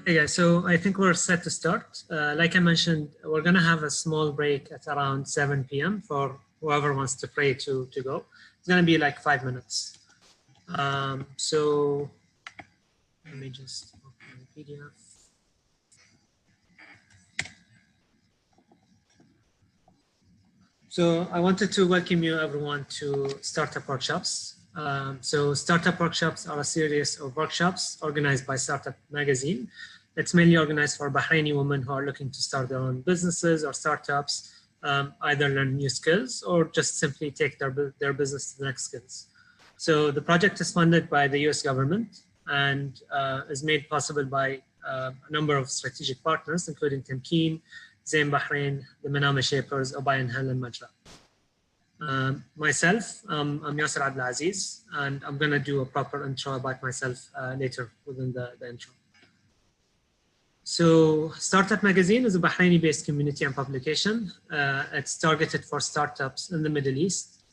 Okay, guys, so I think we're set to start. Like I mentioned, we're going to have a small break at around 7 p.m. for whoever wants to pray to go. It's going to be like 5 minutes. So let me just open the PDF. So I wanted to welcome you everyone to Startup Workshops. So Startup Workshops are a series of workshops organized by Startup Magazine. It's mainly organized for Bahraini women who are looking to start their own businesses or startups, either learn new skills or just simply take their business to the next skills. So the project is funded by the US government and is made possible by a number of strategic partners, including Tamkeen, Zain Bahrain, the Manama Shapers, Ubay and Helen Majra. Myself, I'm Yasser Abdulaziz, and I'm going to do a proper intro about myself later within the intro. So Startup Magazine is a Bahraini-based community and publication. It's targeted for startups in the Middle East.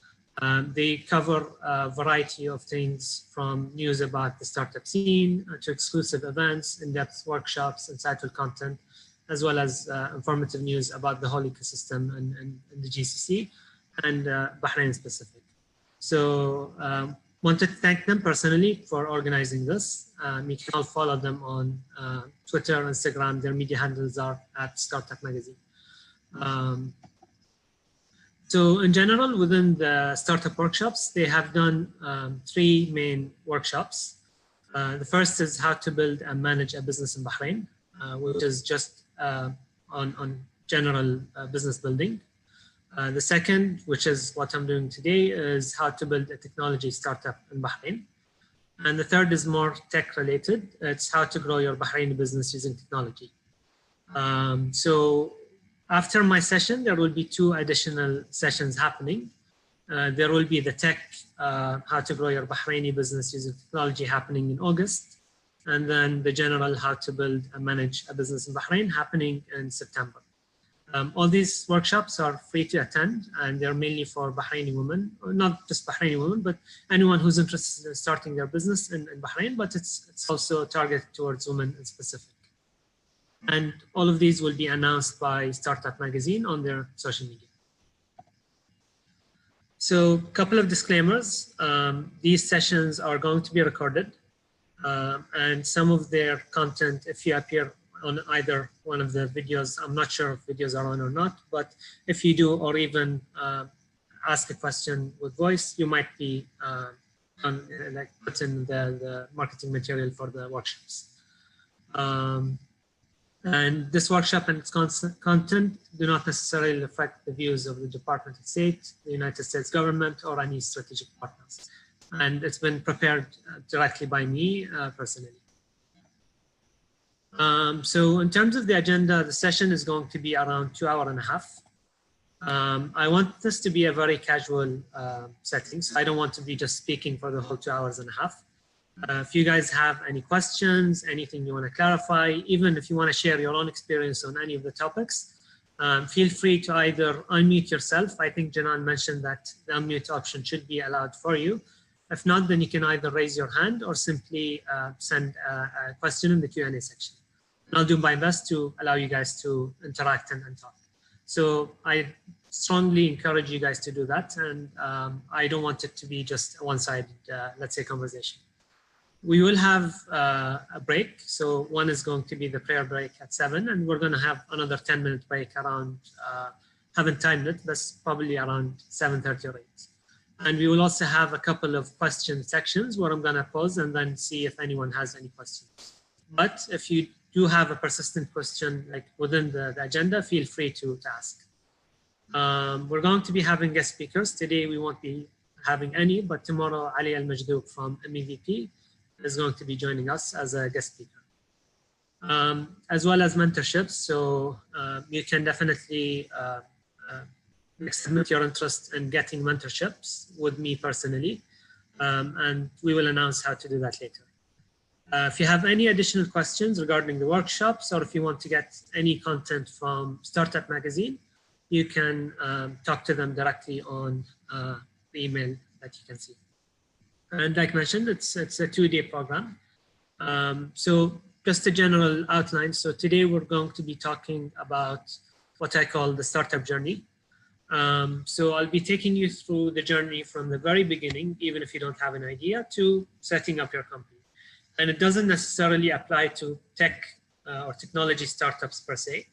They cover a variety of things from news about the startup scene to exclusive events, in-depth workshops, insightful content, as well as informative news about the whole ecosystem and the GCC and Bahrain specific. So wanted to thank them personally for organizing this. You can all follow them on Twitter, Instagram. Their media handles are at Startup Magazine. So in general, within the startup workshops, they have done 3 main workshops. The first is how to build and manage a business in Bahrain, which is just on general business building. The second, which is what I'm doing today, is how to build a technology startup in Bahrain. And the third is more tech related. It's how to grow your Bahraini business using technology. So after my session, there will be 2 additional sessions happening. There will be the tech, how to grow your Bahraini business using technology happening in August. And then the general how to build and manage a business in Bahrain happening in September. All these workshops are free to attend, and they're mainly for Bahraini women, or not just Bahraini women, but anyone who's interested in starting their business in Bahrain, but it's also targeted towards women in specific. And all of these will be announced by Startup Magazine on their social media. So a couple of disclaimers. These sessions are going to be recorded. And some of their content, if you appear on either one of the videos, I'm not sure if videos are on or not, but if you do, or even ask a question with voice, you might be like put in the marketing material for the workshops. And this workshop and its content do not necessarily affect the views of the Department of State, the United States government, or any strategic partners. And it's been prepared directly by me personally. So in terms of the agenda, the session is going to be around 2 hours and a half. I want this to be a very casual setting, so I don't want to be just speaking for the whole 2 hours and a half. If you guys have any questions, anything you want to clarify, even if you want to share your own experience on any of the topics, feel free to either unmute yourself. I think Janan mentioned that the unmute option should be allowed for you. If not, then you can either raise your hand or simply send a question in the Q&A section. And I'll do my best to allow you guys to interact and talk. So I strongly encourage you guys to do that. And I don't want it to be just a one-sided, let's say, conversation. We will have a break. So one is going to be the prayer break at 7, and we're going to have another 10-minute break around, haven't timed it, but probably around 7:30 or 8. And we will also have a couple of question sections where I'm going to pause and then see if anyone has any questions. But if you do have a persistent question like within the agenda, feel free to ask. We're going to be having guest speakers. Today we won't be having any, but tomorrow Ali Al-Majdouk from MEVP is going to be joining us as a guest speaker. As well as mentorships. So you can definitely submit your interest in getting mentorships with me personally, and we will announce how to do that later. If you have any additional questions regarding the workshops, or if you want to get any content from Startup Magazine, you can talk to them directly on the email that you can see. And like mentioned, it's a 2-day program. So just a general outline. So today we're going to be talking about what I call the startup journey. So I'll be taking you through the journey from the very beginning, even if you don't have an idea, to setting up your company. And it doesn't necessarily apply to tech or technology startups per se.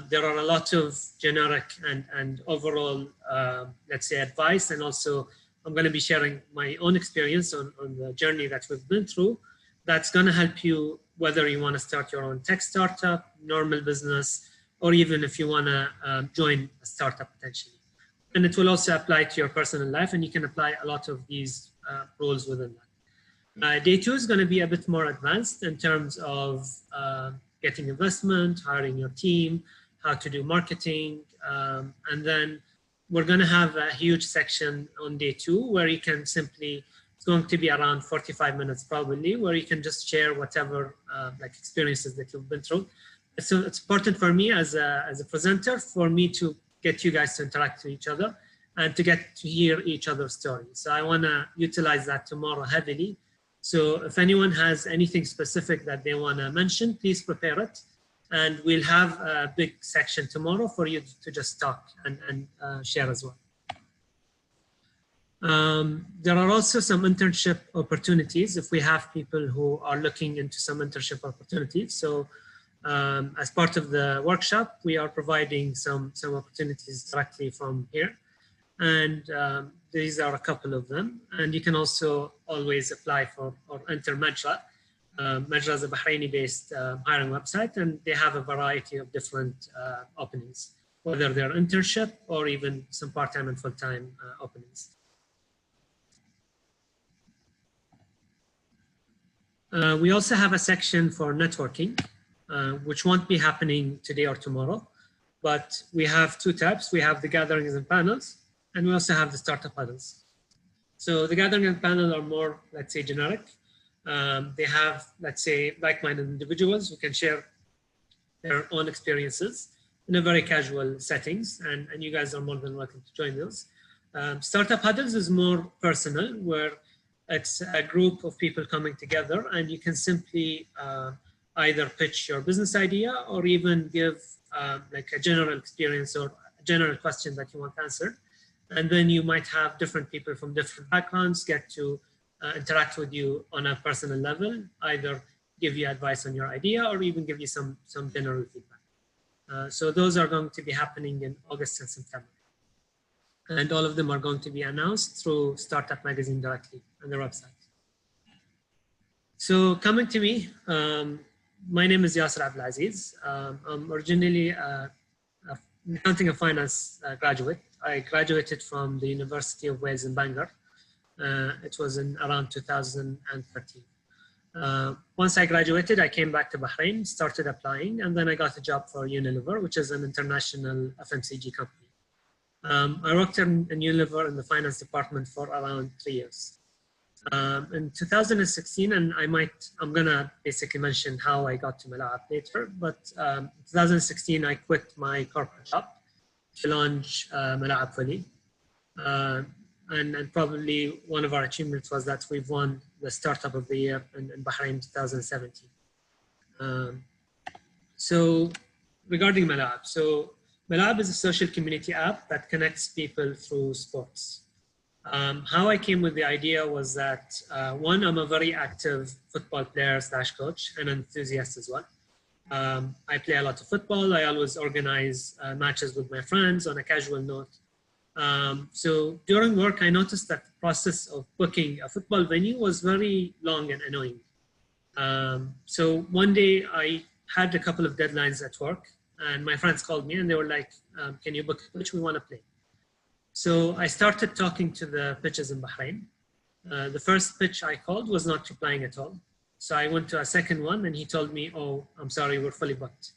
There are a lot of generic and overall, let's say, advice. And also, I'm going to be sharing my own experience on the journey that we've been through. That's going to help you whether you want to start your own tech startup, normal business, or even if you want to join a startup potentially. And it will also apply to your personal life, and you can apply a lot of these rules within that. Day two is going to be a bit more advanced in terms of getting investment, hiring your team, how to do marketing, and then we're going to have a huge section on day two where you can simply, it's going to be around 45 minutes probably, where you can just share whatever like experiences that you've been through. So it's important for me as a presenter for me to get you guys to interact with each other and to get to hear each other's stories. So I want to utilize that tomorrow heavily. So if anyone has anything specific that they want to mention, please prepare it. And we'll have a big section tomorrow for you to just talk and share as well. There are also some internship opportunities if we have people who are looking into some internship opportunities. So as part of the workshop, we are providing some opportunities directly from here. And these are a couple of them. And you can also always apply for or enter Majra. Majra is a Bahraini-based hiring website, and they have a variety of different openings, whether they're internship or even some part-time and full-time openings. We also have a section for networking, which won't be happening today or tomorrow, but we have two types. We have the gatherings and panels, and we also have the startup huddles. So the gathering and panel are more, let's say, generic. They have, let's say, like-minded individuals who can share their own experiences in a very casual settings, and you guys are more than welcome to join those. Startup huddles is more personal, where it's a group of people coming together, and you can simply either pitch your business idea or even give like a general experience or a general question that you want answered. And then you might have different people from different backgrounds get to interact with you on a personal level, either give you advice on your idea or even give you some general feedback. So those are going to be happening in August and September. And all of them are going to be announced through Startup Magazine directly on their website. So coming to me, my name is Yasser Abdulaziz. I'm originally an accounting and finance graduate. I graduated from the University of Wales in Bangor. It was in around 2013. Once I graduated, I came back to Bahrain, started applying, and then I got a job for Unilever, which is an international FMCG company. I worked in Unilever in the finance department for around 3 years. In 2016, and I'm gonna basically mention how I got to Malaeb App later, but in 2016, I quit my corporate job to launch Malaeb App fully. And probably one of our achievements was that we've won the Startup of the Year in Bahrain 2017. So regarding Malaeb, so Malaeb is a social community app that connects people through sports. How I came with the idea was that, one, I'm a very active football player / coach and enthusiast as well. I play a lot of football. I always organize matches with my friends on a casual note. So during work, I noticed that the process of booking a football venue was very long and annoying. So one day I had a couple of deadlines at work, and my friends called me and they were like, can you book a pitch? We want to play. So I started talking to the pitches in Bahrain. The first pitch I called was not replying at all. So I went to a second one and he told me, oh, I'm sorry, we're fully booked.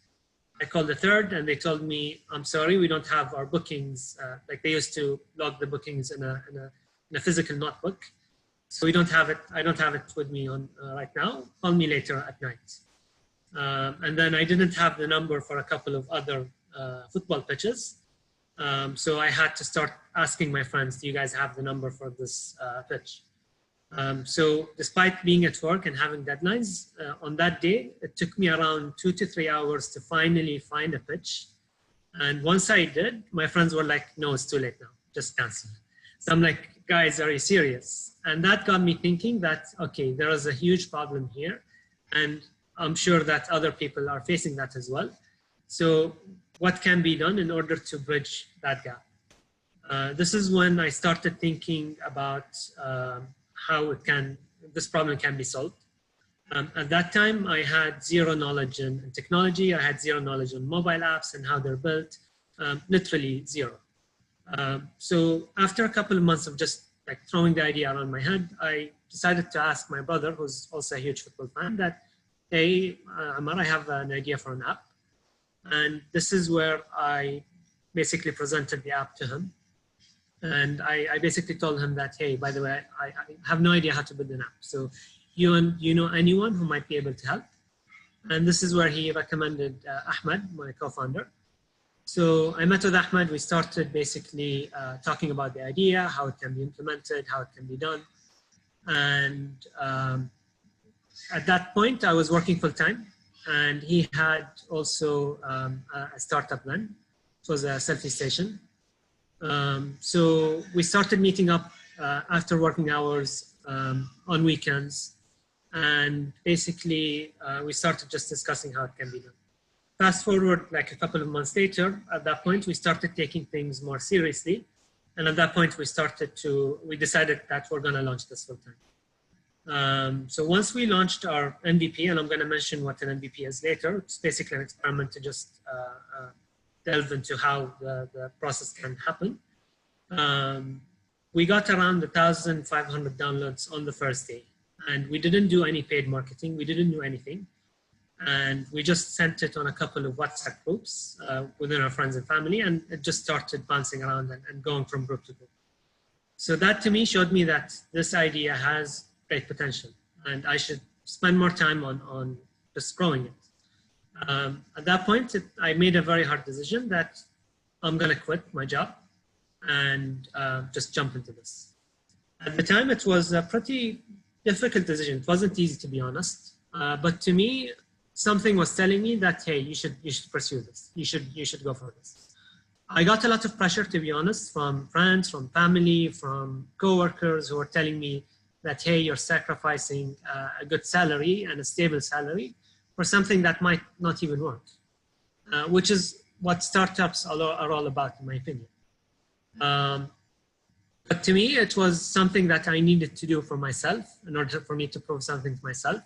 I called the third and they told me, I'm sorry, we don't have our bookings. Like they used to log the bookings in a physical notebook. So we don't have it. I don't have it with me on right now. Call me later at night. And then I didn't have the number for a couple of other football pitches. So I had to start asking my friends, do you guys have the number for this pitch? So despite being at work and having deadlines, on that day, it took me around 2 to 3 hours to finally find a pitch. And once I did, my friends were like, no, it's too late now, just cancel. So I'm like, guys, are you serious? And that got me thinking that, okay, there is a huge problem here. And I'm sure that other people are facing that as well. So what can be done in order to bridge that gap? This is when I started thinking about how this problem can be solved. At that time, I had zero knowledge in technology. I had zero knowledge on mobile apps and how they're built, literally zero. So after a couple of months of just like throwing the idea around my head, I decided to ask my brother, who's also a huge football fan, that, hey, Amar, I have an idea for an app. And this is where I basically presented the app to him. And I basically told him that, hey, by the way, I have no idea how to build an app. So you know anyone who might be able to help? And this is where he recommended Ahmed, my co-founder. So I met with Ahmed. We started basically talking about the idea, how it can be implemented, how it can be done. And at that point, I was working full time. And he had also a startup then. It was a selfie station. So we started meeting up after working hours on weekends. And basically, we started just discussing how it can be done. Fast forward like a couple of months later, at that point, we started taking things more seriously. And at that point, we decided that we're going to launch this full time. So once we launched our MVP, and I'm going to mention what an MVP is later, it's basically an experiment to just delve into how the process can happen. We got around 1,500 downloads on the first day. And we didn't do any paid marketing. We didn't do anything. And we just sent it on a couple of WhatsApp groups within our friends and family. And it just started bouncing around and going from group to group. So that to me showed me that this idea has great potential. And I should spend more time on just growing it. At that point, I made a very hard decision that I'm going to quit my job and just jump into this. At the time, it was a pretty difficult decision. It wasn't easy, to be honest. But to me, something was telling me that, hey, you should pursue this. You should go for this. I got a lot of pressure, to be honest, from friends, from family, from coworkers who were telling me that, hey, you're sacrificing a good salary and a stable salary for something that might not even work, which is what startups are all about, in my opinion. But to me, it was something that I needed to do for myself in order for me to prove something to myself.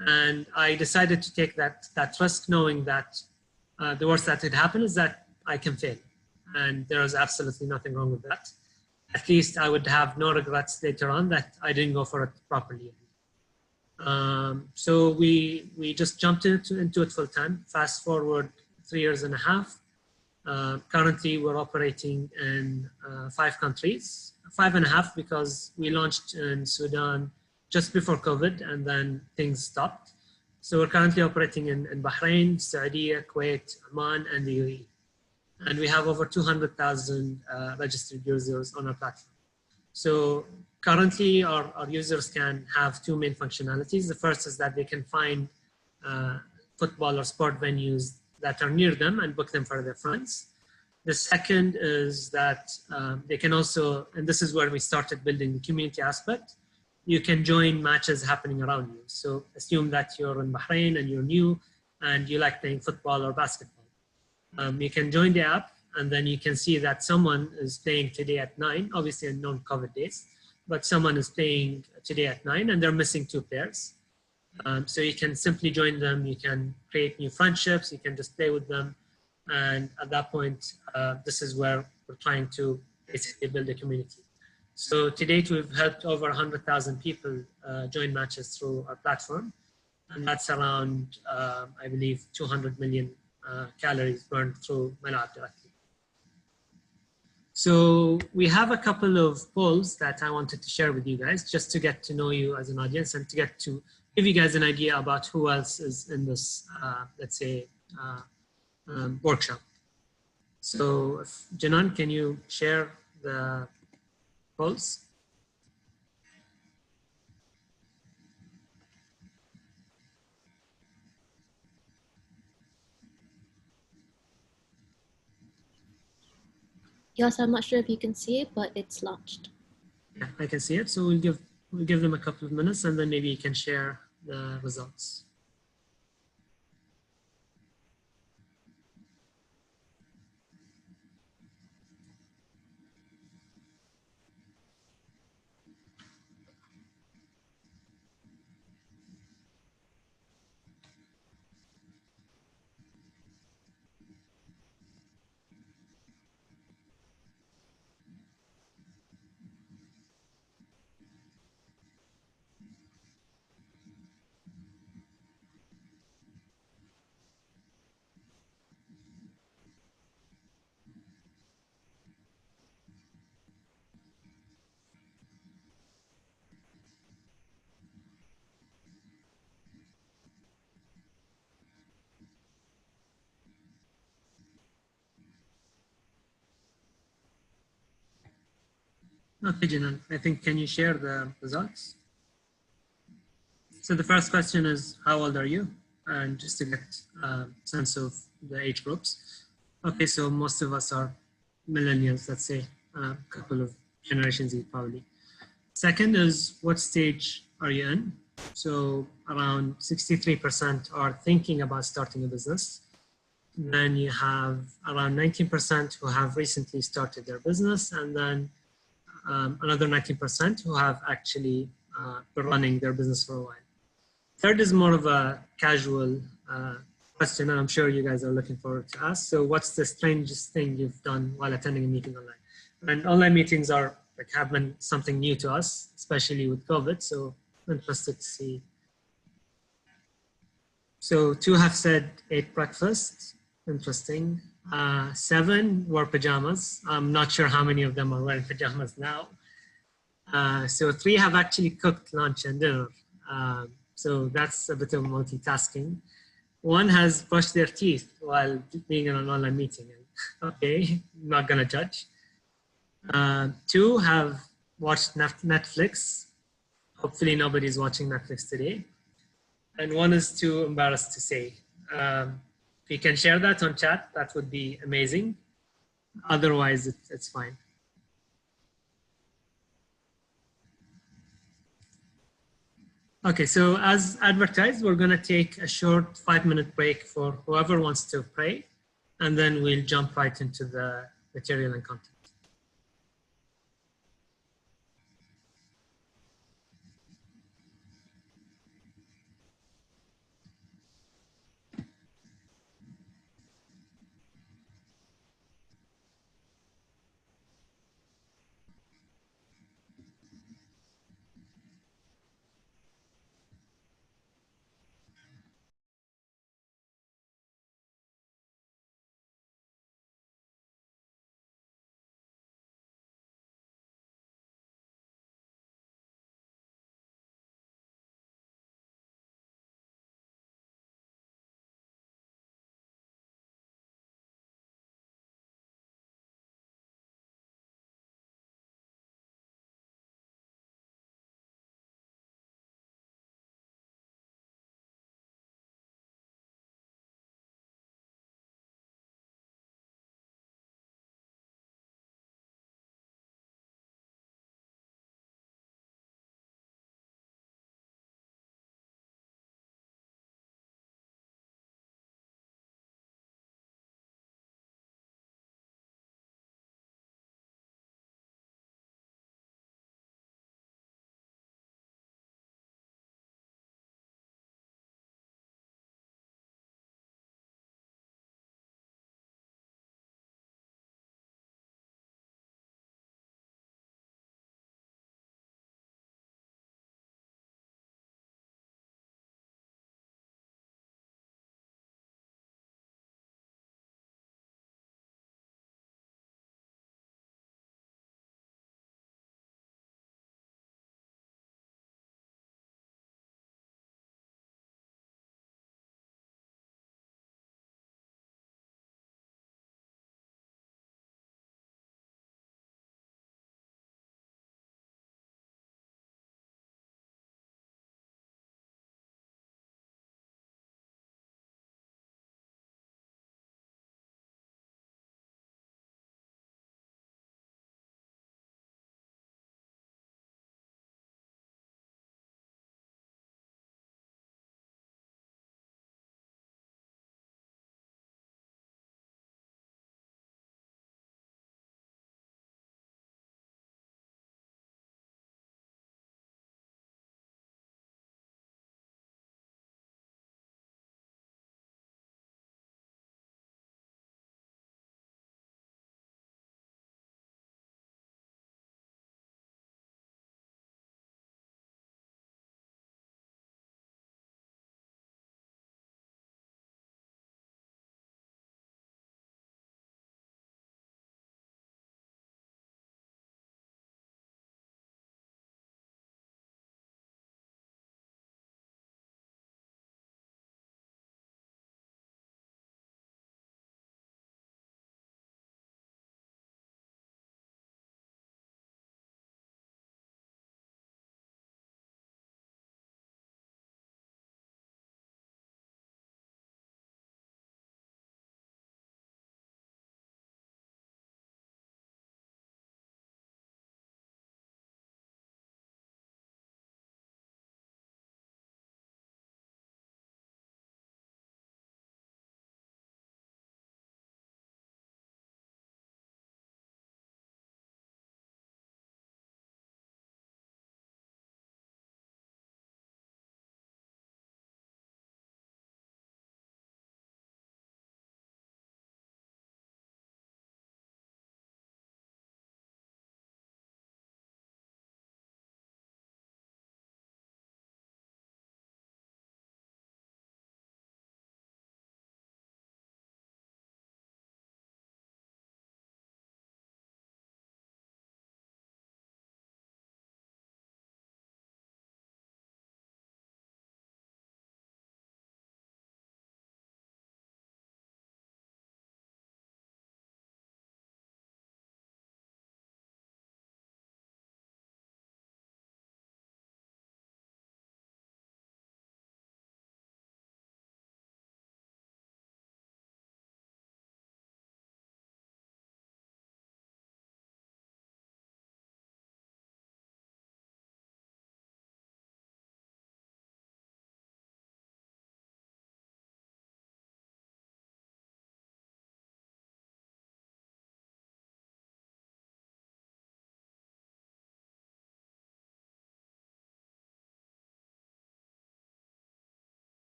And I decided to take that risk, knowing that the worst that could happen is that I can fail. And there is absolutely nothing wrong with that. At least I would have no regrets later on that I didn't go for it properly. So we just jumped into it full time. Fast forward 3.5 years. Currently, we're operating in 5 countries, 5.5 because we launched in Sudan just before COVID and then things stopped. So we're currently operating in Bahrain, Saudi, Kuwait, Oman, and the UAE. And we have over 200,000 registered users on our platform. So currently, our users can have 2 main functionalities. The first is that they can find football or sport venues that are near them and book them for their friends. The second is that they can also, and this is where we started building the community aspect, you can join matches happening around you. So assume that you're in Bahrain and you're new and you like playing football or basketball. You can join the app and then you can see that someone is playing today at 9, obviously in non-COVID days, but someone is playing today at 9 and they're missing 2 players. So you can simply join them, you can create new friendships, you can just play with them. And at that point, this is where we're trying to basically build a community. So to date, we've helped over 100,000 people join matches through our platform. And that's around, I believe, 200 million calories burned through Malaeb App directly. So we have a couple of polls that I wanted to share with you guys just to get to know you as an audience and to get to give you guys an idea about who else is in this, let's say, workshop. So Janan, can you share the polls? Yes, I'm not sure if you can see it, but it's launched. Yeah, I can see it. So we'll give them a couple of minutes, and then maybe you can share the results. Okay, Jinan, I think, can you share the results? So the first question is, how old are you? And just to get a sense of the age groups. Okay, so most of us are millennials, let's say, a couple of generations Z probably. Second is, what stage are you in? So around 63% are thinking about starting a business. Then you have around 19% who have recently started their business, and then another 19% who have actually been running their business for a while. Third is more of a casual question, and I'm sure you guys are looking forward to ask. So what's the strangest thing you've done while attending a meeting online? And online meetings are like have been something new to us, especially with COVID. So I'm interested to see. So 2 have said ate breakfast. Interesting. 7 wore pajamas. I'm not sure how many of them are wearing pajamas now. So 3 have actually cooked lunch and dinner. So that's a bit of multitasking. 1 has brushed their teeth while being in an online meeting. Okay, not gonna judge. 2 have watched Netflix. Hopefully nobody's watching Netflix today. And 1 is too embarrassed to say. If you can share that on chat, that would be amazing. Otherwise, it's fine. Okay, so as advertised, we're going to take a short 5-minute break for whoever wants to pray, and then we'll jump right into the material and content.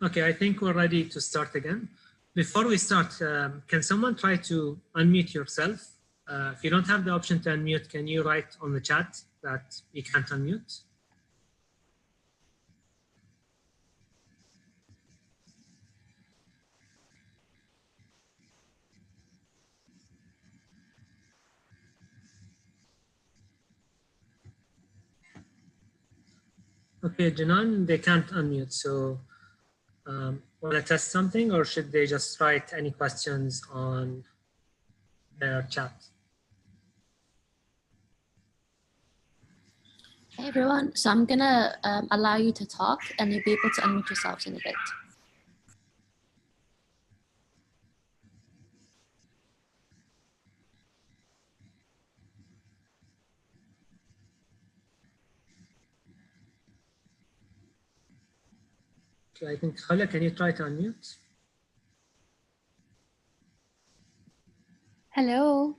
Okay, I think we're ready to start again. Before we start, can someone try to unmute yourself? If you don't have the option to unmute, can you write on the chat that you can't unmute? Okay, Janan, they can't unmute, so want to test something, or should they just write any questions on their chat? Hey everyone, so I'm gonna allow you to talk and you'll be able to unmute yourselves in a bit. Okay, I think, Khala, can you try to unmute? Hello.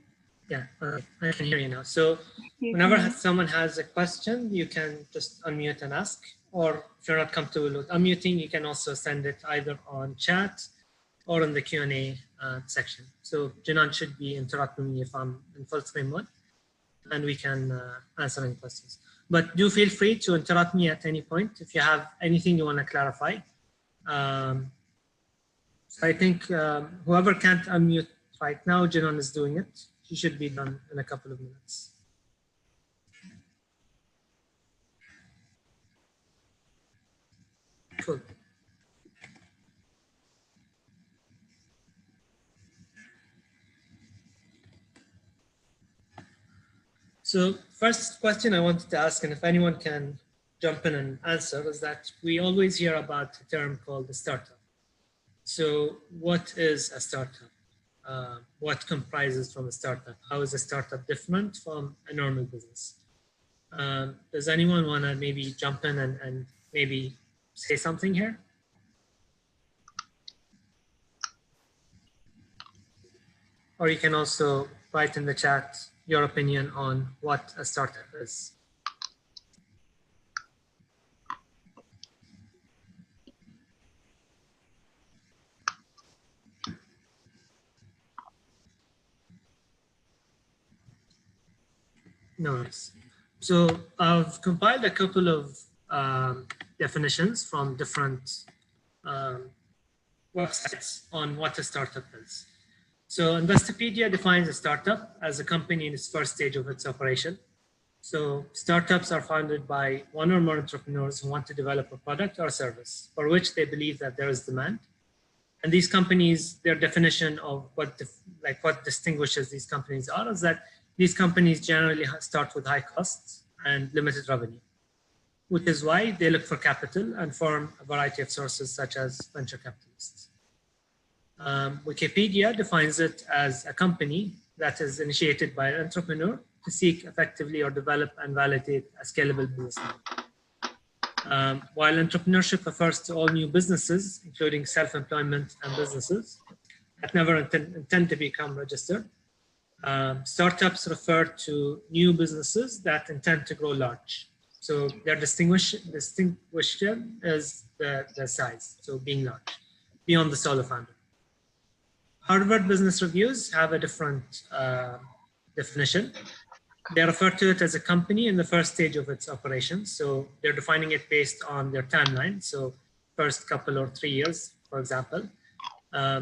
Yeah, I can hear you now. So whenever someone has a question, you can just unmute and ask, or if you're not comfortable with unmuting, you can also send it either on chat or in the Q&A section. So Janan should be interrupting me if I'm in full screen mode, and we can answer any questions. But do feel free to interrupt me at any point if you have anything you want to clarify. So I think whoever can't unmute right now, Janan is doing it. He should be done in a couple of minutes. Cool. So first question I wanted to ask, and if anyone can jump in and answer, is that we always hear about a term called a startup. So what is a startup? What comprises from a startup? How is a startup different from a normal business? Does anyone want to maybe jump in and maybe say something here? Or you can also write in the chat your opinion on what a startup is. No worries. So I've compiled a couple of definitions from different websites on what a startup is. So Investopedia defines a startup as a company in its first stage of its operation. So startups are founded by one or more entrepreneurs who want to develop a product or service for which they believe that there is demand. And these companies, their definition of what distinguishes these companies are is that these companies generally start with high costs and limited revenue, which is why they look for capital and form a variety of sources such as venture capitalists. Wikipedia defines it as a company that is initiated by an entrepreneur to seek effectively or develop and validate a scalable business model. While entrepreneurship refers to all new businesses, including self-employment and businesses that never intend to become registered, startups refer to new businesses that intend to grow large. So their distinguisher is the size, so being large, beyond the solo founder. Harvard Business Reviews have a different definition. They refer to it as a company in the first stage of its operations. So they're defining it based on their timeline. So first couple or 3 years, for example.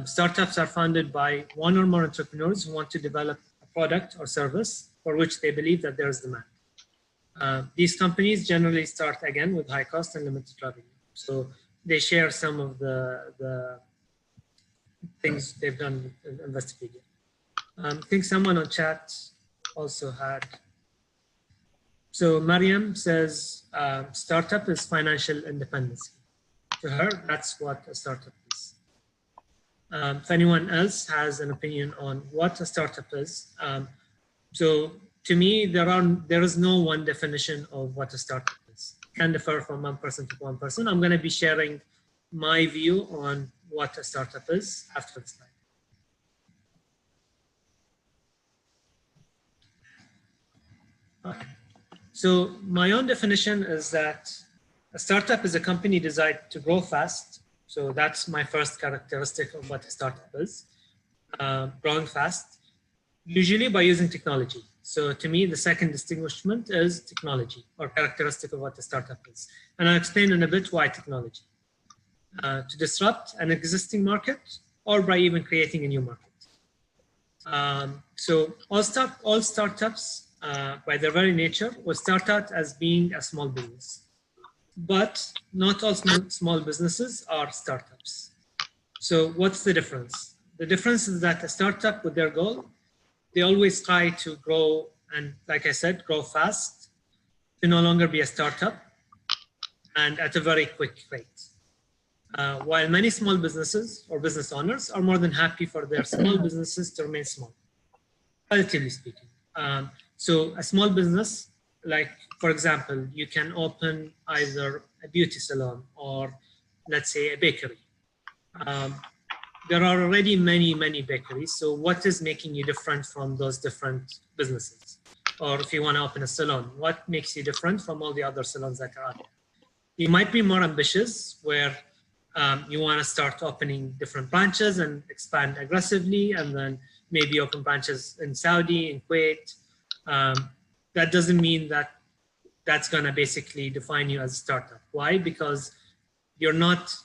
Startups are founded by one or more entrepreneurs who want to develop a product or service for which they believe that there is demand. These companies generally start again with high cost and limited revenue. So they share some of the things they've done with Investopedia. I think someone on chat also had. So Mariam says startup is financial independence. To her, that's what a startup is. If anyone else has an opinion on what a startup is, so to me, there is no one definition of what a startup is. It can differ from one person to one person. I'm going to be sharing my view on what a startup is after the slide. Okay. So my own definition is that a startup is a company designed to grow fast So that's my first characteristic of what a startup is. Growing fast, usually by using technology. So to me, the second distinguishment is technology, or characteristic of what a startup is. And I'll explain in a bit why technology. To disrupt an existing market, or by even creating a new market. So all startups, by their very nature, will start out as being a small business. But not all small businesses are startups. So what's the difference? The difference is that a startup, with their goal, they always try to grow, and like I said, grow fast, to no longer be a startup, and at a very quick rate. While many small businesses or business owners are more than happy for their small businesses to remain small, relatively speaking. So a small business, like, for example, you can open either a beauty salon or, let's say, a bakery. There are already many bakeries. So what is making you different from those different businesses? Or if you want to open a salon, what makes you different from all the other salons that are out there? You might be more ambitious, where you want to start opening different branches and expand aggressively, and then maybe open branches in Saudi, in Kuwait. That doesn't mean that that's going to basically define you as a startup. Why? Because you're not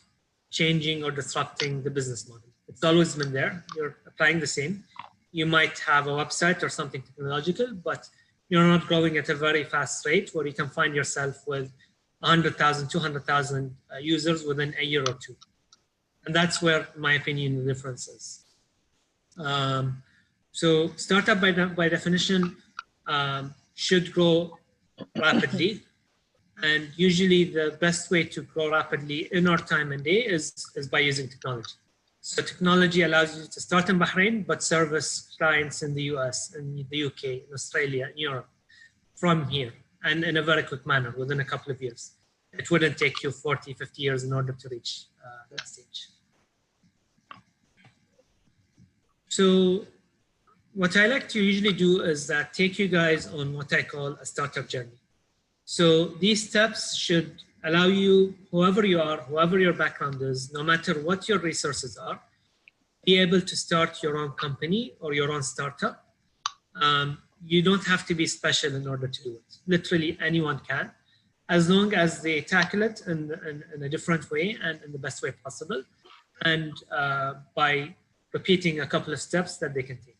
changing or disrupting the business model. It's always been there. You're applying the same. You might have a website or something technological, but you're not growing at a very fast rate where you can find yourself with 100,000, 200,000 users within a year or two. And that's where, in my opinion, the difference is. So startup by definition should grow rapidly. And usually the best way to grow rapidly in our time and day is by using technology. So technology allows you to start in Bahrain, but service clients in the US, in the UK, in Australia, in Europe, from here, and in a very quick manner, within a couple of years. It wouldn't take you 40, 50 years in order to reach that stage. So what I like to usually do is that take you guys on what I call a startup journey. So these steps should allow you, whoever you are, whoever your background is, no matter what your resources are, be able to start your own company or your own startup. You don't have to be special in order to do it. Literally anyone can, as long as they tackle it in a different way and in the best way possible, and by repeating a couple of steps that they can take.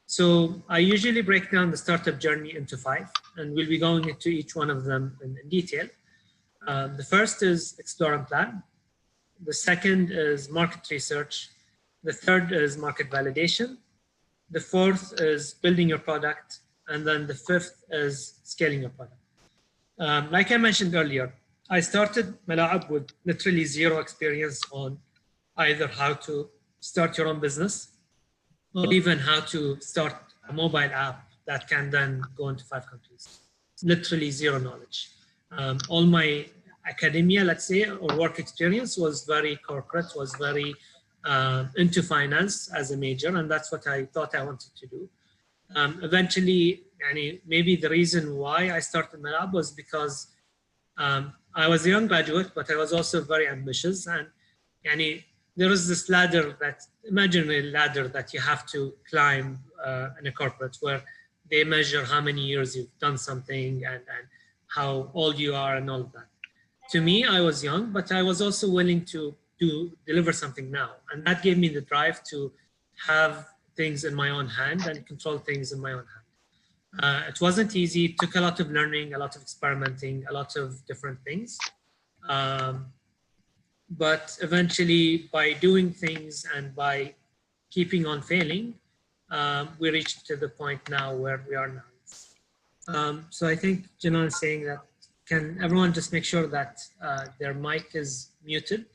So I usually break down the startup journey into 5, and we'll be going into each one of them in detail. The first is explore and plan. The second is market research. The third is market validation. The fourth is building your product. And then the fifth is scaling your product. Like I mentioned earlier, I started Malaeb with literally 0 experience on either how to start your own business, or even how to start a mobile app that can then go into 5 countries. Literally 0 knowledge. All my academia, let's say, or work experience was very corporate, was very into finance as a major, and that's what I thought I wanted to do. Eventually, maybe the reason why I started Malaeb was because I was a young graduate, but I was also very ambitious, and there is this ladder, that imaginary ladder that you have to climb in a corporate, where they measure how many years you've done something and how old you are and all of that. To me, I was young, but I was also willing to deliver something now. And that gave me the drive to have things in my own hand and control things in my own hand. It wasn't easy. It took a lot of learning, a lot of experimenting, a lot of different things. But eventually, by doing things and by keeping on failing, we reached to the point now where we are now. So I think Janan is saying that, can everyone just make sure that their mic is muted?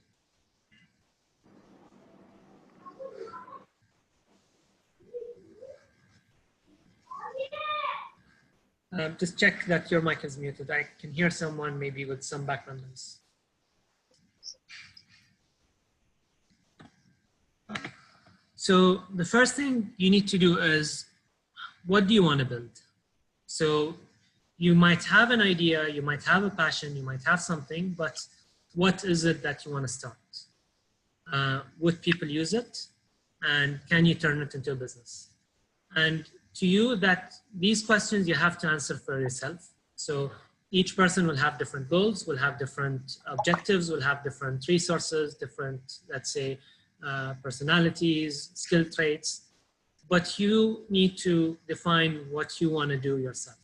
Just check that your mic is muted. I can hear someone maybe with some background noise. So the first thing you need to do is, what do you want to build? So you might have an idea, you might have a passion, you might have something, but what is it that you want to start? Would people use it? And can you turn it into a business? And to you, that these questions you have to answer for yourself. So each person will have different goals, will have different objectives, will have different resources, different, let's say, personalities, skill traits. But you need to define what you want to do yourself.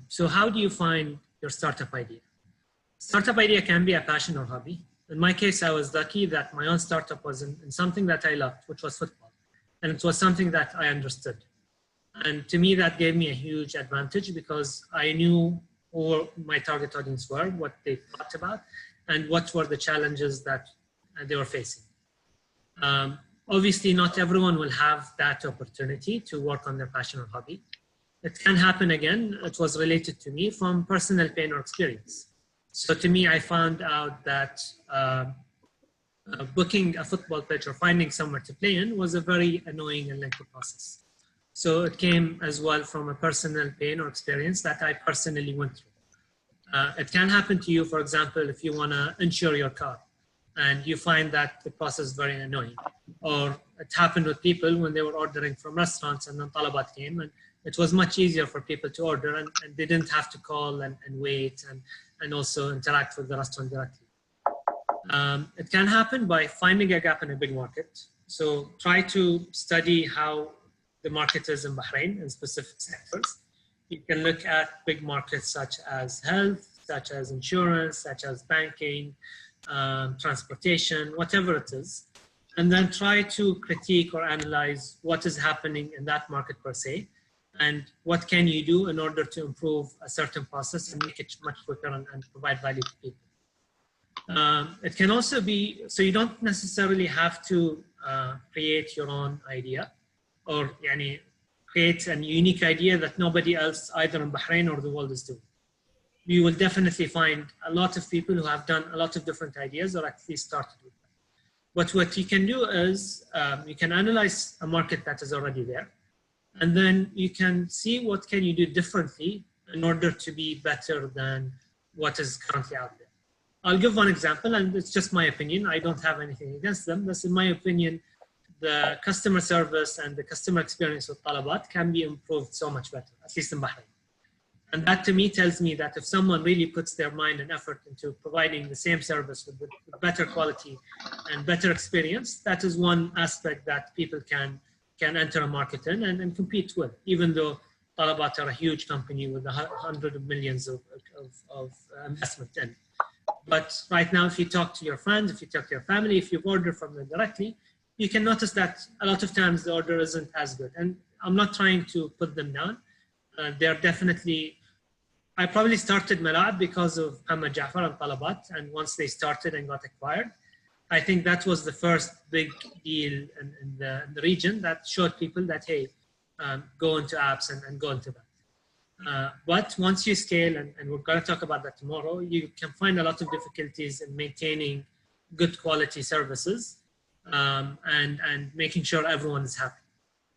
So how do you find your startup idea? Startup idea can be a passion or hobby. In my case, I was lucky that my own startup was in something that I loved, which was football. And it was something that I understood. And to me, that gave me a huge advantage because I knew who my target audience were, what they thought about, and what were the challenges that they were facing. Obviously, not everyone will have that opportunity to work on their passion or hobby. It can happen again. It was related to me from personal pain or experience. So to me, I found out that booking a football pitch or finding somewhere to play in was a very annoying and lengthy process. So it came as well from a personal pain or experience that I personally went through. It can happen to you, for example, if you want to insure your car and you find that the process is very annoying. Or it happened with people when they were ordering from restaurants and then Talabat came, and it was much easier for people to order and they didn't have to call and wait and also interact with the restaurant directly. It can happen by finding a gap in a big market. So try to study how the market is in Bahrain in specific sectors. You can look at big markets such as health, such as insurance, such as banking, transportation, whatever it is, and then try to critique or analyze what is happening in that market per se, and what can you do in order to improve a certain process and make it much quicker and provide value to people. It can also be, so you don't necessarily have to create your own idea or create a unique idea that nobody else either in Bahrain or the world is doing. You will definitely find a lot of people who have done a lot of different ideas or at least started with them. But what you can do is you can analyze a market that is already there, and then you can see what can you do differently in order to be better than what is currently out there. I'll give one example, and it's just my opinion. I don't have anything against them. That's in my opinion, the customer service and the customer experience with Talabat can be improved so much better, at least in Bahrain. And that to me tells me that if someone really puts their mind and effort into providing the same service with better quality and better experience, that is one aspect that people can enter a market in and compete with, even though Talabat are a huge company with hundreds of millions of investment in. But right now, if you talk to your friends, if you talk to your family, if you order from them directly, you can notice that a lot of times the order isn't as good. And I'm not trying to put them down. They're definitely, I probably started Malaeb because of Muhammad Jafar and Talabat. And once they started and got acquired, I think that was the first big deal in the region that showed people that, hey, go into apps and go into that. But once you scale, and we're going to talk about that tomorrow, you can find a lot of difficulties in maintaining good quality services and making sure everyone is happy,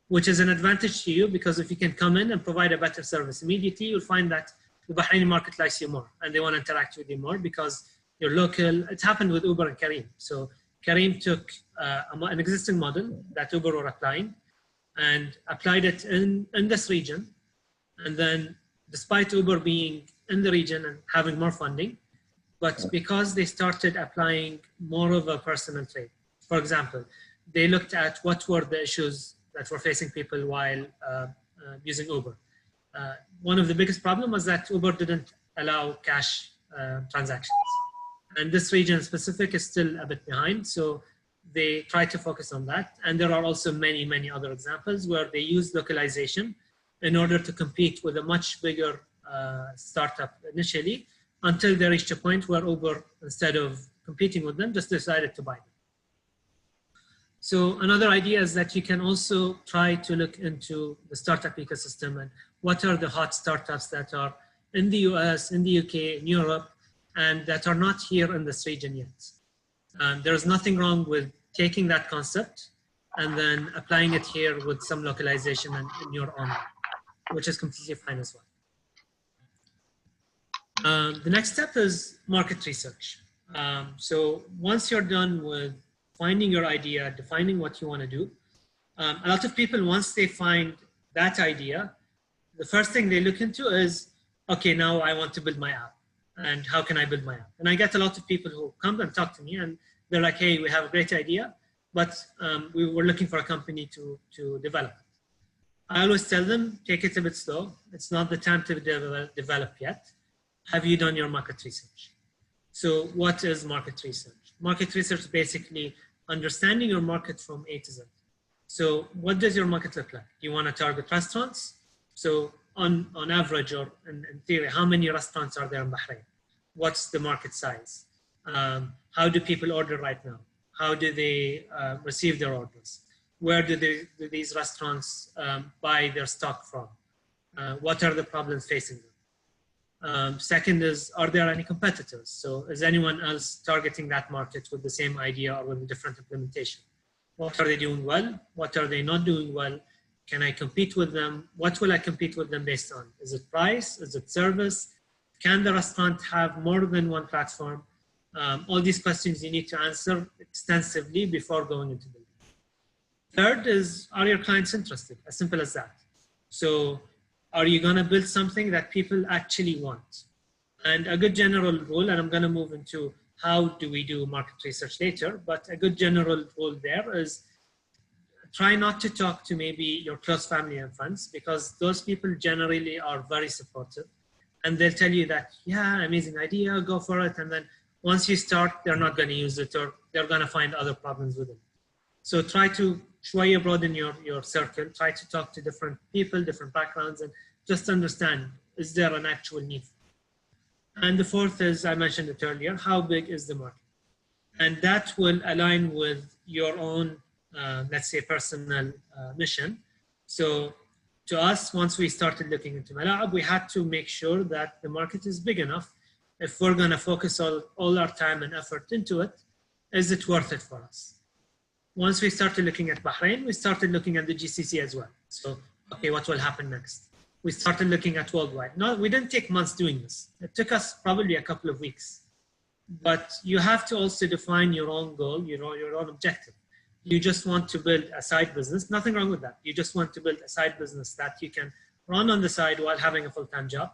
which is an advantage to you, because if you can come in and provide a better service immediately, you'll find that the Bahraini market likes you more and they want to interact with you more because you're local. It happened with Uber and Careem. So Careem took an existing model that Uber were applying and applied it in this region. And then despite Uber being in the region and having more funding, but because they started applying more of a personal trait. For example, they looked at what were the issues that were facing people while using Uber. One of the biggest problems was that Uber didn't allow cash transactions. And this region specific is still a bit behind. So they try to focus on that. And there are also many, many other examples where they use localization in order to compete with a much bigger startup initially, until they reached a point where Uber, instead of competing with them, just decided to buy them. So another idea is that you can also try to look into the startup ecosystem and what are the hot startups that are in the US, in the UK, in Europe, and that are not here in this region yet. There's nothing wrong with taking that concept and then applying it here with some localization and in your own, which is completely fine as well. The next step is market research. So once you're done with finding your idea, defining what you want to do. A lot of people, once they find that idea, the first thing they look into is, okay, now I want to build my app. And how can I build my app? And I get a lot of people who come and talk to me and they're like, hey, we have a great idea, but we were looking for a company to develop it. I always tell them, take it a bit slow. It's not the time to develop yet. Have you done your market research? So what is market research? Market research is basically understanding your market from A to Z. So what does your market look like? Do you want to target restaurants? So on average, or in theory, how many restaurants are there in Bahrain? What's the market size? How do people order right now? How do they receive their orders? Where do these restaurants buy their stock from? What are the problems facing them? Second is, are there any competitors? So is anyone else targeting that market with the same idea or with a different implementation? What are they doing well? What are they not doing well? Can I compete with them? What will I compete with them based on? Is it price? Is it service? Can the restaurant have more than one platform? All these questions you need to answer extensively before going into building. Third is, are your clients interested? As simple as that. So are you going to build something that people actually want? And a good general rule, and I'm going to move into how do we do market research later, but a good general rule there is try not to talk to maybe your close family and friends, because those people generally are very supportive and they'll tell you that, yeah, amazing idea, go for it. And then once you start, they're not going to use it or they're going to find other problems with it. So try to broaden your circle, try to talk to different people, different backgrounds, and just understand, is there an actual need? And the fourth is, I mentioned it earlier, how big is the market? And that will align with your own, let's say, personal mission. So to us, once we started looking into Malaeb, we had to make sure that the market is big enough. If we're going to focus all our time and effort into it, is it worth it for us? Once we started looking at Bahrain, we started looking at the GCC as well. So, okay, what will happen next? We started looking at worldwide. No, we didn't take months doing this. It took us probably a couple of weeks. But you have to also define your own goal, your own objective. You just want to build a side business, nothing wrong with that. You just want to build a side business that you can run on the side while having a full-time job,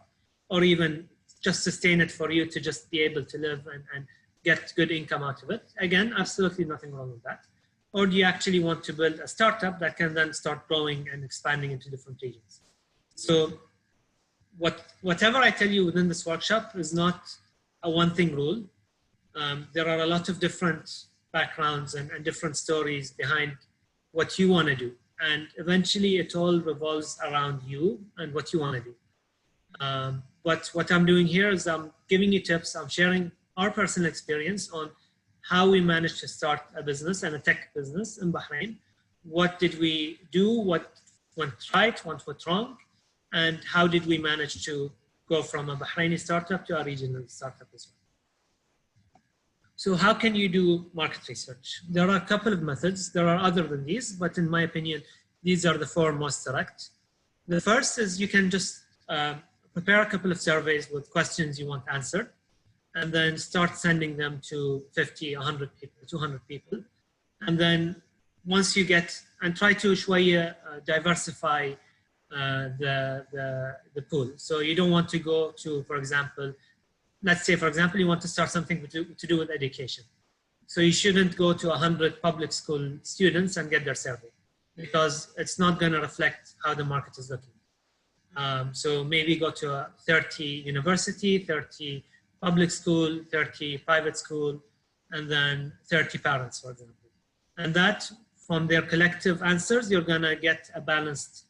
or even just sustain it for you to just be able to live and get good income out of it. Again, absolutely nothing wrong with that. Or do you actually want to build a startup that can then start growing and expanding into different regions? So whatever I tell you within this workshop is not a one-thing rule. There are a lot of different backgrounds and different stories behind what you want to do. And eventually it all revolves around you and what you want to do. But what I'm doing here is I'm giving you tips. I'm sharing our personal experience on how we managed to start a business and a tech business in Bahrain. What did we do? What went right? What went wrong? And how did we manage to go from a Bahraini startup to a regional startup as well? So how can you do market research? There are a couple of methods. There are other than these, but in my opinion, these are the four most direct. The first is you can just prepare a couple of surveys with questions you want answered, and then start sending them to 50, 100 people, 200 people. And then once you get, and try to diversify the pool. So you don't want to go to, for example, let's say, for example, you want to start something to do with education. So you shouldn't go to 100 public school students and get their survey, because it's not going to reflect how the market is looking. So maybe go to a 30 university, 30 public school, 30 private school, and then 30 parents, for example. And that, from their collective answers, you're going to get a balanced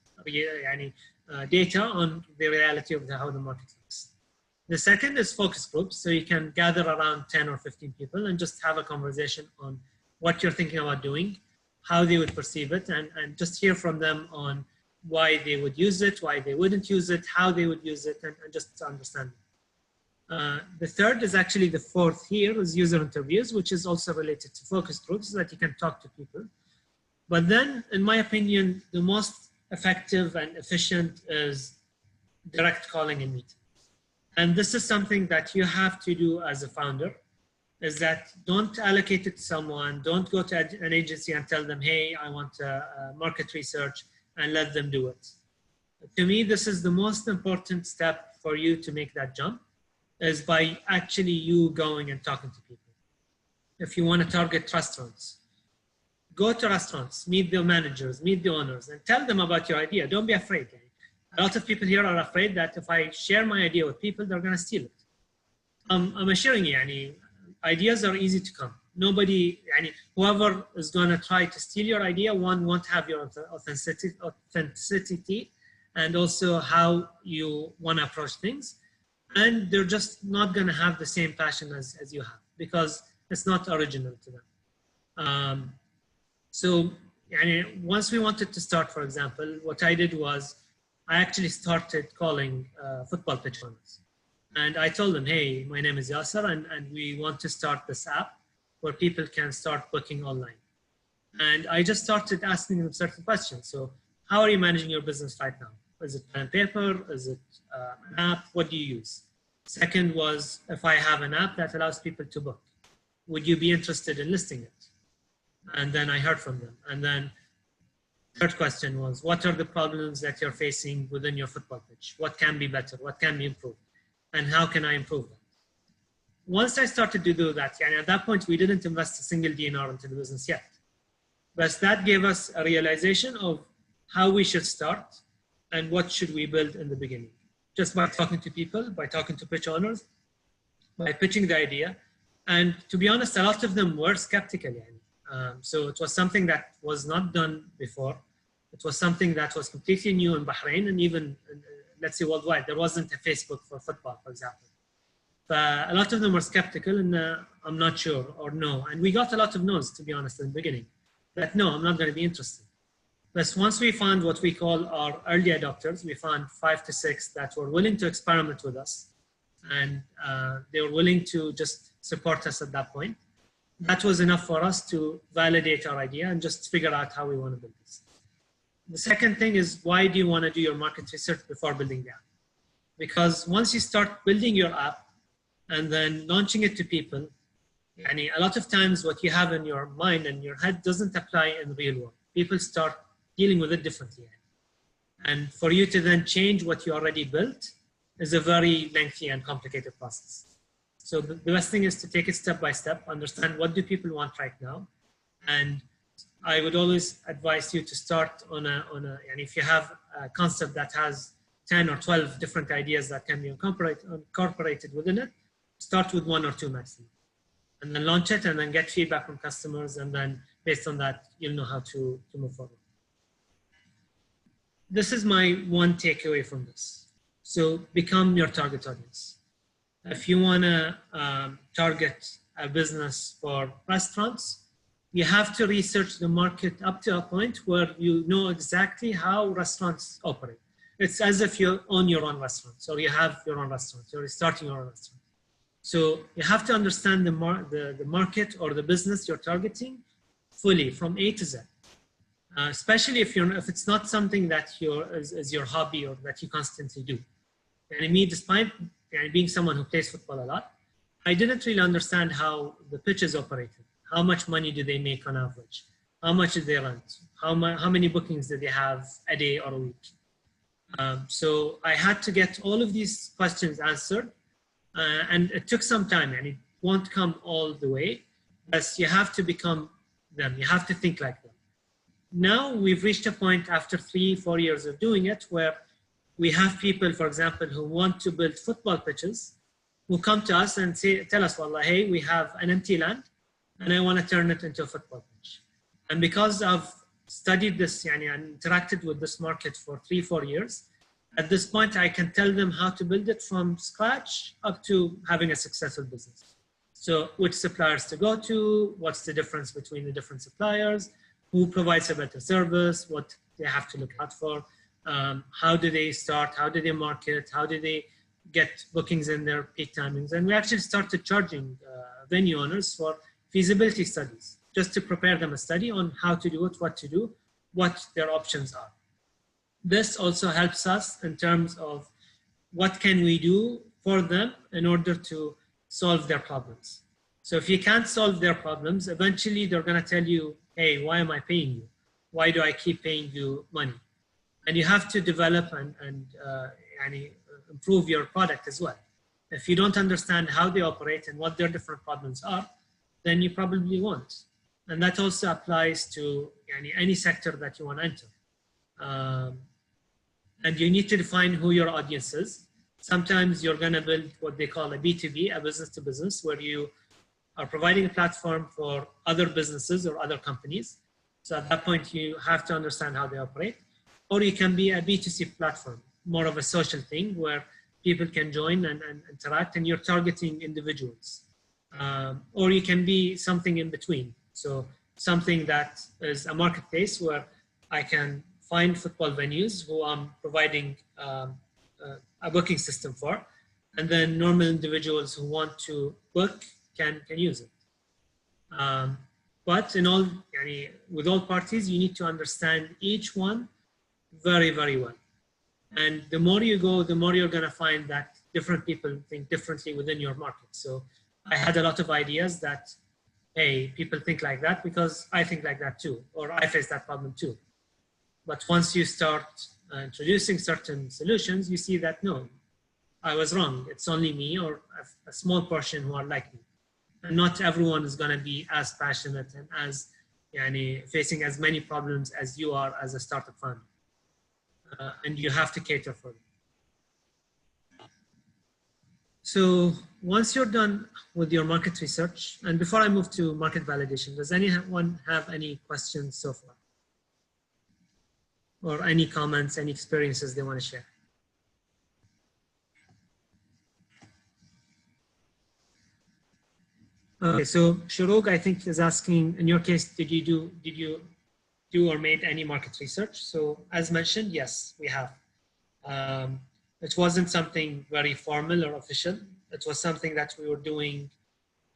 data on the reality of how the market looks. The second is focus groups. So you can gather around 10 or 15 people and just have a conversation on what you're thinking about doing, how they would perceive it, and just hear from them on why they would use it, why they wouldn't use it, how they would use it, and just to understand it. The third is actually the fourth here, is user interviews, which is also related to focus groups, so that you can talk to people. But then, in my opinion, the most effective and efficient is direct calling and meeting. And this is something that you have to do as a founder, is that don't allocate it to someone. Don't go to an agency and tell them, hey, I want market research, and let them do it. To me, this is the most important step for you to make that jump, is by actually you going and talking to people. If you want to target restaurants, go to restaurants, meet the managers, meet the owners, and tell them about your idea. Don't be afraid. A lot of people here are afraid that if I share my idea with people, they're going to steal it. I'm assuring you, ideas are easy to come. Nobody, whoever is going to try to steal your idea, one, won't have your authenticity and also how you want to approach things. And they're just not going to have the same passion as you have, because it's not original to them. So once we wanted to start, for example, what I did was I actually started calling football pitch owners. And I told them, hey, my name is Yasser, and we want to start this app where people can start booking online. And I just started asking them certain questions. So how are you managing your business right now? Is it pen and paper? Is it an app? What do you use? Second was, if I have an app that allows people to book, would you be interested in listing it? And then I heard from them. And then third question was, what are the problems that you're facing within your football pitch? What can be better? What can be improved? And how can I improve that? Once I started to do that, at that point, we didn't invest a single dinar into the business yet. But that gave us a realization of how we should start and what should we build in the beginning. Just by talking to people, by talking to pitch owners, by pitching the idea. And to be honest, a lot of them were skeptical. So it was something that was not done before. It was something that was completely new in Bahrain, and even, let's say, worldwide. There wasn't a Facebook for football, for example. But a lot of them were skeptical, and I'm not sure, or no. And we got a lot of no's, to be honest, in the beginning. That no, I'm not going to be interested. But once we found what we call our early adopters, we found 5 to 6 that were willing to experiment with us. And they were willing to just support us at that point. That was enough for us to validate our idea and just figure out how we want to build this. The second thing is, why do you want to do your market research before building the app? Because once you start building your app and then launching it to people, a lot of times what you have in your mind and your head doesn't apply in the real world. People start dealing with it differently. And for you to then change what you already built is a very lengthy and complicated process. So the best thing is to take it step by step, understand what do people want right now. And I would always advise you to start on and if you have a concept that has 10 or 12 different ideas that can be incorporated within it, start with 1 or 2 maximum. And then launch it and then get feedback from customers. And then based on that, you'll know how to move forward. This is my one takeaway from this. So become your target audience. If you want to target a business for restaurants, you have to research the market up to a point where you know exactly how restaurants operate. It's as if you own your own restaurant, or you have your own restaurant, you're starting your own restaurant. So you have to understand the market or the business you're targeting fully from A to Z. Especially if it's not something that is your hobby or that you constantly do. And me, despite being someone who plays football a lot, I didn't really understand how the pitches operated. How much money do they make on average? How much did they rent? How many bookings did they have a day or a week? So I had to get all of these questions answered, and it took some time, and it won't come all the way, but you have to become them. You have to think like them. Now we've reached a point after 3-4 years of doing it where we have people, for example, who want to build football pitches, who come to us and tell us, Wallah, hey, we have an empty land and I want to turn it into a football pitch. And because I've studied this and interacted with this market for 3-4 years, at this point, I can tell them how to build it from scratch up to having a successful business. So which suppliers to go to, what's the difference between the different suppliers, who provides a better service, what they have to look out for, how do they start, how do they market, how do they get bookings in their peak timings. And we actually started charging venue owners for feasibility studies, just to prepare them a study on how to do it, what to do, what their options are. This also helps us in terms of what can we do for them in order to solve their problems. So if you can't solve their problems, eventually they're going to tell you, hey, why am I paying you? Why do I keep paying you money? And you have to develop and improve your product as well. If you don't understand how they operate and what their different problems are, then you probably won't. And that also applies to any sector that you want to enter. And you need to define who your audience is. Sometimes you're going to build what they call a B2B, a business to business, where you are providing a platform for other businesses or other companies. So at that point, you have to understand how they operate. Or you can be a B2C platform, more of a social thing where people can join and interact, and you're targeting individuals. Or you can be something in between. So something that is a marketplace where I can find football venues who I'm providing a booking system for, and then normal individuals who want to book can use it. But in all, with all parties, you need to understand each one very, very well. And the more you go, the more you're going to find that different people think differently within your market. So I had a lot of ideas that, hey, people think like that because I think like that too, or I face that problem too. But once you start introducing certain solutions, you see that, no, I was wrong. It's only me or a small portion who are like me. And not everyone is going to be as passionate and as facing as many problems as you are as a startup founder. And you have to cater for them. So once you're done with your market research, and before I move to market validation, does anyone have any questions so far? Or any comments, any experiences they want to share? Okay, so Shuruk, I think, is asking, in your case, did you do or made any market research? So as mentioned, yes, we have. It wasn't something very formal or official. It was something that we were doing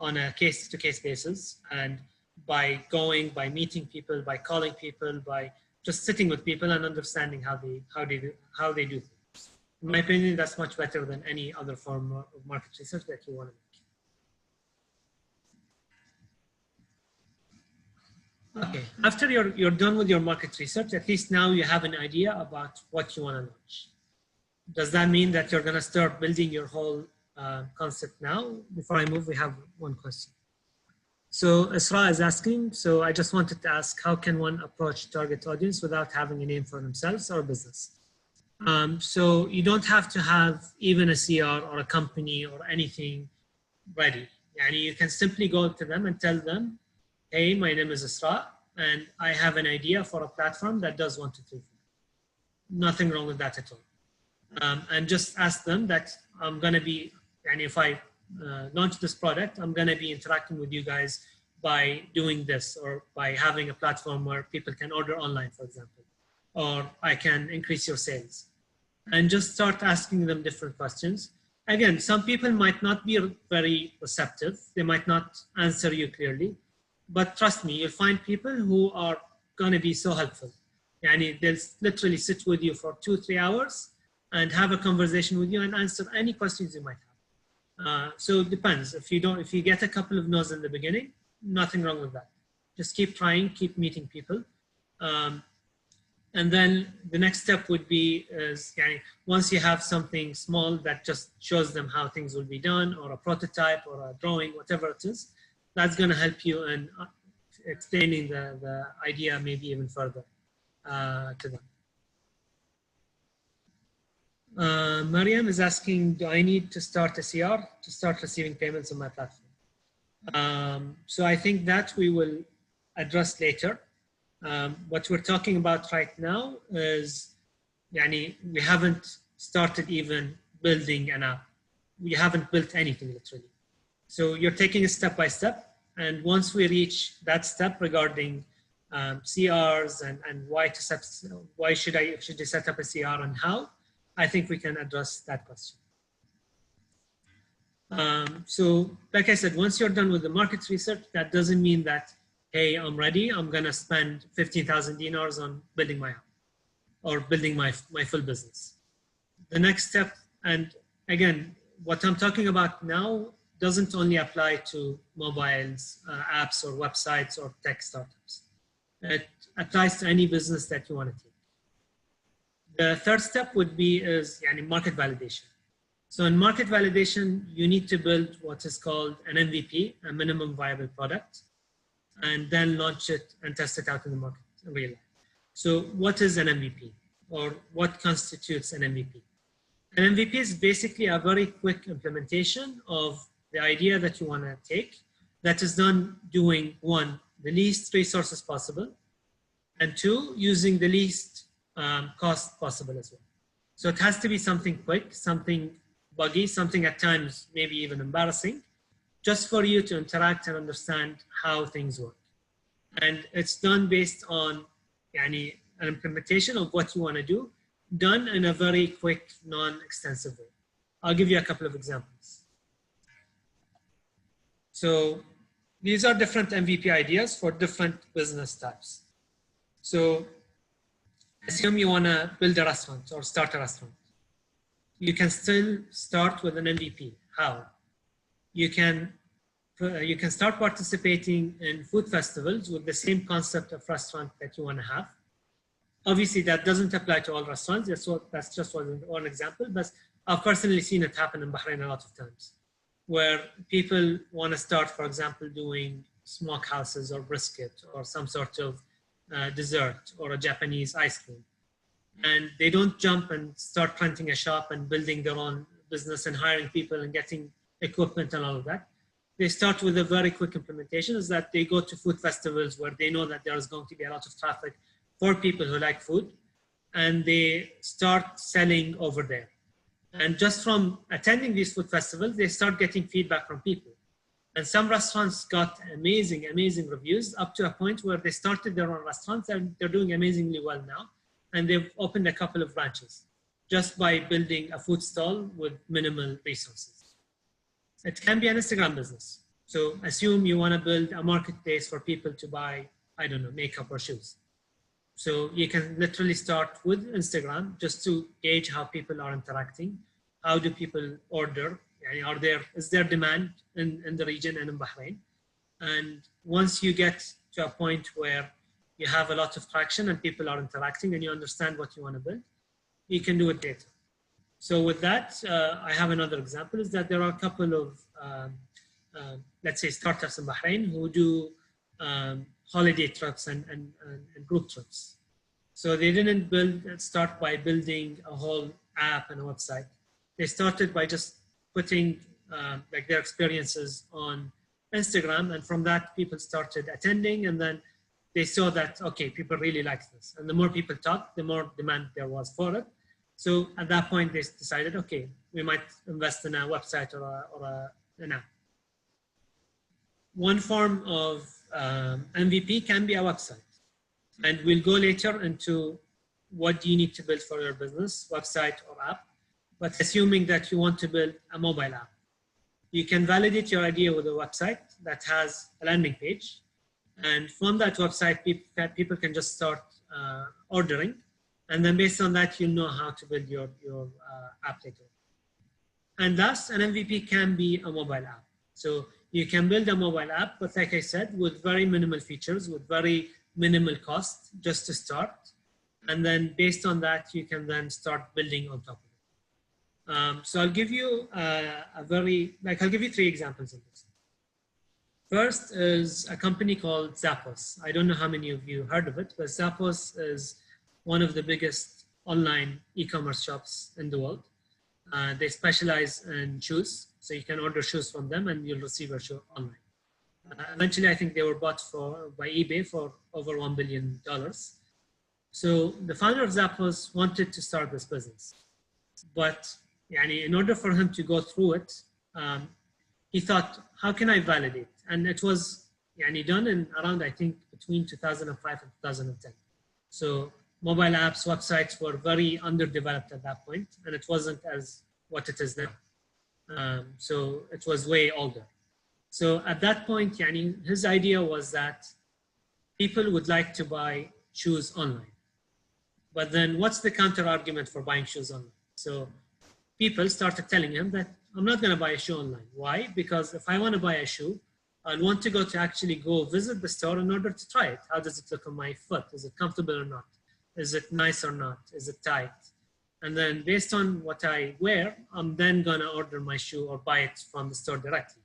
on a case-to-case basis, and by meeting people, by calling people, by just sitting with people and understanding how they do things. In my opinion, that's much better than any other form of market research that you want to make. Okay, after you're done with your market research, at least now you have an idea about what you want to launch. Does that mean that you're going to start building your whole concept now? Before I move, we have one question. So Isra is asking, so I just wanted to ask, how can one approach target audience without having a name for themselves or a business? So you don't have to have even a CR or a company or anything ready. You can simply go to them and tell them, hey, my name is Isra, and I have an idea for a platform that does 1, 2, 3, 4. Nothing wrong with that at all. And just ask them that I'm going to be, and if I launch this product, I'm going to be interacting with you guys by doing this, or by having a platform where people can order online, for example, or I can increase your sales. And just start asking them different questions. Again, some people might not be very receptive. They might not answer you clearly. But trust me, you'll find people who are going to be so helpful. They'll literally sit with you for 2-3 hours and have a conversation with you and answer any questions you might have. So it depends. If you get a couple of no's in the beginning, nothing wrong with that. Just keep trying, keep meeting people. And then the next step would be once you have something small that just shows them how things will be done, or a prototype or a drawing, whatever it is, that's going to help you in explaining the idea maybe even further to them. Mariam is asking, do I need to start a CR to start receiving payments on my platform? So I think that we will address later. What we're talking about right now is, we haven't started even building an app. We haven't built anything literally. So you're taking it step by step. And once we reach that step regarding CRs and why should you set up a CR and how, I think we can address that question. So like I said, once you're done with the market research, that doesn't mean that, hey, I'm ready, I'm going to spend 15,000 dinars on building my app or building my full business. The next step, and again, what I'm talking about now doesn't only apply to mobiles, apps or websites or tech startups. It applies to any business that you want to take. The third step would be market validation. So in market validation, you need to build what is called an MVP, a minimum viable product, and then launch it and test it out in the market in real life. So what is an MVP, or what constitutes an MVP? An MVP is basically a very quick implementation of the idea that you want to take that is done doing one, the least resources possible, and two, using the least cost possible as well. So it has to be something quick, something buggy, something at times maybe even embarrassing, just for you to interact and understand how things work. And it's done based on an implementation of what you want to do, done in a very quick, non-extensive way. I'll give you a couple of examples. So these are different MVP ideas for different business types. So assume you want to build a restaurant or start a restaurant. You can still start with an MVP. How? You can start participating in food festivals with the same concept of restaurant that you want to have. Obviously, that doesn't apply to all restaurants. That's just one example, but I've personally seen it happen in Bahrain a lot of times, where people want to start, for example, doing smokehouses or brisket or some sort of dessert or a Japanese ice cream. And they don't jump and start renting a shop and building their own business and hiring people and getting equipment and all of that. They start with a very quick implementation, is that they go to food festivals where they know that there is going to be a lot of traffic for people who like food, and they start selling over there. And just from attending these food festivals, they start getting feedback from people. And some restaurants got amazing, amazing reviews, up to a point where they started their own restaurants and they're doing amazingly well now. And they've opened a couple of branches just by building a food stall with minimal resources. It can be an Instagram business. So assume you want to build a marketplace for people to buy, I don't know, makeup or shoes. So you can literally start with Instagram just to gauge how people are interacting. How do people order? Is there demand in the region and in Bahrain? And once you get to a point where you have a lot of traction and people are interacting and you understand what you want to build, you can do it later. So with that, I have another example, is that there are a couple of, let's say, startups in Bahrain who do holiday trips and group trips. So they didn't start by building a whole app and a website. They started by just putting their experiences on Instagram, and from that people started attending, and then they saw that, okay, people really like this. And the more people talked, the more demand there was for it. So at that point, they decided, okay, we might invest in a website or an app. One form of MVP can be a website. And we'll go later into what do you need to build for your business, website or app. But assuming that you want to build a mobile app, you can validate your idea with a website that has a landing page. And from that website, people can just start ordering. And then based on that, you'll know how to build your app later. And thus, an MVP can be a mobile app. So you can build a mobile app, but like I said, with very minimal features, with very minimal cost, just to start. And then based on that, you can then start building on top of it. So I'll give you I'll give you 3 examples of this. First is a company called Zappos. I don't know how many of you heard of it, but Zappos is one of the biggest online e-commerce shops in the world. They specialize in shoes. So you can order shoes from them and you'll receive a shoe online. Eventually, I think they were bought by eBay for over $1 billion. So the founder of Zappos wanted to start this business. But in order for him to go through it, he thought, how can I validate? And it was done in around, I think, between 2005 and 2010. So mobile apps, websites were very underdeveloped at that point, and it wasn't as what it is now. So it was way older. So at that point, his idea was that people would like to buy shoes online. But then what's the counter argument for buying shoes online? So people started telling him that, I'm not going to buy a shoe online. Why? Because if I want to buy a shoe, I'll want to actually go visit the store in order to try it. How does it look on my foot? Is it comfortable or not? Is it nice or not? Is it tight? And then based on what I wear, I'm then going to order my shoe or buy it from the store directly.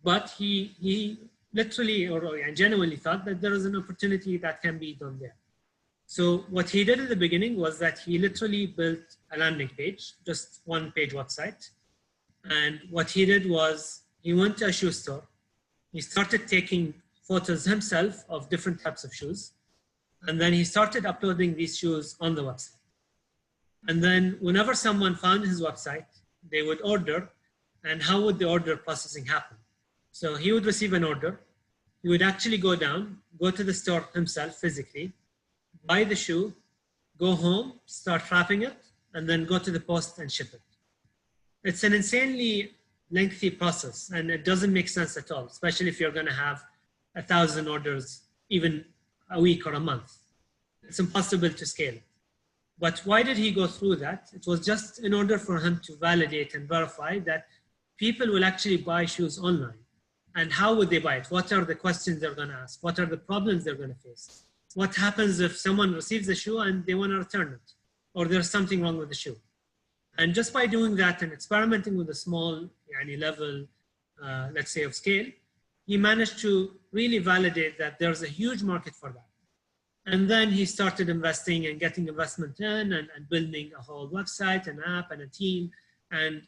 But he literally or genuinely thought that there is an opportunity that can be done there. So what he did at the beginning was that he literally built a landing page, just one page website. And what he did was he went to a shoe store. He started taking photos himself of different types of shoes. And then he started uploading these shoes on the website. And then whenever someone found his website, they would order. And how would the order processing happen? So he would receive an order. He would actually go down, go to the store himself physically, buy the shoe, go home, start wrapping it, and then go to the post and ship it. It's an insanely lengthy process, and it doesn't make sense at all, especially if you're going to have 1,000 orders even a week or a month. It's impossible to scale. But why did he go through that? It was just in order for him to validate and verify that people will actually buy shoes online. And how would they buy it? What are the questions they're going to ask? What are the problems they're going to face? What happens if someone receives the shoe and they want to return it? Or there's something wrong with the shoe? And just by doing that and experimenting with a small level, let's say, of scale, he managed to really validate that there's a huge market for that. And then he started investing and getting investment in and building a whole website, an app, and a team, and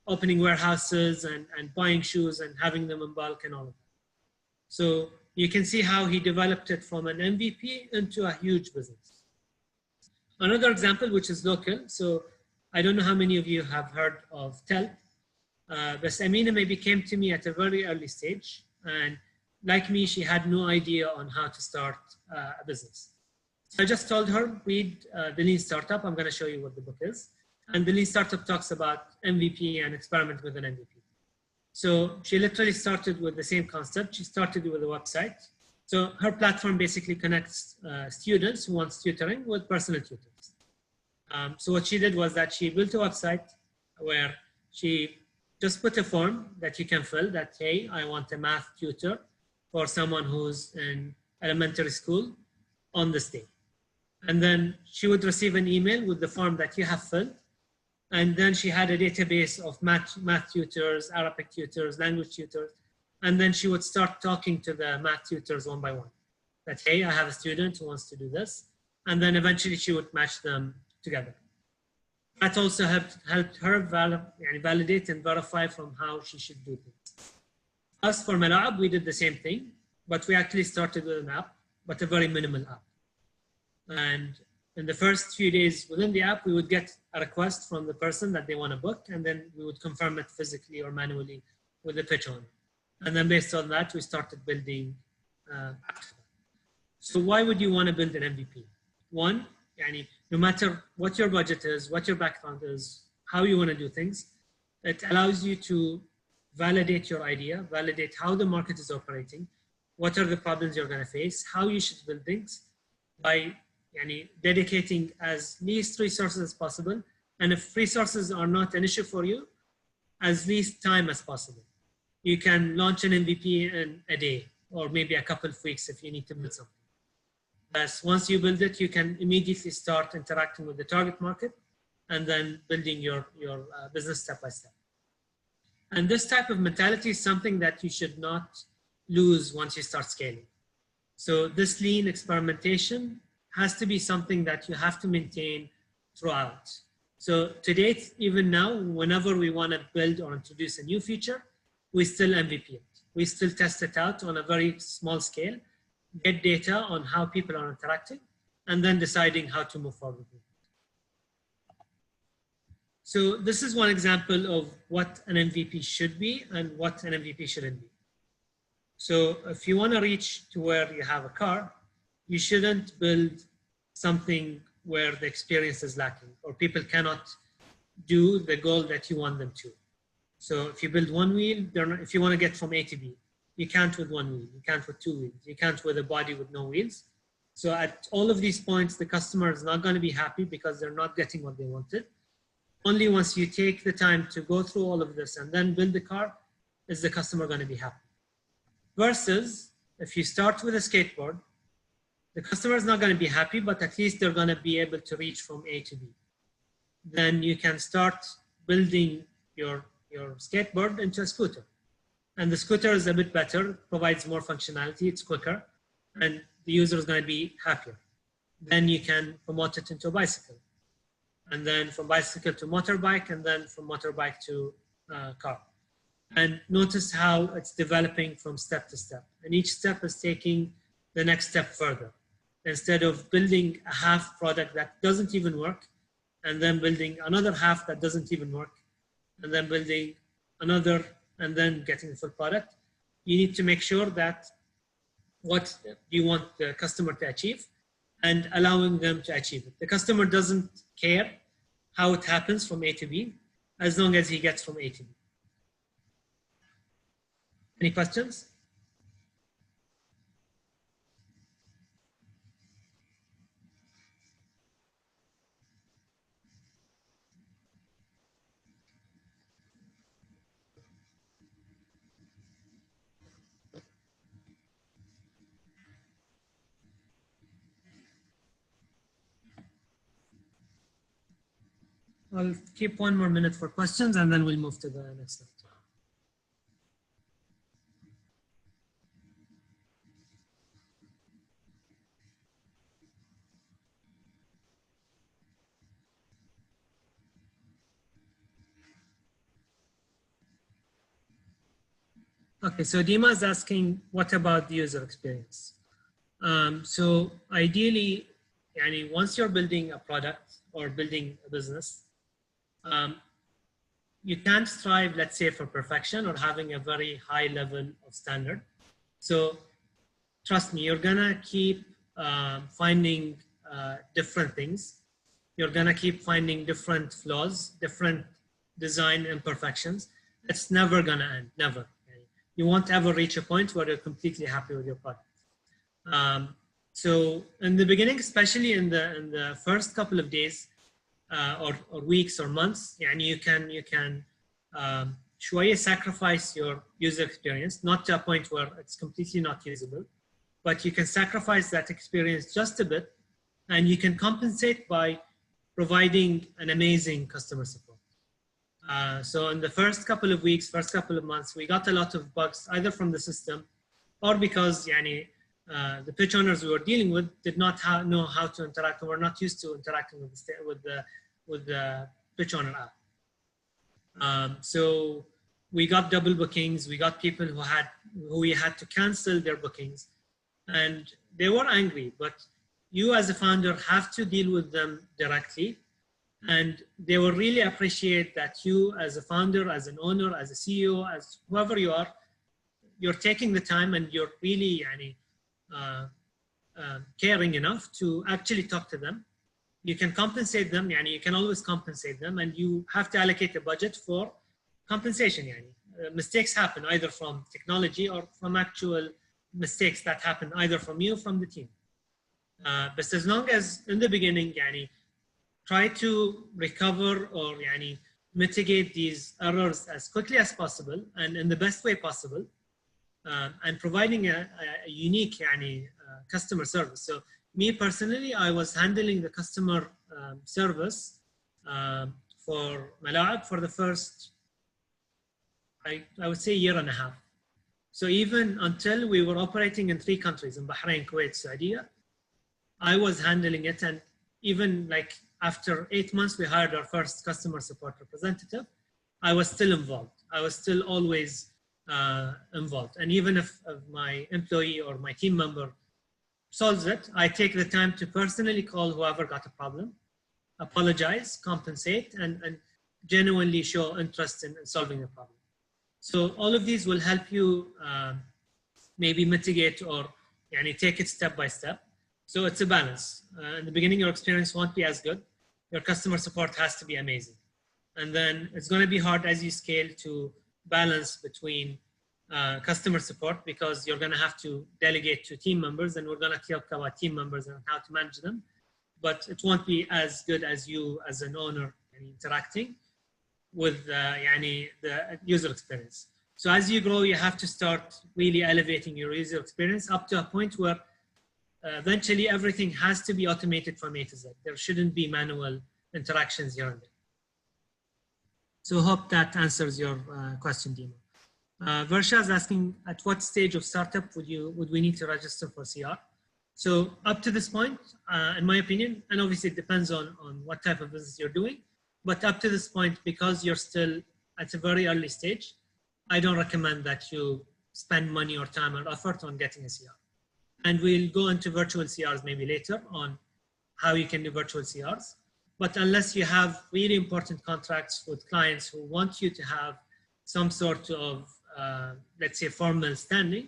opening warehouses and buying shoes and having them in bulk and all of that. So you can see how he developed it from an MVP into a huge business. Another example, which is local. So I don't know how many of you have heard of Tel. But Amina maybe came to me at a very early stage. And like me, she had no idea on how to start a business. So I just told her, read The Lean Startup. I'm going to show you what the book is. And The Lean Startup talks about MVP and experiment with an MVP. So she literally started with the same concept. She started with a website. So her platform basically connects students who want tutoring with personal tutors. So what she did was that she built a website where she just put a form that you can fill that, hey, I want a math tutor for someone who's in elementary school on this day. And then she would receive an email with the form that you have filled. And then she had a database of math tutors, Arabic tutors, language tutors. And then she would start talking to the math tutors one by one. That, hey, I have a student who wants to do this. And then eventually she would match them together. That also helped her validate and verify from how she should do things. Us for Malaeb, we did the same thing, but we actually started with an app, but a very minimal app. And in the first few days within the app, we would get a request from the person that they want to book, and then we would confirm it physically or manually with the pitch on. And then based on that, we started building apps. So why would you want to build an MVP? One, no matter what your budget is, what your background is, how you want to do things, it allows you to validate your idea, validate how the market is operating, what are the problems you're going to face, how you should build things by dedicating as least resources as possible. And if resources are not an issue for you, as least time as possible. You can launch an MVP in a day or maybe a couple of weeks if you need to build something. As once you build it, you can immediately start interacting with the target market and then building your business step by step. And this type of mentality is something that you should not lose once you start scaling. So this lean experimentation has to be something that you have to maintain throughout. So to date, even now, whenever we want to build or introduce a new feature, we still MVP it. We still test it out on a very small scale, get data on how people are interacting, and then deciding how to move forward with it. So this is one example of what an MVP should be and what an MVP shouldn't be. So if you want to reach to where you have a car, you shouldn't build something where the experience is lacking or people cannot do the goal that you want them to. So if you build one wheel, if you want to get from A to B, you can't with one wheel, you can't with two wheels, you can't with a body with no wheels. So at all of these points, the customer is not going to be happy because they're not getting what they wanted. only once you take the time to go through all of this and then build the car is the customer going to be happy. Versus if you start with a skateboard, the customer is not going to be happy, but at least they're going to be able to reach from A to B. Then you can start building your skateboard into a scooter. And the scooter is a bit better, provides more functionality, it's quicker, and the user is going to be happier. Then you can promote it into a bicycle. And then from bicycle to motorbike, and then from motorbike to car. And notice how it's developing from step to step. And each step is taking the next step further. Instead of building a half product that doesn't even work, and then building another half that doesn't even work, and then building another, and then getting the full product, you need to make sure that what you want the customer to achieve and allowing them to achieve it. The customer doesn't care how it happens from A to B, as long as he gets from A to B. Any questions? I'll keep 1 more minute for questions and then we'll move to the next slide. Okay, so Dima is asking, what about the user experience? So ideally, once you're building a product or building a business, you can't strive, let's say, for perfection or having a very high level of standard. So trust me, you're gonna keep finding different things. You're gonna keep finding different flaws, different design imperfections. It's never gonna end, never. You won't ever reach a point where you're completely happy with your product. So in the beginning, especially in the first couple of days or weeks or months, you can شوية sacrifice your user experience, not to a point where it's completely not usable, but you can sacrifice that experience just a bit, and you can compensate by providing an amazing customer support. So in the first couple of weeks, first couple of months, we got a lot of bugs either from the system or because the pitch owners we were dealing with did not know how to interact or were not used to interacting with the pitch owner app. So we got double bookings. We got people who we had to cancel their bookings, and they were angry. But you as a founder have to deal with them directly, and they will really appreciate that you as a founder, as an owner, as a CEO, as whoever you are, you're taking the time and you're really caring enough to actually talk to them. You can compensate them, you can always compensate them, and you have to allocate a budget for compensation. Mistakes happen either from technology or from actual mistakes that happen either from you or from the team. But as long as in the beginning, try to recover or mitigate these errors as quickly as possible and in the best way possible, and providing a unique customer service. So me personally, I was handling the customer service for Malaeb for the first, I would say, 1.5 years. So even until we were operating in 3 countries, in Bahrain, Kuwait, Saudi, I was handling it. And even after 8 months, we hired our first customer support representative. I was still involved. I was still always involved. And even if my employee or my team member solves it, I take the time to personally call whoever got a problem, apologize, compensate, and genuinely show interest in solving the problem. So all of these will help you maybe mitigate or take it step by step. So it's a balance. In the beginning, your experience won't be as good. Your customer support has to be amazing. And then it's going to be hard as you scale to balance between customer support, because you're going to have to delegate to team members, and we're going to talk about team members and how to manage them. But it won't be as good as you as an owner interacting with the user experience. So as you grow, you have to start really elevating your user experience up to a point where eventually everything has to be automated from A to Z. There shouldn't be manual interactions here and there. So hope that answers your question, Dima. Versha is asking, at what stage of startup would we need to register for CR? So up to this point, in my opinion, and obviously it depends on what type of business you're doing, but up to this point, because you're still at a very early stage, I don't recommend that you spend money or time or effort on getting a CR. And we'll go into virtual CRs maybe later on how you can do virtual CRs. But unless you have really important contracts with clients who want you to have some sort of, let's say, formal standing,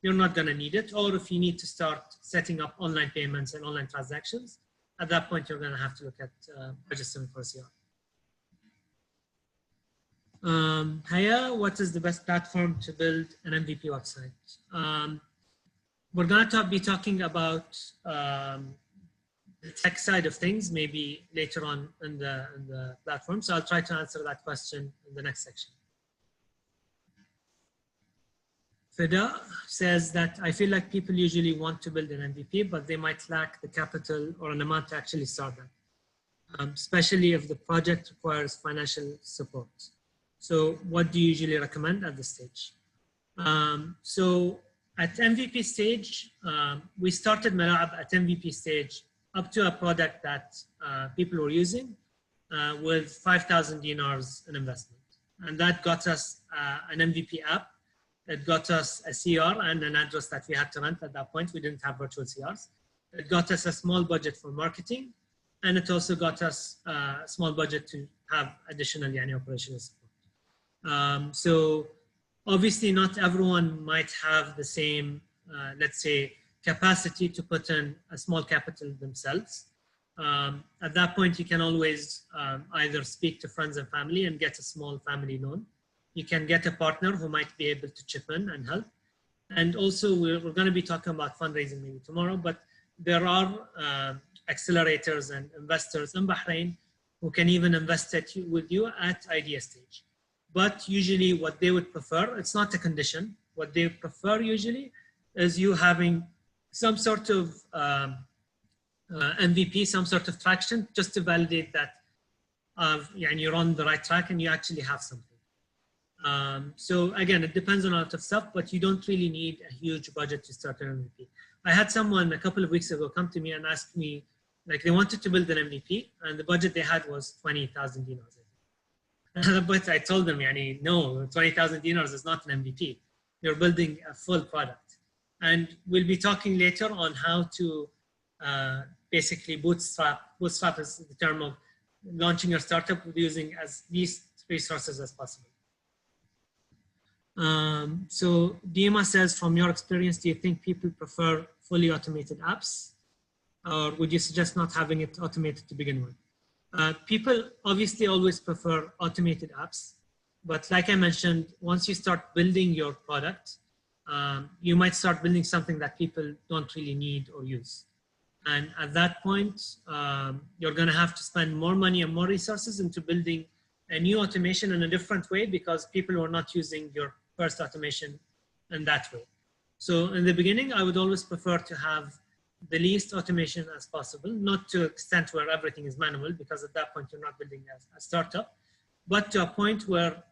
you're not going to need it. Or if you need to start setting up online payments and online transactions, at that point, you're going to have to look at registering for a CR. Haya, what is the best platform to build an MVP website? We're going to be talking about the tech side of things, maybe later on in the platform. So I'll try to answer that question in the next section. Fida says that I feel like people usually want to build an MVP, but they might lack the capital or an amount to actually start that, especially if the project requires financial support. So what do you usually recommend at this stage? So at MVP stage, we started Malaeb at MVP stage up to a product that people were using with 5,000 dinars in investment. And that got us an MVP app. It got us a CR and an address that we had to rent at that point. We didn't have virtual CRs. It got us a small budget for marketing. And it also got us a small budget to have additional operational support. So obviously not everyone might have the same, let's say, capacity to put in a small capital themselves. At that point, you can always either speak to friends and family and get a small family loan. You can get a partner who might be able to chip in and help. And also we're going to be talking about fundraising maybe tomorrow, but there are accelerators and investors in Bahrain who can even invest with you at idea stage. But usually what they would prefer, it's not a condition. What they prefer usually is you having some sort of MVP, some sort of traction, just to validate that you're on the right track and you actually have something. So again, it depends on a lot of stuff, but you don't really need a huge budget to start an MVP. I had someone a couple of weeks ago come to me and ask me, like, they wanted to build an MVP and the budget they had was 20,000 dinars. But I told them, no, 20,000 dinars is not an MVP. You're building a full product. And we'll be talking later on how to basically bootstrap. Bootstrap is the term of launching your startup with using as least resources as possible. So Dima says, from your experience, do you think people prefer fully automated apps? Or would you suggest not having it automated to begin with? People obviously always prefer automated apps. But like I mentioned, once you start building your product, you might start building something that people don't really need or use. And at that point, you're going to have to spend more money and more resources into building a new automation in a different way because people were not using your first automation in that way. So in the beginning, I would always prefer to have the least automation as possible, not to extent where everything is manual, because at that point you're not building a startup, but to a point where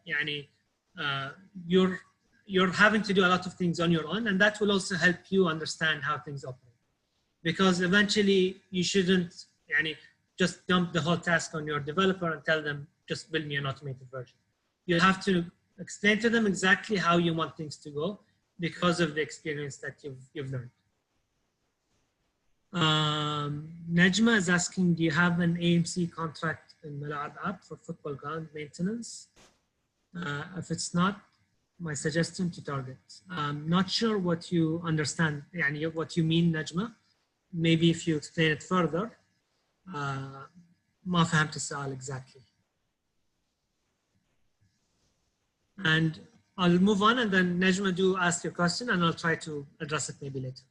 you're having to do a lot of things on your own, and that will also help you understand how things operate. Because eventually you shouldn't just dump the whole task on your developer and tell them, just build me an automated version. You have to explain to them exactly how you want things to go because of the experience that you've learned. Najma is asking, do you have an AMC contract in Malaeb App for football ground maintenance? If it's not, my suggestion to target. I'm not sure what you understand, what you mean, Najma. Maybe if you explain it further, ما فهمت السؤال exactly. And I'll move on, and then Najma, do ask your question and I'll try to address it maybe later.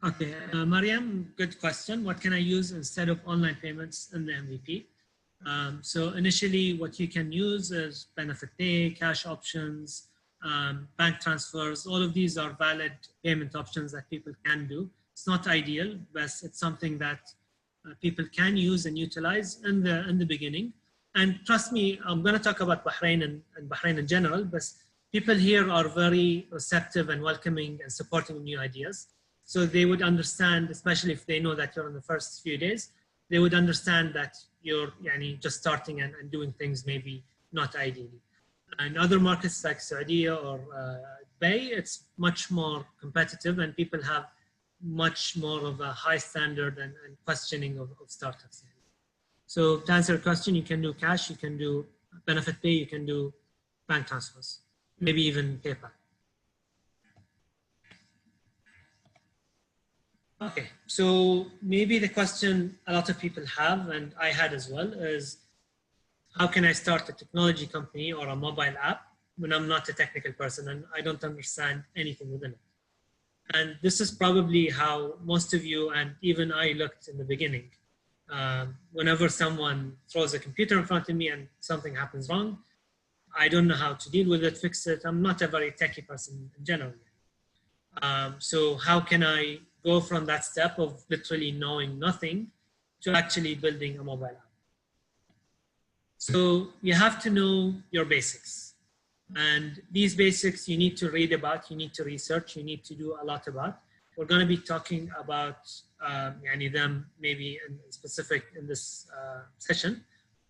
Okay, Mariam, good question. What can I use instead of online payments in the MVP? So initially, what you can use is benefit pay, cash options, bank transfers. All of these are valid payment options that people can do. It's not ideal, but it's something that people can use and utilize in the beginning. And trust me, I'm going to talk about Bahrain and Bahrain in general, but people here are very receptive and welcoming and supporting new ideas. So they would understand, especially if they know that you're in the first few days, they would understand that you're just starting and doing things maybe not ideally. In other markets like Saudi or Bay, it's much more competitive and people have much more of a high standard and questioning of startups. So to answer your question, you can do cash, you can do benefit pay, you can do bank transfers, maybe even PayPal. Okay, so maybe the question a lot of people have, and I had as well, is how can I start a technology company or a mobile app when I'm not a technical person and I don't understand anything within it? And this is probably how most of you and even I looked in the beginning. Whenever someone throws a computer in front of me and something happens wrong, I don't know how to deal with it, fix it. I'm not a very techie person in general. So how can I go from that step of literally knowing nothing to actually building a mobile app? So you have to know your basics. And these basics you need to read about, you need to research, you need to do a lot about. We're going to be talking about them maybe in specific in this session,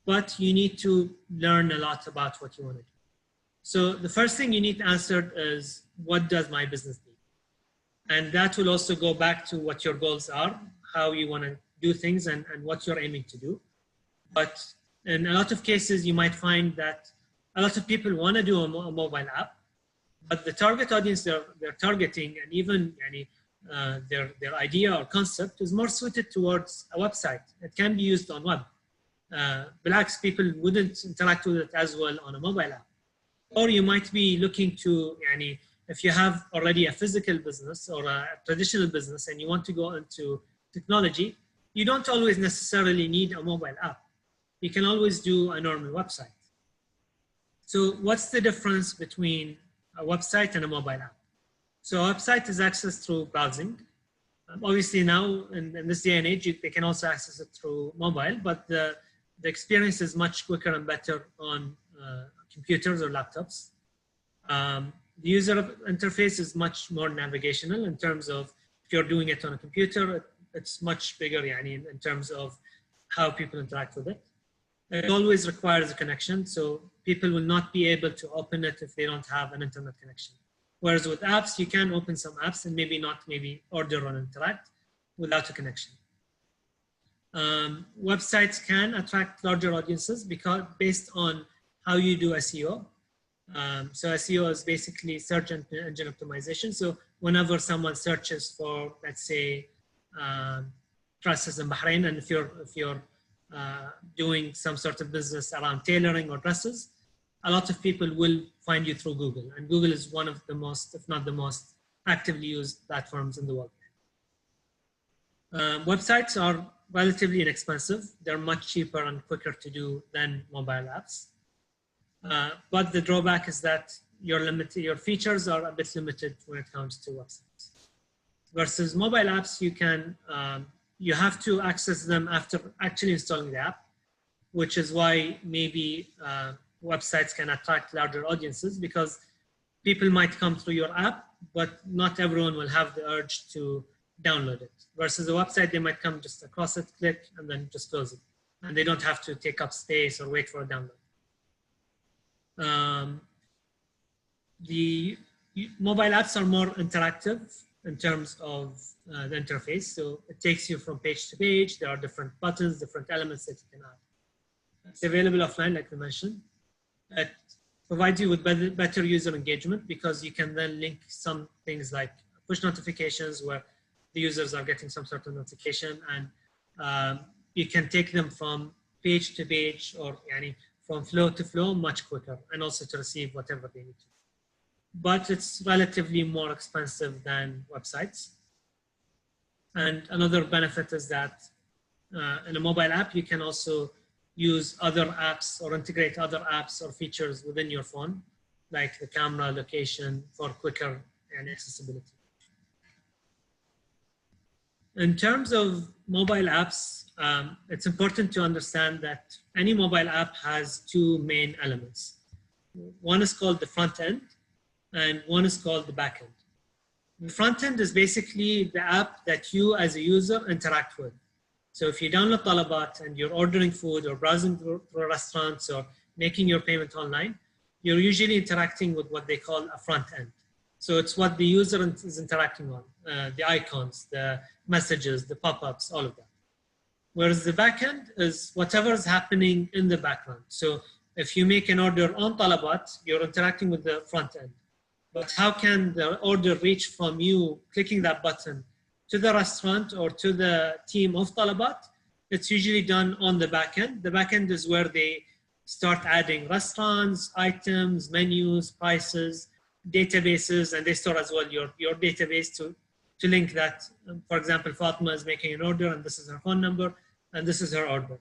but you need to learn a lot about what you want to do. So the first thing you need to answer is, what does my business need? And that will also go back to what your goals are, how you want to do things and what you're aiming to do. But in a lot of cases, you might find that a lot of people want to do a mobile app, but the target audience they're targeting and even their idea or concept is more suited towards a website. It can be used on web. Relax, people wouldn't interact with it as well on a mobile app. Or you might be looking to, if you have already a physical business or a traditional business and you want to go into technology, you don't always necessarily need a mobile app. You can always do a normal website. So what's the difference between a website and a mobile app? So a website is accessed through browsing. Obviously now in this day and age, they can also access it through mobile, but the experience is much quicker and better on computers or laptops. The user interface is much more navigational in terms of if you're doing it on a computer, it's much bigger in terms of how people interact with it. It always requires a connection, so people will not be able to open it if they don't have an internet connection. Whereas with apps, you can open some apps and maybe order or interact without a connection. Websites can attract larger audiences based on how you do SEO. So SEO is basically search engine optimization. So whenever someone searches for, let's say, dresses in Bahrain, and if you're doing some sort of business around tailoring or dresses, a lot of people will find you through Google. And Google is one of the most, if not the most, actively used platforms in the world. Websites are relatively inexpensive. They're much cheaper and quicker to do than mobile apps. But the drawback is that your features are a bit limited when it comes to websites. Versus mobile apps, you have to access them after actually installing the app, which is why maybe websites can attract larger audiences, because people might come through your app, but not everyone will have the urge to download it. Versus a website, they might come just across it, click, and then just close it. And they don't have to take up space or wait for a download. The mobile apps are more interactive in terms of the interface. So it takes you from page to page. There are different buttons, different elements that you can add. It's available offline, like we mentioned. It provides you with better user engagement, because you can then link some things like push notifications where the users are getting some sort of notification, and you can take them from page to page or from flow to flow much quicker, and also to receive whatever they need to. But it's relatively more expensive than websites. And another benefit is that in a mobile app, you can also use other apps or integrate other apps or features within your phone, like the camera, location, for quicker and accessibility. In terms of mobile apps, it's important to understand that any mobile app has two main elements. One is called the front end, and one is called the back end. The front end is basically the app that you as a user interact with. So if you download Talabat and you're ordering food or browsing through restaurants or making your payment online, you're usually interacting with what they call a front end. So it's what the user is interacting on, the icons, the messages, the pop-ups, all of that. Whereas the backend is whatever is happening in the background. So if you make an order on Talabat, you're interacting with the front end. But how can the order reach from you clicking that button to the restaurant or to the team of Talabat? It's usually done on the backend. The backend is where they start adding restaurants, items, menus, prices, databases, and they store as well your database to link that. For example, Fatima is making an order and this is her phone number and this is her order.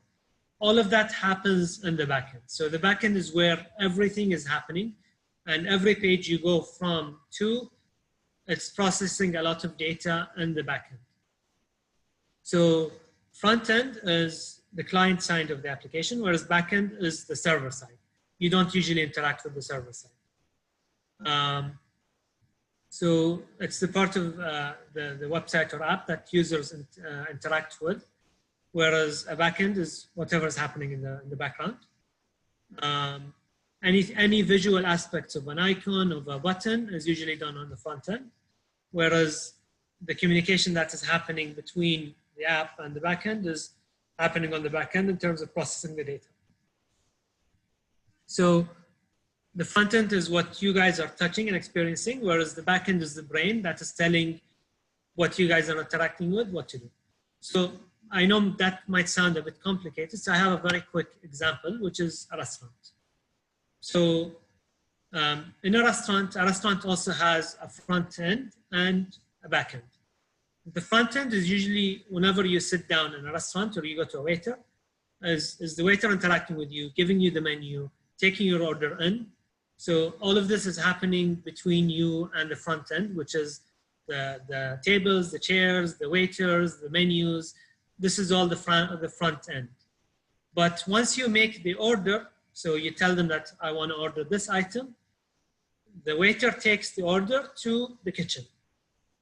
All of that happens in the backend. So the backend is where everything is happening, and every page you go from to, it's processing a lot of data in the backend. So front end is the client side of the application, whereas backend is the server side. You don't usually interact with the server side. So it's the part of the website or app that users interact with, whereas a backend is whatever is happening in the background. Any visual aspects of an icon, of a button, is usually done on the front end, whereas the communication that is happening between the app and the backend is happening on the backend in terms of processing the data. So the front end is what you guys are touching and experiencing, whereas the backend is the brain that is telling what you guys are interacting with, what to do. So I know that might sound a bit complicated, so I have a very quick example, which is a restaurant. So in a restaurant also has a front end and a back end. The front end is usually whenever you sit down in a restaurant or you go to a waiter, is the waiter interacting with you, giving you the menu, taking your order in. So all of this is happening between you and the front end, which is the tables, the chairs, the waiters, the menus. This is all the front end. But once you make the order, so you tell them that I want to order this item, the waiter takes the order to the kitchen.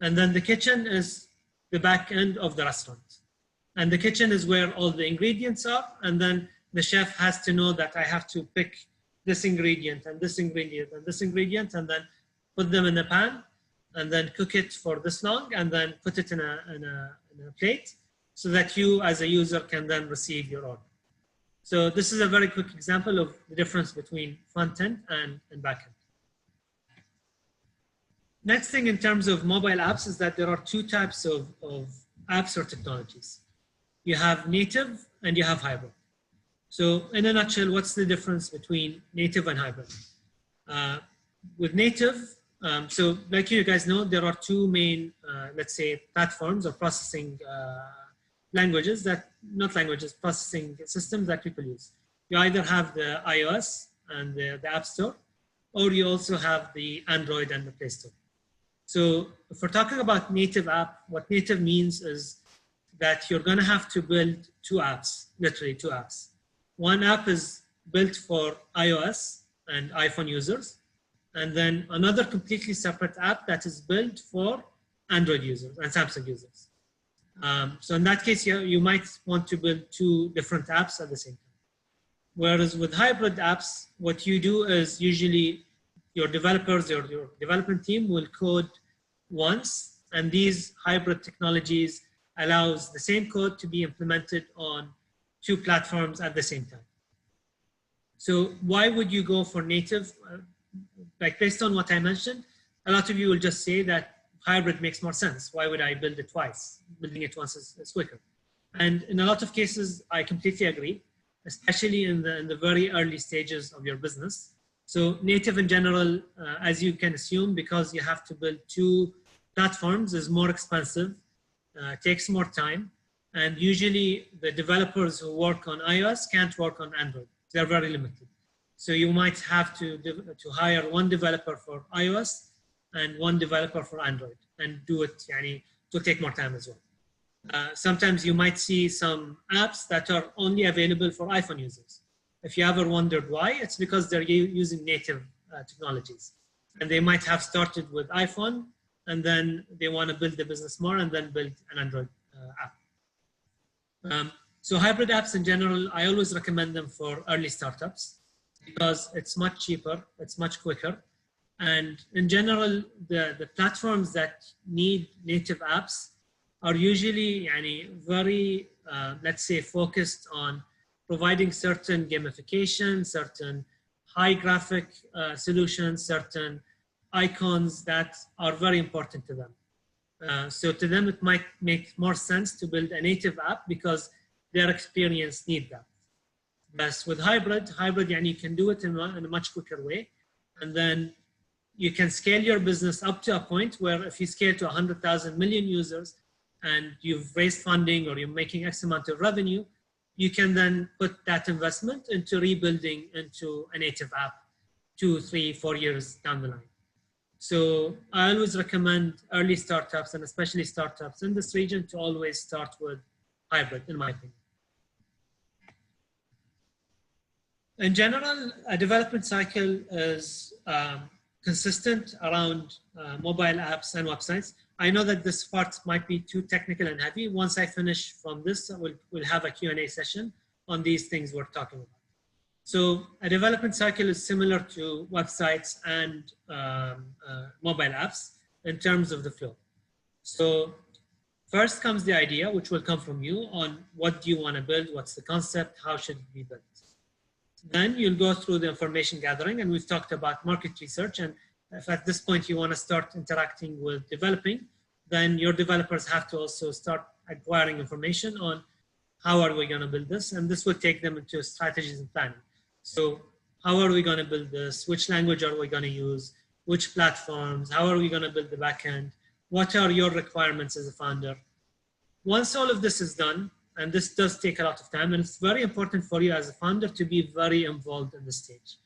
And then the kitchen is the back end of the restaurant. And the kitchen is where all the ingredients are. And then the chef has to know that I have to pick this ingredient and this ingredient and this ingredient, and then put them in a pan and then cook it for this long and then put it in a plate so that you as a user can then receive your order. So this is a very quick example of the difference between front end and back end. Next thing in terms of mobile apps is that there are two types of apps or technologies. You have native and you have hybrid. So in a nutshell, what's the difference between native and hybrid? With native, so like you guys know, there are two main, let's say, platforms or processing languages processing systems that people use. You either have the iOS and the App Store, or you also have the Android and the Play Store. So if we're talking about native app, what native means is that you're going to have to build two apps, literally two apps. One app is built for iOS and iPhone users, and then another completely separate app that is built for Android users and Samsung users. So in that case, you might want to build two different apps at the same time. Whereas with hybrid apps, what you do is usually your developers or your development team will code once, and these hybrid technologies allows the same code to be implemented on two platforms at the same time. So why would you go for native? Like based on what I mentioned, a lot of you will just say that hybrid makes more sense. Why would I build it twice? Building it once is quicker. And in a lot of cases, I completely agree, especially in the very early stages of your business. So native in general, as you can assume, because you have to build two platforms, is more expensive takes more time, and usually the developers who work on iOS can't work on Android. They're very limited. So you might have to hire one developer for iOS and one developer for Android, and do it, to take more time as well. Sometimes you might see some apps that are only available for iPhone users. If you ever wondered why, it's because they're using native technologies. And they might have started with iPhone, and then they want to build the business more and then build an Android app. So hybrid apps in general, I always recommend them for early startups because it's much cheaper, it's much quicker. And in general, the platforms that need native apps are usually very, let's say, focused on providing certain gamification, certain high graphic solutions, certain icons that are very important to them. So to them, it might make more sense to build a native app because their experience need that. But with hybrid, you can do it in a much quicker way. And then you can scale your business up to a point where if you scale to 100,000 million users and you've raised funding or you're making X amount of revenue, you can then put that investment into rebuilding into a native app 2, 3, 4 years down the line. So I always recommend early startups, and especially startups in this region, to always start with hybrid, in my opinion. In general, a development cycle is consistent around mobile apps and websites. I know that this part might be too technical and heavy. Once I finish from this, we'll have a Q&A session on these things we're talking about. So a development cycle is similar to websites and mobile apps in terms of the flow. So first comes the idea, which will come from you on what do you want to build, what's the concept, how should it be built. Then you'll go through the information gathering, and we've talked about market research. And if at this point you want to start interacting with developing, then your developers have to also start acquiring information on how are we going to build this, and this will take them into strategies and planning. So how are we going to build this? Which language are we going to use? Which platforms? How are we going to build the backend? What are your requirements as a founder? Once all of this is done, and this does take a lot of time, and it's very important for you as a founder to be very involved in this stage.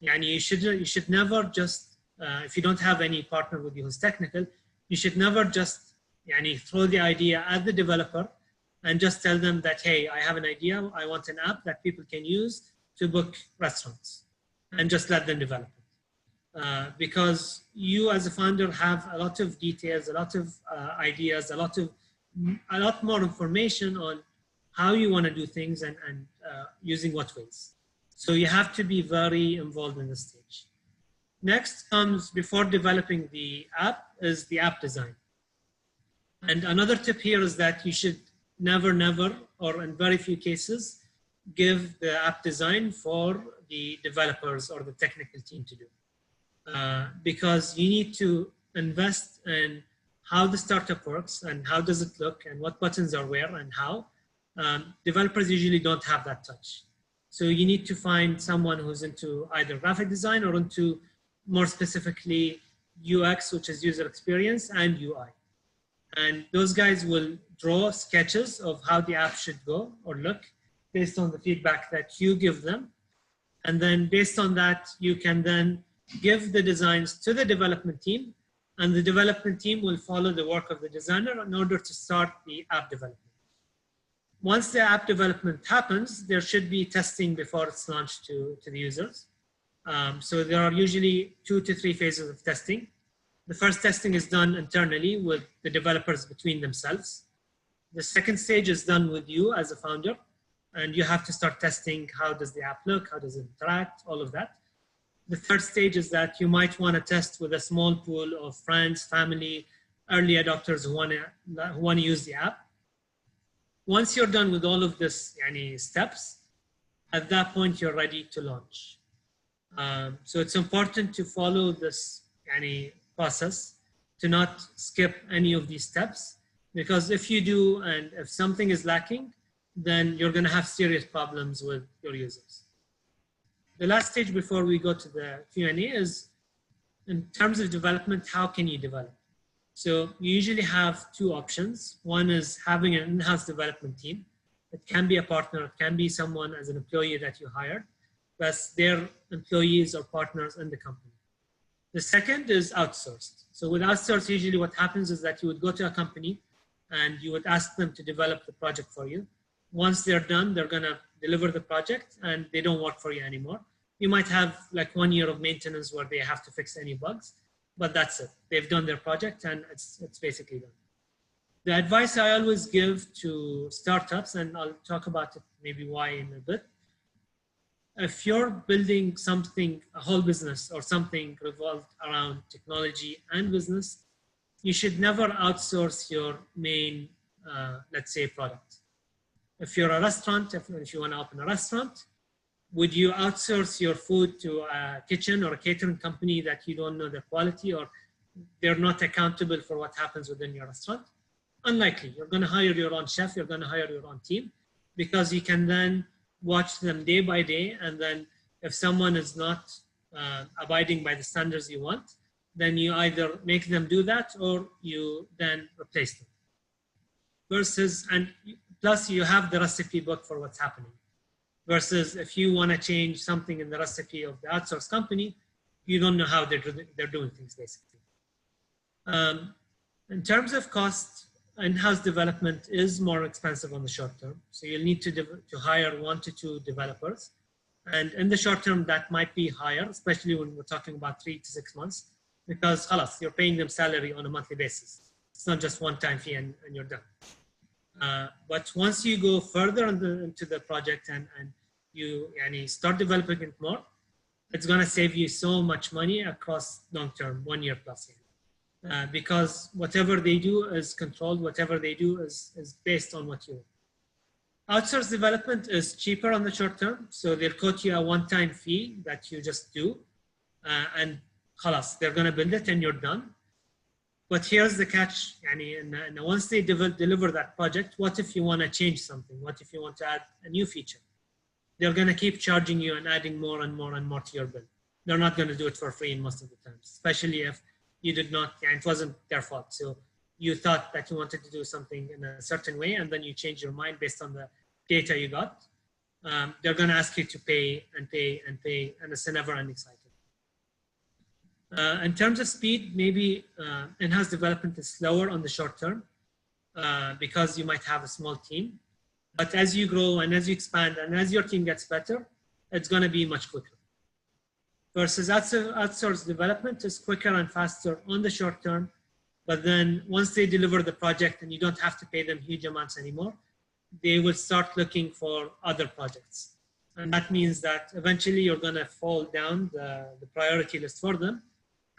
And you should never just, if you don't have any partner with you who's technical, you should never just throw the idea at the developer and just tell them that, hey, I have an idea, I want an app that people can use to book restaurants, and just let them develop it. Because you as a founder have a lot of details, a lot of ideas, a lot more information on how you want to do things and using what ways. So you have to be very involved in this stage. Next comes, before developing the app, is the app design. And another tip here is that you should never, or in very few cases, give the app design for the developers or the technical team to do. Because you need to invest in how the startup works and how does it look and what buttons are where and how. Developers usually don't have that touch. So you need to find someone who's into either graphic design or into more specifically UX, which is user experience, and UI. And those guys will draw sketches of how the app should go or look based on the feedback that you give them. And then based on that, you can then give the designs to the development team, and the development team will follow the work of the designer in order to start the app development. Once the app development happens, there should be testing before it's launched to the users. So there are usually 2 to 3 phases of testing. The first testing is done internally with the developers between themselves. The second stage is done with you as a founder, and you have to start testing how does the app look, how does it interact, all of that. The third stage is that you might want to test with a small pool of friends, family, early adopters who want to use the app. Once you're done with all of this steps, at that point you're ready to launch. So it's important to follow this process, to not skip any of these steps, because if you do and if something is lacking, then you're going to have serious problems with your users. The last stage before we go to the Q&A is, in terms of development, how can you develop? So you usually have two options. One is having an in-house development team. It can be a partner, it can be someone as an employee that you hired, plus their employees or partners in the company. The second is outsourced. So with outsourced, usually what happens is that you would go to a company and you would ask them to develop the project for you. Once they're done, they're gonna deliver the project and they don't work for you anymore. You might have like 1 year of maintenance where they have to fix any bugs, but that's it. They've done their project and it's basically done. The advice I always give to startups, and I'll talk about it maybe why in a bit. If you're building something, a whole business or something revolved around technology and business, you should never outsource your main, let's say, product. If you're a restaurant, if you want to open a restaurant, would you outsource your food to a kitchen or a catering company that you don't know the quality or they're not accountable for what happens within your restaurant? Unlikely. You're going to hire your own chef, you're going to hire your own team, because you can then watch them day by day, and then if someone is not abiding by the standards you want, then you either make them do that or you then replace them. Versus, and plus you have the recipe book for what's happening. Versus if you want to change something in the recipe of the outsourced company, you don't know how they're doing things, basically. In terms of cost, in-house development is more expensive on the short term. So you'll need to hire 1 to 2 developers. And in the short term, that might be higher, especially when we're talking about 3 to 6 months, because khalas, you're paying them salary on a monthly basis. It's not just one-time fee and you're done. But once you go further into the project and you start developing it more, it's going to save you so much money across long term, 1 year plus. Because whatever they do is controlled, whatever they do is based on what you want. Outsourced development is cheaper on the short term, so they'll quote you a one-time fee that you just do, and khalas, they're going to build it and you're done. But here's the catch, and once they deliver that project, what if you want to change something? What if you want to add a new feature? They're going to keep charging you and adding more and more and more to your bill. They're not going to do it for free in most of the times, especially if you did not, it wasn't their fault. So you thought that you wanted to do something in a certain way, and then you change your mind based on the data you got. They're going to ask you to pay and pay and pay, and it's a never-ending cycle. In terms of speed, maybe in-house development is slower on the short term because you might have a small team. But as you grow and as you expand and as your team gets better, it's going to be much quicker. Versus outsourced development is quicker and faster on the short term. But then once they deliver the project and you don't have to pay them huge amounts anymore, they will start looking for other projects. And that means that eventually you're going to fall down the priority list for them,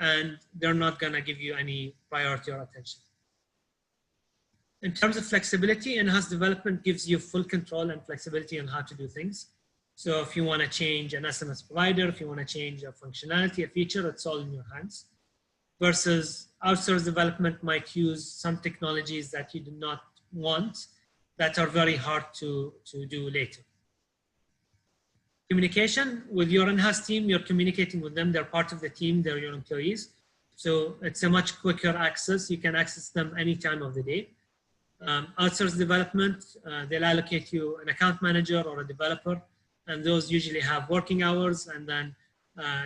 and they're not going to give you any priority or attention. In terms of flexibility, in-house development gives you full control and flexibility on how to do things. So if you want to change an SMS provider, if you want to change a functionality, a feature, it's all in your hands. Versus outsourced development might use some technologies that you do not want, that are very hard to do later. Communication with your in-house team, you're communicating with them, they're part of the team, they're your employees. So it's a much quicker access. You can access them any time of the day. Outsourced development, they'll allocate you an account manager or a developer, and those usually have working hours, and then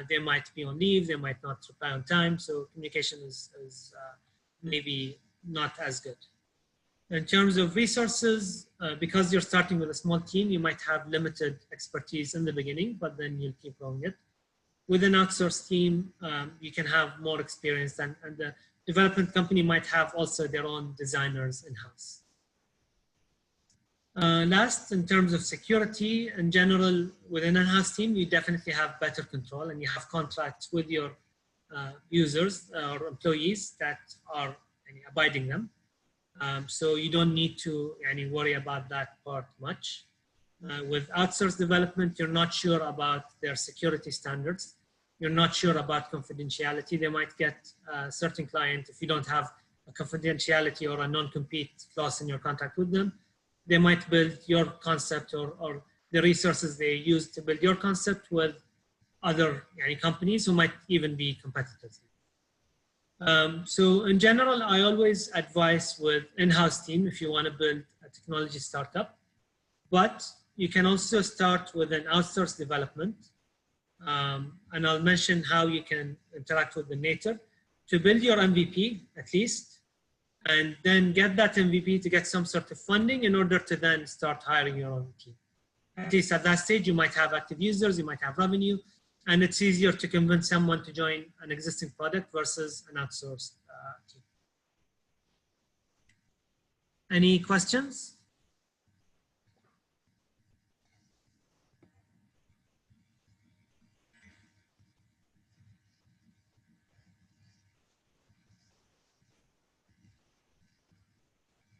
they might be on leave, they might not reply on time, so communication is maybe not as good. In terms of resources, because you're starting with a small team, you might have limited expertise in the beginning, but then you'll keep growing it. With an outsourced team, you can have more experience, and the development company might have also their own designers in-house. Last, in terms of security, in general, with an in-house team, you definitely have better control, and you have contracts with your users or employees that are abiding them. So you don't need to worry about that part much. With outsourced development, you're not sure about their security standards. You're not sure about confidentiality. They might get a certain client, if you don't have a confidentiality or a non-compete clause in your contract with them, they might build your concept or the resources they use to build your concept with other companies who might even be competitors. So in general, I always advise with in-house team if you want to build a technology startup, but you can also start with an outsourced development. And I'll mention how you can interact with the native to build your MVP at least, and then get that MVP to get some sort of funding in order to then start hiring your own team. At least at that stage, you might have active users, you might have revenue, and it's easier to convince someone to join an existing product versus an outsourced team. Any questions?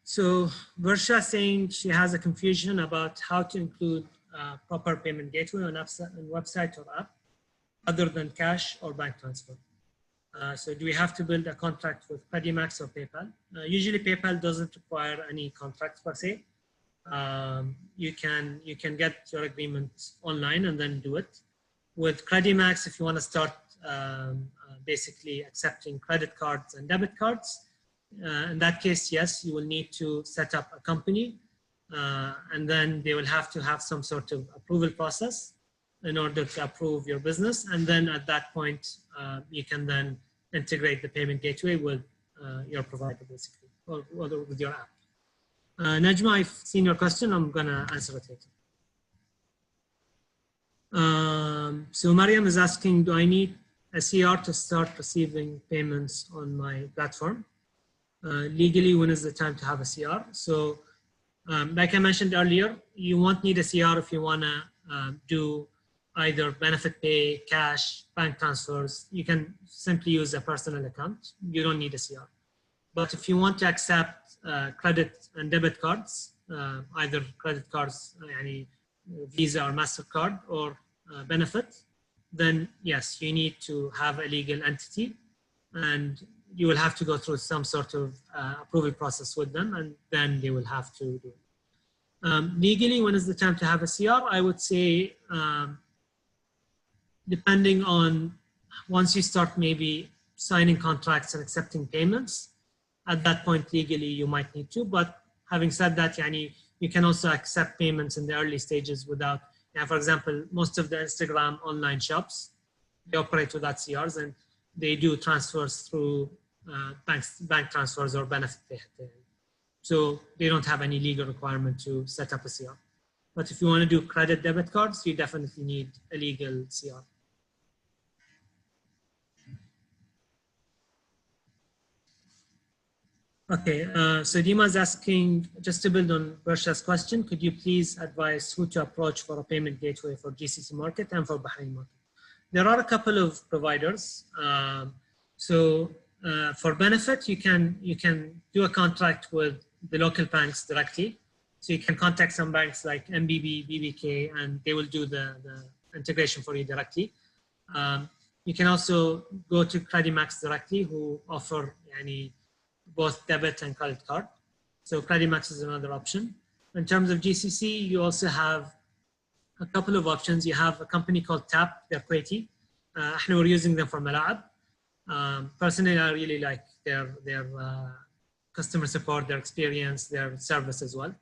So Varsha saying she has a confusion about how to include proper payment gateway on website or app other than cash or bank transfer. So do we have to build a contract with Credimax or PayPal? Usually PayPal doesn't require any contracts per se. You can get your agreement online and then do it. With Credimax, if you want to start basically accepting credit cards and debit cards, in that case, yes, you will need to set up a company and then they will have to have some sort of approval process in order to approve your business. And then at that point, you can then integrate the payment gateway with your provider basically, or with your app. Najma, I've seen your question. I'm gonna answer it later. So Mariam is asking, do I need a CR to start receiving payments on my platform? Legally, when is the time to have a CR? So like I mentioned earlier, you won't need a CR if you wanna do either benefit pay, cash, bank transfers. You can simply use a personal account. You don't need a CR. But if you want to accept credit and debit cards, either credit cards, any Visa or MasterCard or benefit, then yes, you need to have a legal entity and you will have to go through some sort of approval process with them, and then they will have to do it. Legally, when is the time to have a CR? I would say, depending on once you start maybe signing contracts and accepting payments, at that point legally you might need to. But having said that, you can also accept payments in the early stages without, for example, most of the Instagram online shops, they operate without CRs and they do transfers through bank transfers or benefit pay. So they don't have any legal requirement to set up a CR. But if you want to do credit debit cards, you definitely need a legal CR. Okay, so Dima is asking, just to build on Bersha's question, could you please advise who to approach for a payment gateway for GCC market and for Bahrain market? There are a couple of providers. For benefit, you can do a contract with the local banks directly. So you can contact some banks like MBB, BBK, and they will do the integration for you directly. You can also go to Credimax directly, who offer both debit and credit card. So Credimax is another option. In terms of GCC, you also have a couple of options. You have a company called TAP, they're Kuwaiti. We're using them for Malaeb. Personally, I really like their customer support, their experience, their service as well.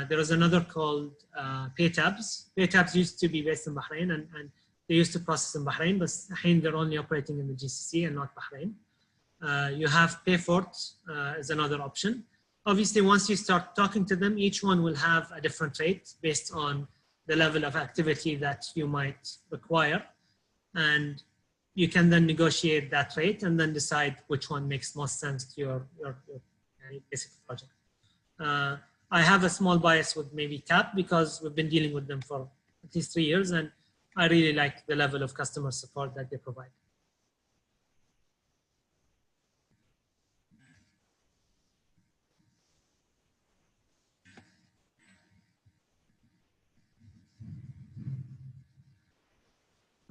There is another called PayTabs. PayTabs used to be based in Bahrain and they used to process in Bahrain, but they're only operating in the GCC and not Bahrain. You have Payfort is another option. Obviously, once you start talking to them, each one will have a different rate based on the level of activity that you might require. And you can then negotiate that rate and then decide which one makes most sense to your basic project. I have a small bias with maybe TAP because we've been dealing with them for at least 3 years and I really like the level of customer support that they provide.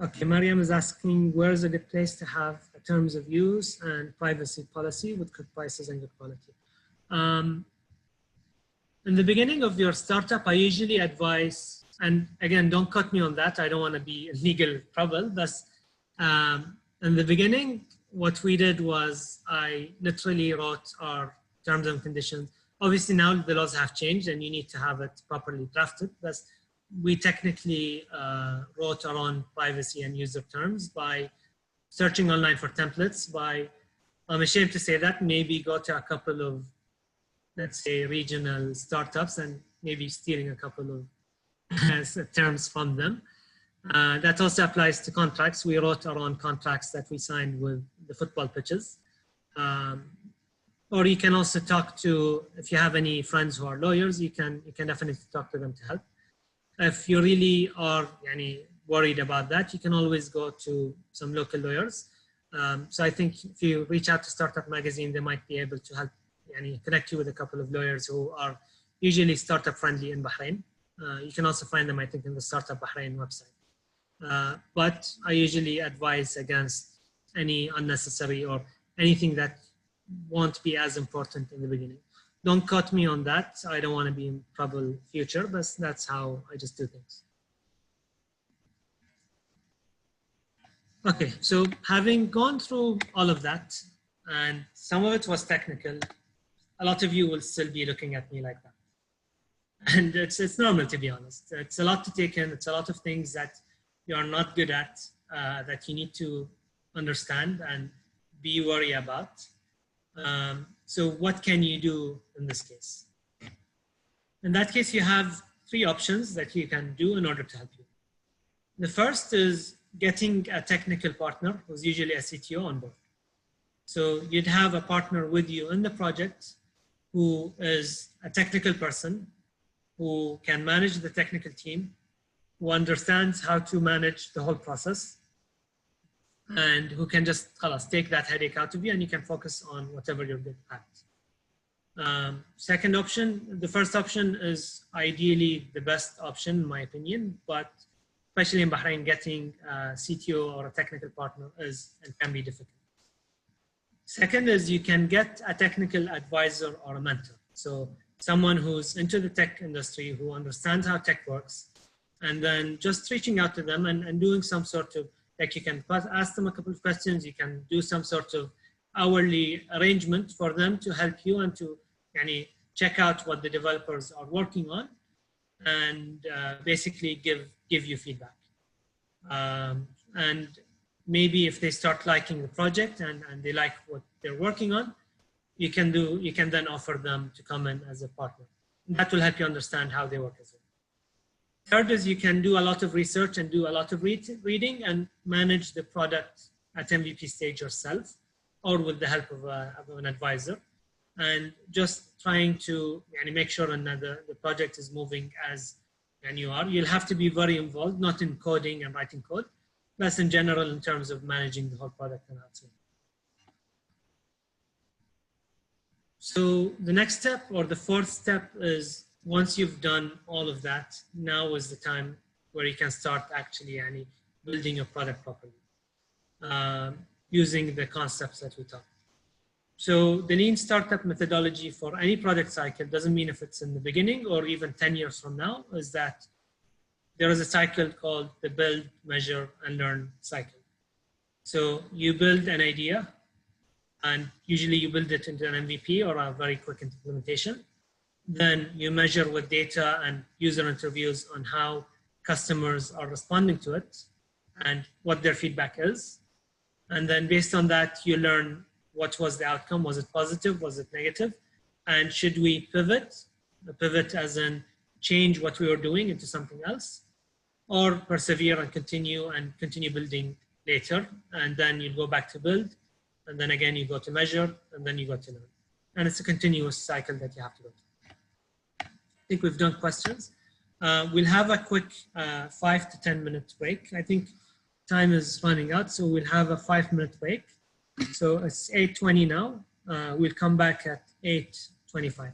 Okay, Mariam is asking, where is a good place to have a terms of use and privacy policy with good prices and good quality? In the beginning of your startup, I usually advise, and again, don't cut me on that. I don't want to be in legal trouble. But in the beginning, what we did was I literally wrote our terms and conditions. Obviously now the laws have changed and you need to have it properly drafted, but we technically wrote our own privacy and user terms by searching online for templates, by, I'm ashamed to say that, maybe go to a couple of, let's say, regional startups and maybe stealing a couple of terms from them. That also applies to contracts. We wrote our own contracts that we signed with the football pitches. Or you can also talk to, if you have any friends who are lawyers, you can definitely talk to them to help. If you really are worried about that, you can always go to some local lawyers. So I think if you reach out to Startup Magazine, they might be able to help connect you with a couple of lawyers who are usually startup friendly in Bahrain. You can also find them, I think, in the Startup Bahrain website. But I usually advise against any unnecessary or anything that won't be as important in the beginning. Don't quote me on that. I don't want to be in trouble future, but that's how I just do things. Okay, so having gone through all of that, and some of it was technical, a lot of you will still be looking at me like that. And it's normal, to be honest. It's a lot to take in. It's a lot of things that you are not good at, that you need to understand and be worried about. So what can you do in this case? In that case, you have three options that you can do in order to help you. The first is getting a technical partner, who's usually a CTO, on board. So you'd have a partner with you in the project who is a technical person, who can manage the technical team, who understands how to manage the whole process, and who can just take that headache out of you, and you can focus on whatever you're good at. Second option, the first option is ideally the best option, in my opinion, but especially in Bahrain, getting a CTO or a technical partner is and can be difficult. Second is you can get a technical advisor or a mentor. So someone who's into the tech industry, who understands how tech works, and then just reaching out to them and doing some sort of, like, you can ask them a couple of questions, you can do some sort of hourly arrangement for them to help you and to check out what the developers are working on, and basically give you feedback. And maybe if they start liking the project and they like what they're working on, you can then offer them to come in as a partner. That will help you understand how they work as well. Third is you can do a lot of research and do a lot of reading and manage the product at MVP stage yourself, or with the help of an advisor, and just trying to make sure that the project is moving as you are. You'll have to be very involved, not in coding and writing code, but in general in terms of managing the whole product and outsourcing. So the next step, or the fourth step, is once you've done all of that, now is the time where you can start actually building your product properly, using the concepts that we talked. So the lean startup methodology for any product cycle doesn't mean if it's in the beginning or even 10 years from now, is that there is a cycle called the build, measure, and learn cycle. So you build an idea, and usually you build it into an MVP or a very quick implementation. Then you measure with data and user interviews on how customers are responding to it and what their feedback is. And then based on that, you learn what was the outcome. Was it positive? Was it negative? And should we pivot? Pivot as in change what we were doing into something else, or persevere and continue building later. And then you go back to build, and then again you go to measure, and then you go to learn. And it's a continuous cycle that you have to go through. I think we've done questions. We'll have a quick 5 to 10 minute break. I think time is running out, so we'll have a 5-minute break. So it's 8:20 now. We'll come back at 8:25.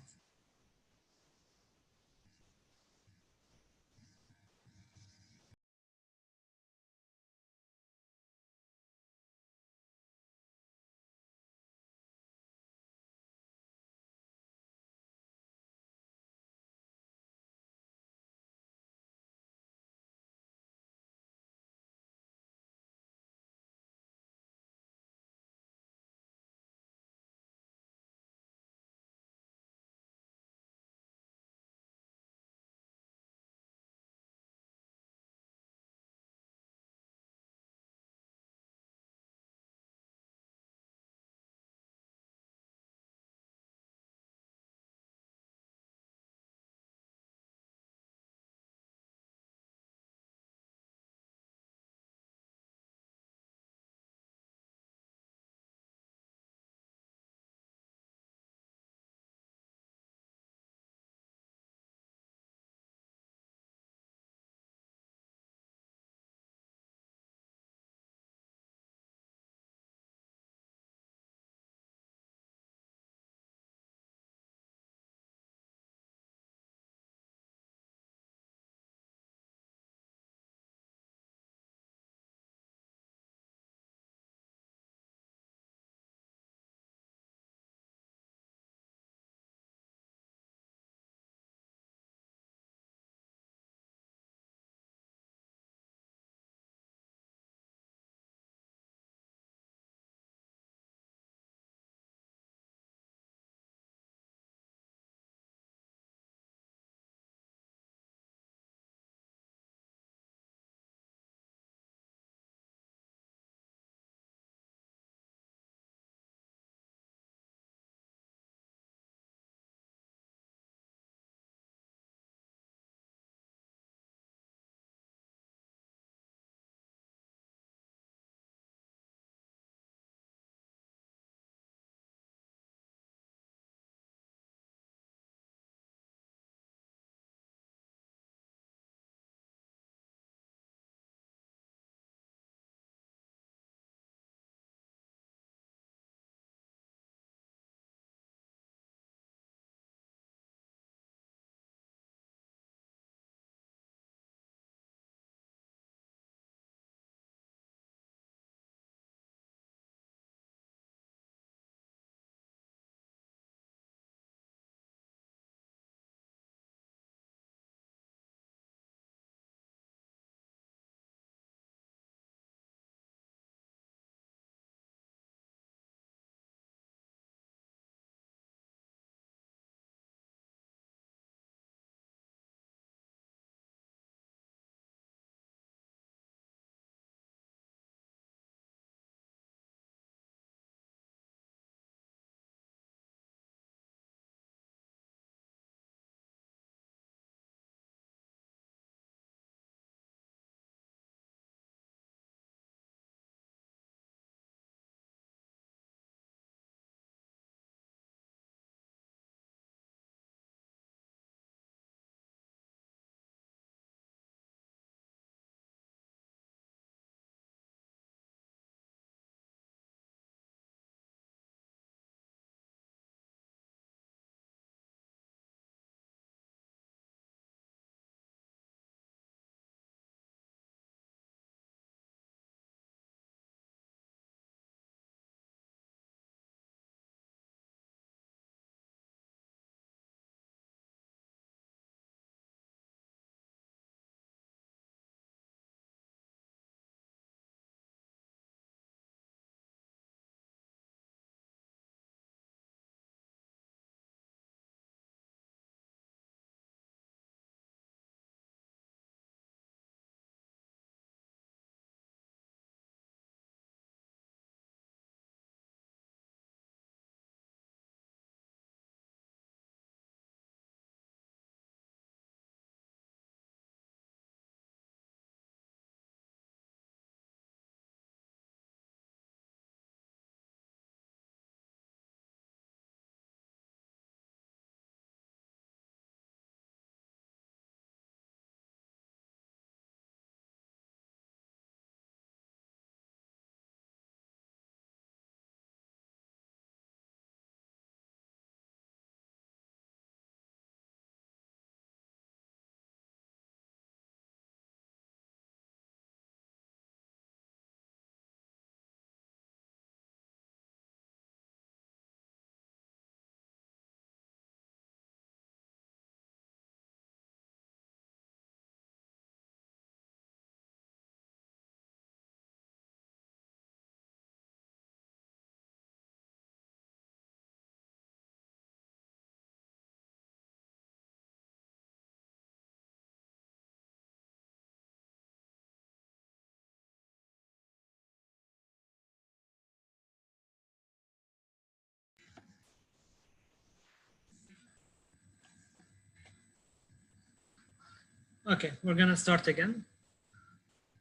Okay, we're gonna start again.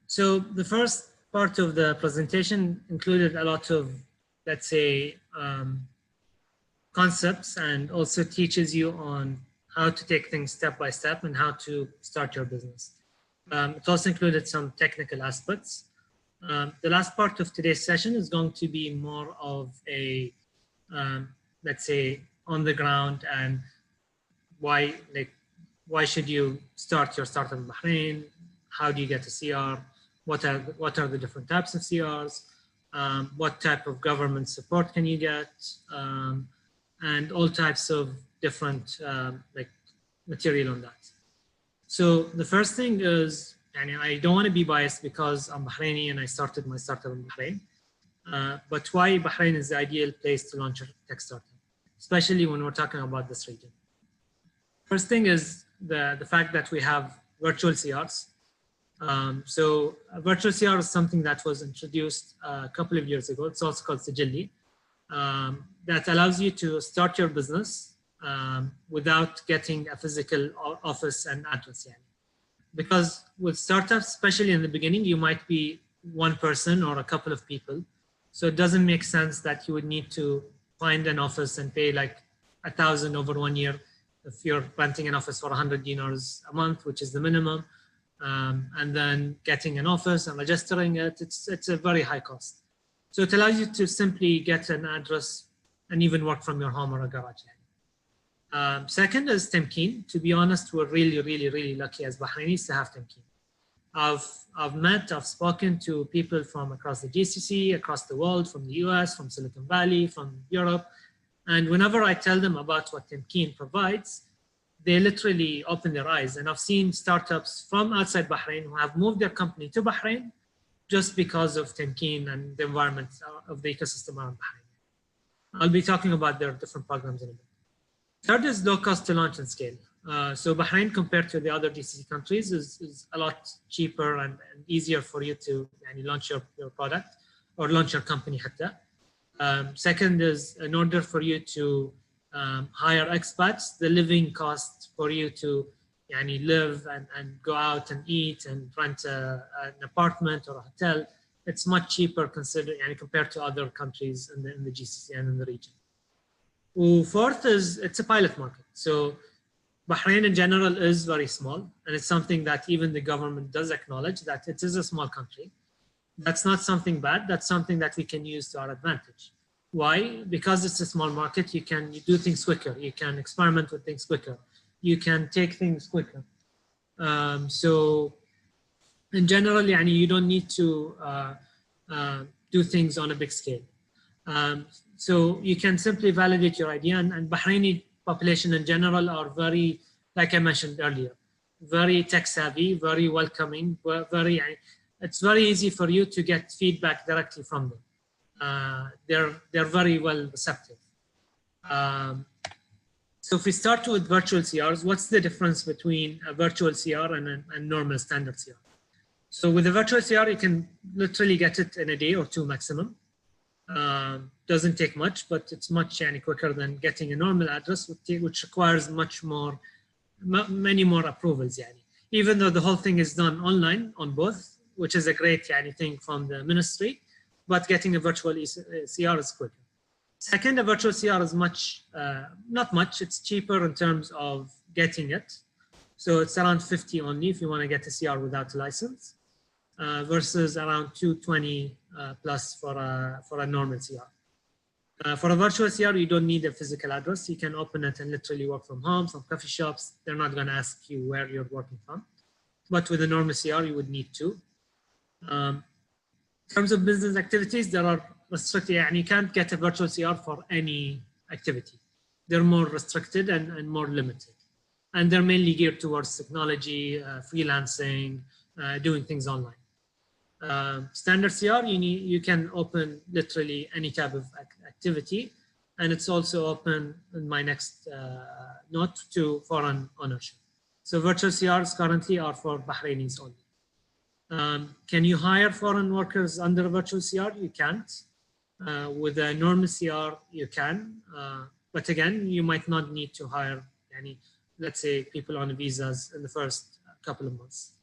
So the first part of the presentation included a lot of, let's say, concepts, and also teaches you on how to take things step by step and how to start your business. It also included some technical aspects. The last part of today's session is going to be more of a, let's say, on the ground, and why should you start your startup in Bahrain? How do you get a CR? What are the different types of CRs? What type of government support can you get? And all types of different material on that. So the first thing is, and I don't want to be biased because I'm Bahraini and I started my startup in Bahrain, but why Bahrain is the ideal place to launch a tech startup, especially when we're talking about this region. First thing is the fact that we have virtual CRs. So a virtual CR is something that was introduced a couple of years ago. It's also called Sijilli. That allows you to start your business without getting a physical office and address. Because with startups, especially in the beginning, you might be one person or a couple of people. So it doesn't make sense that you would need to find an office and pay like 1,000 over 1 year if you're renting an office for 100 dinars a month, which is the minimum. And then getting an office and registering it, it's a very high cost. So it allows you to simply get an address and even work from your home or a garage. Second is Temkeen. To be honest, we're really, really, really lucky as Bahrainis to have Temkeen. I've spoken to people from across the GCC, across the world, from the US, from Silicon Valley, from Europe. And whenever I tell them about what Temkeen provides, they literally open their eyes. And I've seen startups from outside Bahrain who have moved their company to Bahrain just because of Temkeen and the environment of the ecosystem around Bahrain. I'll be talking about their different programs in a bit. Third is low cost to launch and scale. So Bahrain, compared to the other GCC countries, is a lot cheaper and easier for you to launch your product or launch your company. Second is, in order for you to hire expats, the living cost for you to live and go out and eat and rent an apartment or a hotel, it's much cheaper compared to other countries in the GCC and in the region. Fourth is, it's a pilot market. So Bahrain in general is very small, and it's something that even the government does acknowledge, that it is a small country. That's not something bad. That's something that we can use to our advantage. Why? Because it's a small market, you do things quicker. You can experiment with things quicker. You can take things quicker. So in general, you don't need to do things on a big scale. So you can simply validate your idea, and Bahraini population in general are very, like I mentioned earlier, very tech savvy, very welcoming, it's very easy for you to get feedback directly from them. They're very well receptive. So if we start with virtual CRs, what's the difference between a virtual CR and a normal standard CR? So with a virtual CR, you can literally get it in a day or two maximum. Doesn't take much, but it's much quicker than getting a normal address, which requires many more approvals. Even though the whole thing is done online on both, which is a great thing from the ministry, but getting a virtual CR is quicker. Second, a virtual CR is not much, it's cheaper in terms of getting it. So it's around 50 only if you want to get a CR without a license, versus around 220 plus for a normal CR. For a virtual CR, you don't need a physical address. You can open it and literally work from home, from coffee shops. They're not going to ask you where you're working from. But with a normal CR, you would need to. In terms of business activities, there are restricted. You can't get a virtual CR for any activity. They're more restricted and more limited. And they're mainly geared towards technology, freelancing, doing things online. Standard CR, you can open literally any type of activity, and it's also open in my next note to foreign ownership. So virtual CRs currently are for Bahrainis only. Can you hire foreign workers under a virtual CR? You can't. With a normal CR, you can, but again, you might not need to hire let's say people on visas in the first couple of months.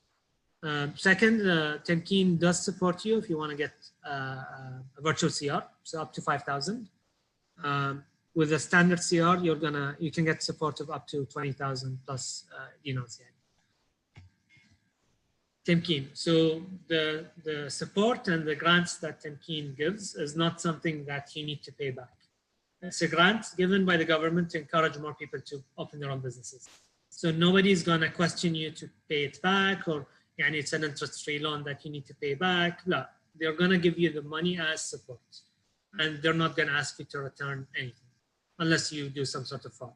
Second, Temkeen does support you if you want to get a virtual CR, so up to 5,000. With a standard CR, you can get support of up to 20,000 plus dinars. Temkeen. So the support and the grants that Temkeen gives is not something that you need to pay back. It's a grant given by the government to encourage more people to open their own businesses. So nobody's going to question you to pay it back, or it's an interest-free loan that you need to pay back. No, they're going to give you the money as support, and they're not going to ask you to return anything unless you do some sort of fraud.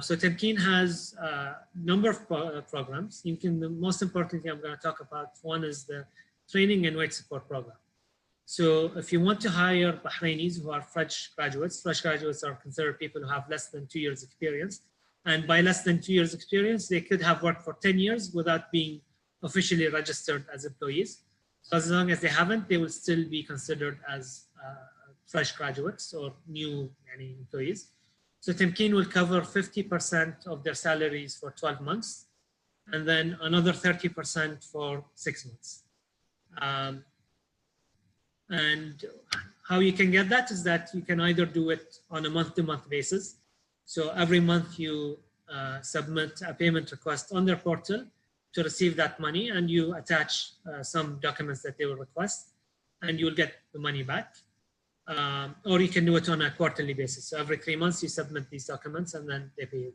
So Temkeen has a number of programs. The most important thing I'm going to talk about, one is the training and wage support program. So if you want to hire Bahrainis who are fresh graduates are considered people who have less than 2 years experience. And by less than 2 years experience, they could have worked for 10 years without being officially registered as employees. So as long as they haven't, they will still be considered as fresh graduates or new employees. So Temkeen will cover 50% of their salaries for 12 months, and then another 30% for 6 months. And how you can get that is that you can either do it on a month-to-month basis. So every month you submit a payment request on their portal to receive that money, and you attach some documents that they will request, and you'll get the money back. Or you can do it on a quarterly basis. So every 3 months you submit these documents and then they pay you.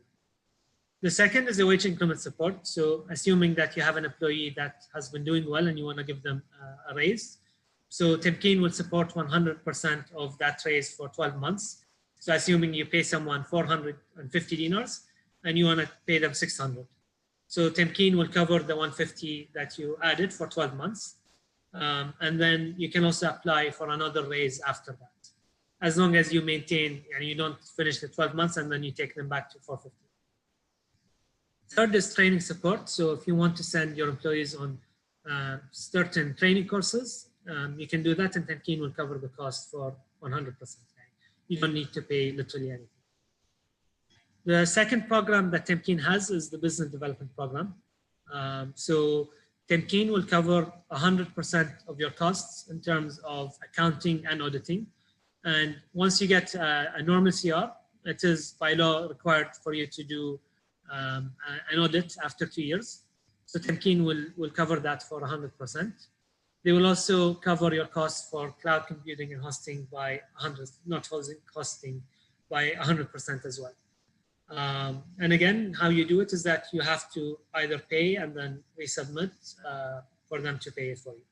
The second is the wage increment support. So assuming that you have an employee that has been doing well and you want to give them a raise. So Temkeen will support 100% of that raise for 12 months. So assuming you pay someone 450 dinars and you want to pay them 600. So Temkeen will cover the 150 that you added for 12 months. And then you can also apply for another raise after that, as long as you maintain and you don't finish the 12 months and then you take them back to 450. Third is training support. So if you want to send your employees on certain training courses, you can do that, and Temkeen will cover the cost for 100%. You don't need to pay literally anything. The second program that Temkeen has is the business development program. So Temkeen will cover 100% of your costs in terms of accounting and auditing. And once you get a normal CR, it is by law required for you to do an audit after 2 years. So Temkeen will cover that for 100%. They will also cover your costs for cloud computing and hosting by 100% as well. And again, how you do it is that you have to either pay and then resubmit for them to pay it for you.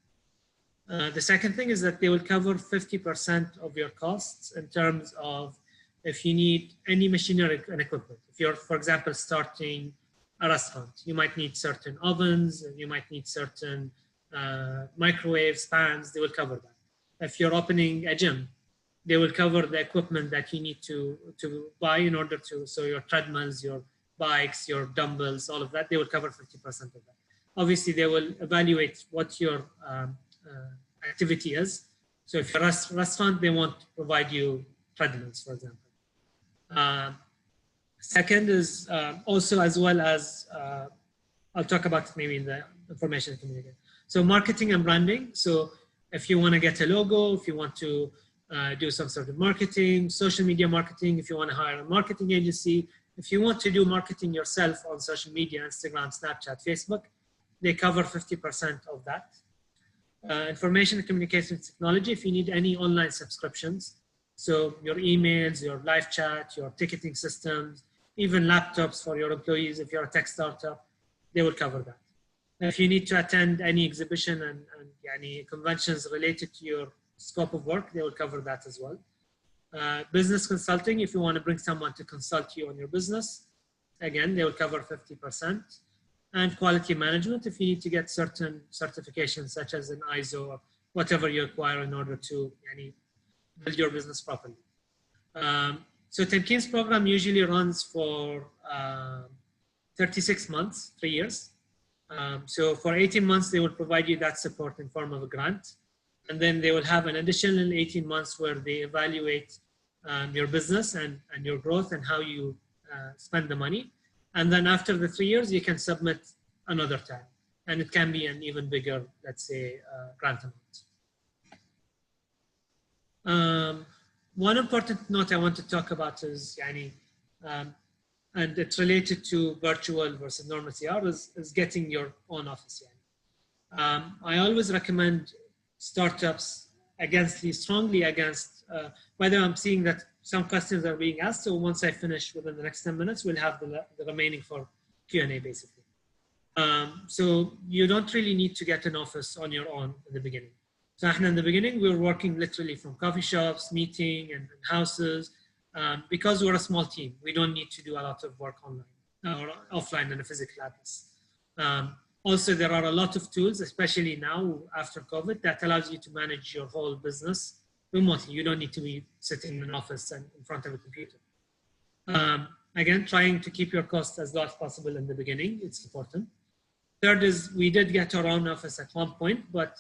The second thing is that they will cover 50% of your costs in terms of if you need any machinery and equipment. If you're, for example, starting a restaurant, you might need certain ovens, you might need certain microwaves, pans, they will cover that. If you're opening a gym, they will cover the equipment that you need to buy in order to, so your treadmills, your bikes, your dumbbells, all of that, they will cover 50% of that. Obviously, they will evaluate what your activity is. So if you're a restaurant, they won't provide you treadmills, for example. Second is also, as well as, I'll talk about it maybe in the information communication. So marketing and branding. So if you want to get a logo, if you want to do some sort of marketing, social media marketing, if you want to hire a marketing agency, if you want to do marketing yourself on social media, Instagram, Snapchat, Facebook, they cover 50% of that. Information and communication technology, if you need any online subscriptions, so your emails, your live chat, your ticketing systems, even laptops for your employees, if you're a tech startup, they will cover that. If you need to attend any exhibition and any conventions related to your scope of work, they will cover that as well. Business consulting, if you want to bring someone to consult you on your business, again, they will cover 50%. And quality management, if you need to get certain certifications such as an ISO or whatever you require in order to build your business properly. So Temkeen's program usually runs for 36 months, 3 years. So for 18 months, they will provide you that support in form of a grant. And then they will have an additional 18 months where they evaluate your business and your growth and how you spend the money. And then after the 3 years, you can submit another time. And it can be an even bigger, let's say, grant amount. One important note I want to talk about is, and it's related to virtual versus normal CR, is getting your own office. I always recommend startups strongly against, whether I'm seeing that some questions are being asked. So once I finish within the next 10 minutes, we'll have the remaining for Q&A basically. So you don't really need to get an office on your own in the beginning. So in the beginning, we were working literally from coffee shops, meeting and houses. Because we're a small team, we don't need to do a lot of work online or offline in a physical address. Also, there are a lot of tools, especially now after COVID, that allows you to manage your whole business remotely. You don't need to be sitting in an office and in front of a computer. Again, trying to keep your costs as low as possible in the beginning, it's important. Third is, we did get our own office at one point, but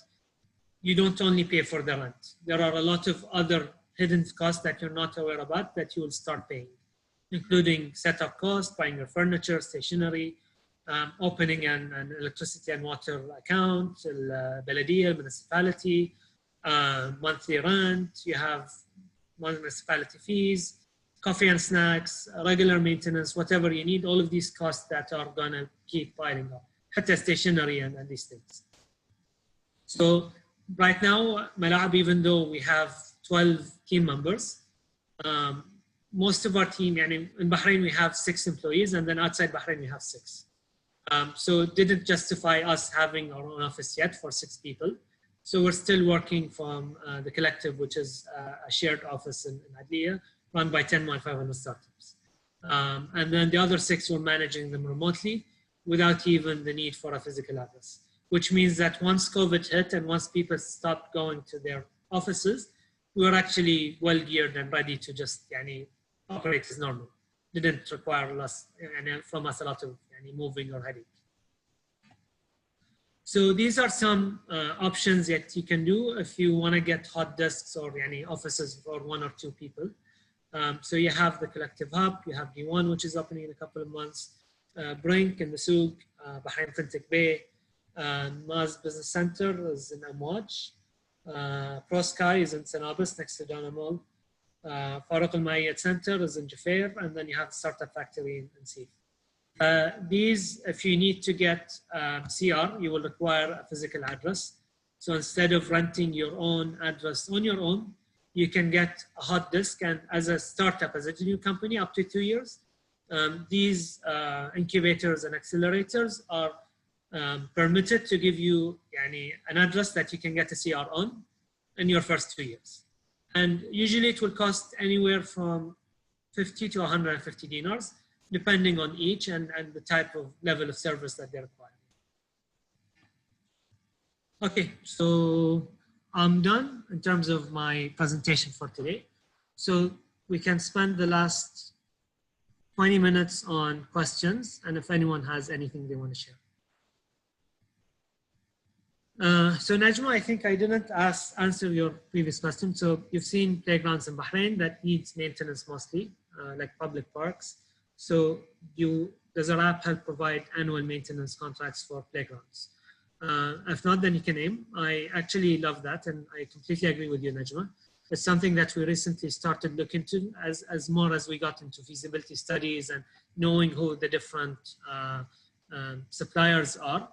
you don't only pay for the rent. There are a lot of other hidden costs that you're not aware about that you will start paying, including setup costs, buying your furniture, stationery, opening an electricity and water account, Beledia, municipality, monthly rent, you have municipality fees, coffee and snacks, regular maintenance, whatever you need, all of these costs that are gonna keep piling up, stationery and these things. So right now, Malaeb, even though we have 12 team members, most of our team, in Bahrain, we have 6 employees, and then outside Bahrain, we have 6. So it didn't justify us having our own office yet for 6 people. So we're still working from the collective, which is a shared office in Adliya, run by 10,500 startups. And then the other 6, we're managing them remotely without even the need for a physical address, which means that once COVID hit and once people stopped going to their offices, we were actually well geared and ready to just operate as normal. Didn't require us from us a lot of moving or headache. So these are some options that you can do if you want to get hot desks or offices for 1 or 2 people. So you have the Collective Hub, you have D1, which is opening in a couple of months, Brink in the Souk, Bahrain Fintech Bay, Maz Business Center is in Amwaj, ProSky is in Sanabis next to Dana Mall, Faruq Al-Mayyad Center is in Jufair, and then you have Startup Factory in Sif. These, if you need to get CR, you will require a physical address. So instead of renting your own address on your own, you can get a hot disk, and as a startup, as a new company, up to 2 years, these incubators and accelerators are permitted to give you an address that you can get a CR on in your first 2 years. And usually it will cost anywhere from 50 to 150 dinars, depending on each and the type of level of service that they require. Okay, so I'm done in terms of my presentation for today. So we can spend the last 20 minutes on questions, and if anyone has anything they want to share. So Najma, I think I didn't answer your previous question. So you've seen playgrounds in Bahrain that needs maintenance mostly, like public parks. So does our app help provide annual maintenance contracts for playgrounds? If not, then you can aim. I actually love that, and I completely agree with you, Najma. It's something that we recently started looking into as more as we got into feasibility studies and knowing who the different suppliers are.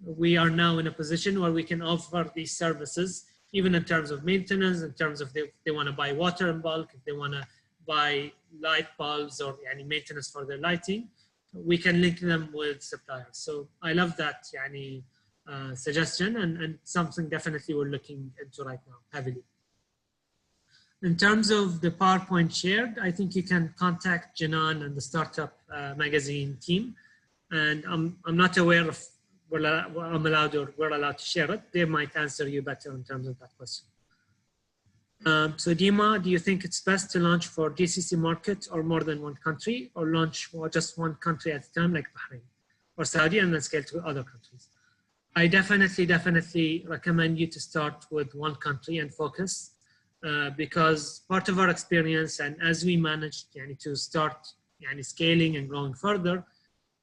We are now in a position where we can offer these services, even in terms of maintenance, in terms of if they want to buy water in bulk, if they want to buy light bulbs or any maintenance for their lighting, we can link them with suppliers. So I love that suggestion, and something definitely we're looking into right now heavily. In terms of the PowerPoint shared, I think you can contact Janan and the Startup Magazine team. And I'm not aware if we're allowed to share it. They might answer you better in terms of that question. So Dima, do you think it's best to launch for GCC market or more than one country, or launch just one country at a time like Bahrain or Saudi and then scale to other countries? I definitely recommend you to start with one country and focus. Because part of our experience, and as we managed to start scaling and growing further,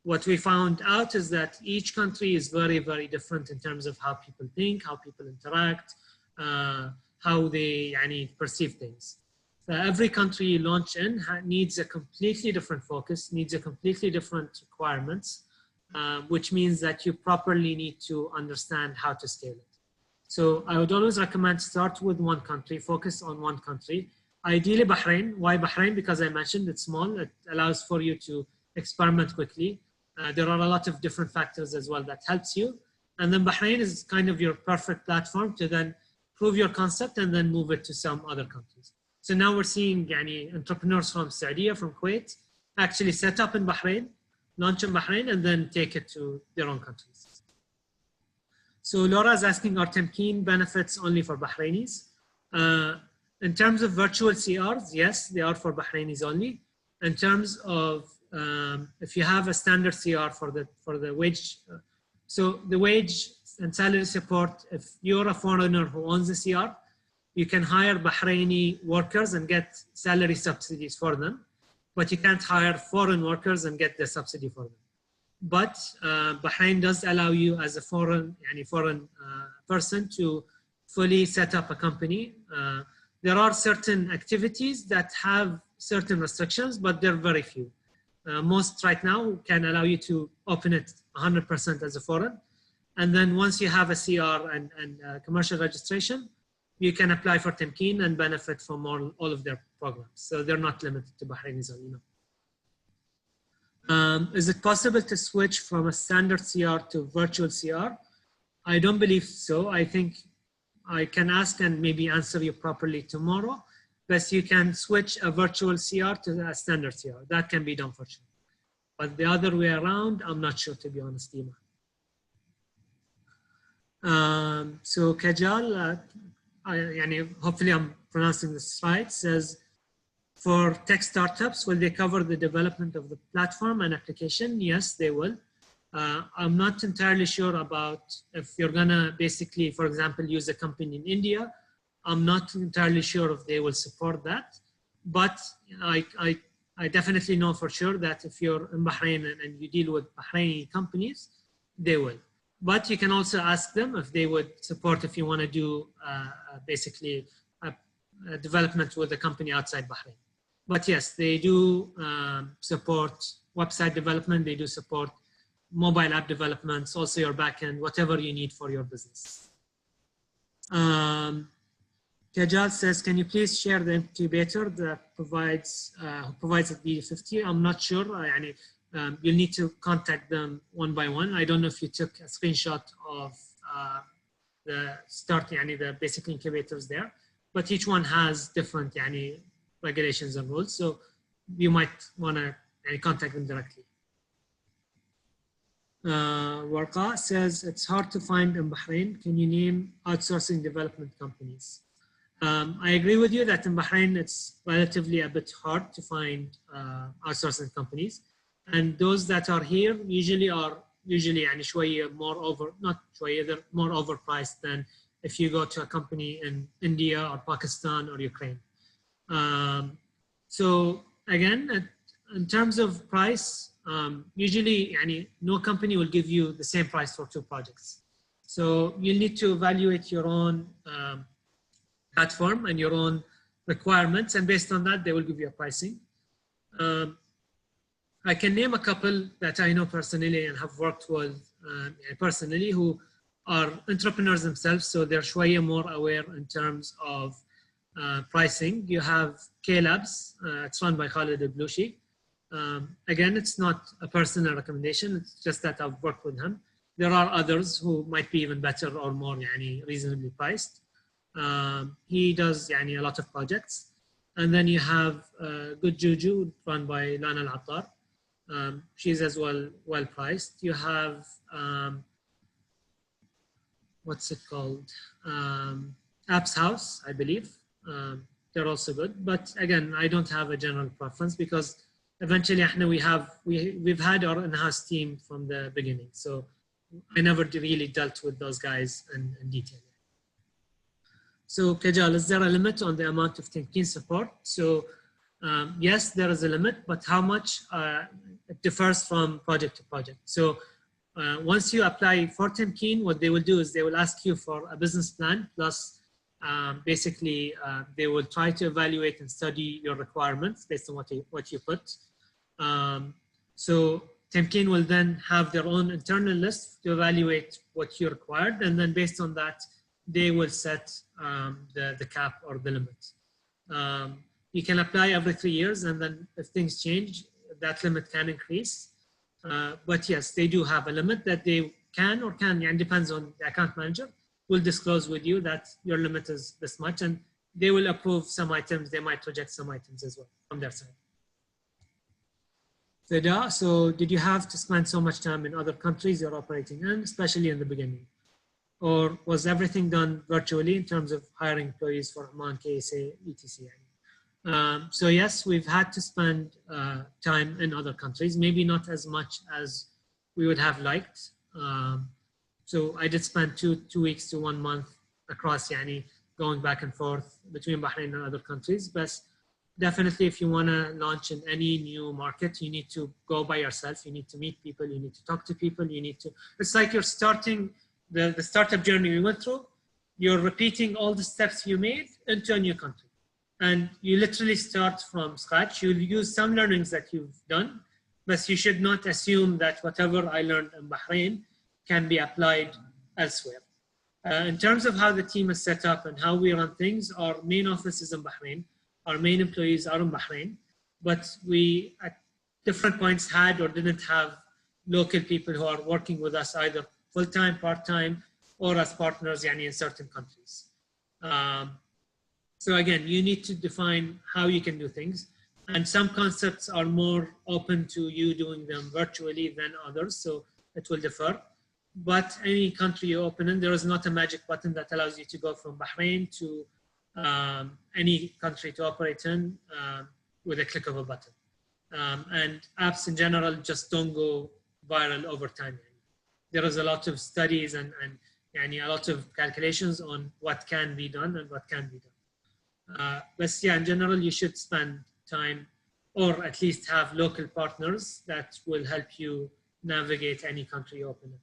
what we found out is that each country is very, very different in terms of how people think, how people interact, how they perceive things. So every country you launch in needs a completely different focus, needs a completely different requirements, which means that you properly need to understand how to scale it. So I would always recommend start with one country, focus on one country. Ideally Bahrain. Why Bahrain? Because I mentioned it's small. It allows for you to experiment quickly. There are a lot of different factors as well that helps you. And then Bahrain is kind of your perfect platform to then prove your concept and then move it to some other countries. So now we're seeing entrepreneurs from Saudi, from Kuwait, actually set up in Bahrain, launch in Bahrain, and then take it to their own countries. So Laura is asking, are Temkeen benefits only for Bahrainis? In terms of virtual CRs, yes, they are for Bahrainis only. In terms of if you have a standard CR for the wage, so the wage and salary support, if you're a foreigner who owns a CR, you can hire Bahraini workers and get salary subsidies for them, but you can't hire foreign workers and get the subsidy for them. But Bahrain does allow you as a foreign person to fully set up a company. There are certain activities that have certain restrictions, but they're very few. Most right now can allow you to open it 100% as a foreign. And then once you have a CR and commercial registration, you can apply for Temkeen and benefit from all of their programs. So they're not limited to Bahrainis only. No. Is it possible to switch from a standard CR to virtual CR? I don't believe so. I think I can ask and maybe answer you properly tomorrow. But you can switch a virtual CR to a standard CR. That can be done for sure. But the other way around, I'm not sure, to be honest, Dima. So Kajal, hopefully I'm pronouncing this right, says, for tech startups, will they cover the development of the platform and application? Yes, they will. I'm not entirely sure about if you're gonna basically, for example, use a company in India. I'm not entirely sure if they will support that, but I definitely know for sure that if you're in Bahrain and you deal with Bahraini companies, they will. But you can also ask them if they would support if you want to do basically a development with a company outside Bahrain. But yes, they do support website development. They do support mobile app developments, also your backend, whatever you need for your business. Kajal says, can you please share the incubator that provides a B50? I'm not sure. You'll need to contact them one by one. I don't know if you took a screenshot of the basic incubators there, but each one has different regulations and rules. So you might want to contact them directly. Warqa says, it's hard to find in Bahrain. Can you name outsourcing development companies? I agree with you that in Bahrain, it's relatively a bit hard to find outsourcing companies. And those that are here usually are they're more overpriced than if you go to a company in India or Pakistan or Ukraine. So again, in terms of price, usually no company will give you the same price for two projects. So you need to evaluate your own platform and your own requirements, and based on that, they will give you a pricing. I can name a couple that I know personally and have worked with personally who are entrepreneurs themselves, so they're shwaya more aware in terms of pricing. You have K-Labs, it's run by Khalid Al-Blushi. Again, it's not a personal recommendation, it's just that I've worked with him. There are others who might be even better or more reasonably priced. He does a lot of projects. And then you have Good Juju, run by Lana Al-Attar. She's as well priced. You have, what's it called? Apps House, I believe. They're also good. But again, I don't have a general preference because eventually we've had our in-house team from the beginning. So I never really dealt with those guys in detail. So Kajal, is there a limit on the amount of Temkeen support? So Yes, there is a limit, but how much it differs from project to project. So once you apply for Temkeen, what they will do is they will ask you for a business plan plus basically they will try to evaluate and study your requirements based on what you put. So Temkeen will then have their own internal list to evaluate what you required, and then based on that, they will set the cap or the limit. You can apply every 3 years, and then if things change, that limit can increase. But yes, they do have a limit that they can or can, and depends on the account manager, will disclose with you that your limit is this much, and they will approve some items, they might reject some items as well from their side. So did you have to spend so much time in other countries you're operating in, especially in the beginning? Or was everything done virtually in terms of hiring employees for Oman, KSA, etc.? So yes, we've had to spend time in other countries, maybe not as much as we would have liked. So I did spend two weeks to 1 month across, going back and forth between Bahrain and other countries. But definitely, if you want to launch in any new market, you need to go by yourself. You need to meet people. You need to talk to people. It's like you're starting the startup journey we went through. You're repeating all the steps you made into a new country. And you literally start from scratch. You'll use some learnings that you've done, but you should not assume that whatever I learned in Bahrain can be applied elsewhere. In terms of how the team is set up and how we run things, our main office is in Bahrain. Our main employees are in Bahrain, but we at different points had or didn't have local people who are working with us either full-time, part-time, or as partners in certain countries. So again, you need to define how you can do things. And some concepts are more open to you doing them virtually than others, so it will differ. But any country you open in, there is not a magic button that allows you to go from Bahrain to any country to operate in with a click of a button. And apps in general just don't go viral over time. There is a lot of studies and a lot of calculations on what can be done and what can be done. But yeah, in general, you should spend time or at least have local partners that will help you navigate any country you open in.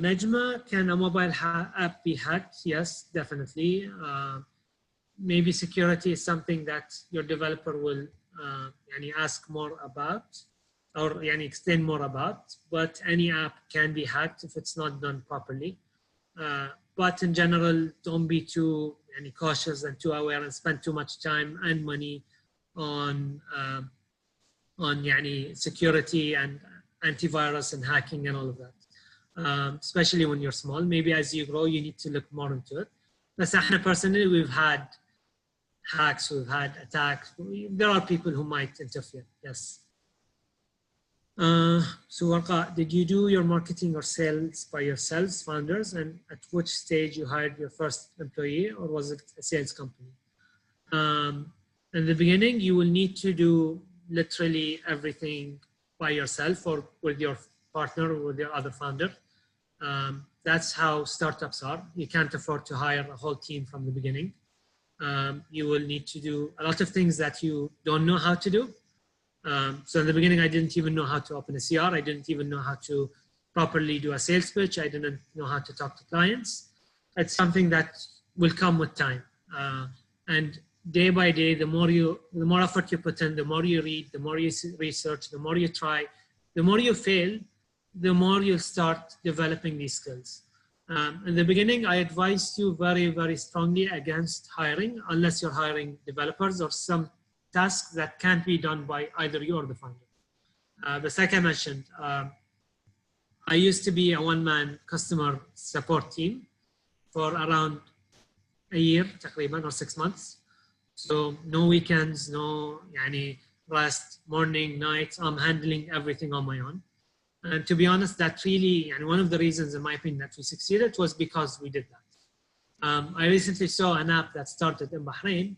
Najma, can a mobile app be hacked? Yes, definitely. Maybe security is something that your developer will ask more about or explain more about, but any app can be hacked if it's not done properly. But in general, don't be too cautious and too aware and spend too much time and money on security and antivirus and hacking and all of that. Especially when you're small. Maybe as you grow, you need to look more into it. But personally, we've had hacks, we've had attacks. There are people who might interfere, yes. So Warqa, did you do your marketing or sales by yourselves, founders, and at which stage you hired your first employee, or was it a sales company? In the beginning, you will need to do literally everything by yourself or with your partner or with your other founder. That's how startups are. You can't afford to hire a whole team from the beginning. You will need to do a lot of things that you don't know how to do. So in the beginning, I didn't even know how to open a CR. I didn't even know how to properly do a sales pitch. I didn't know how to talk to clients. It's something that will come with time. And day by day, the more effort you put in, the more you read, the more you research, the more you try, the more you fail, the more you'll start developing these skills. In the beginning, I advised you very, very strongly against hiring unless you're hiring developers or some tasks that can't be done by either you or the founder. But like I mentioned, I used to be a one-man customer support team for around a year, تقريبا, or 6 months. So no weekends, no rest, morning, night. I'm handling everything on my own. And to be honest, that really, and one of the reasons in my opinion that we succeeded was because we did that. I recently saw an app that started in Bahrain,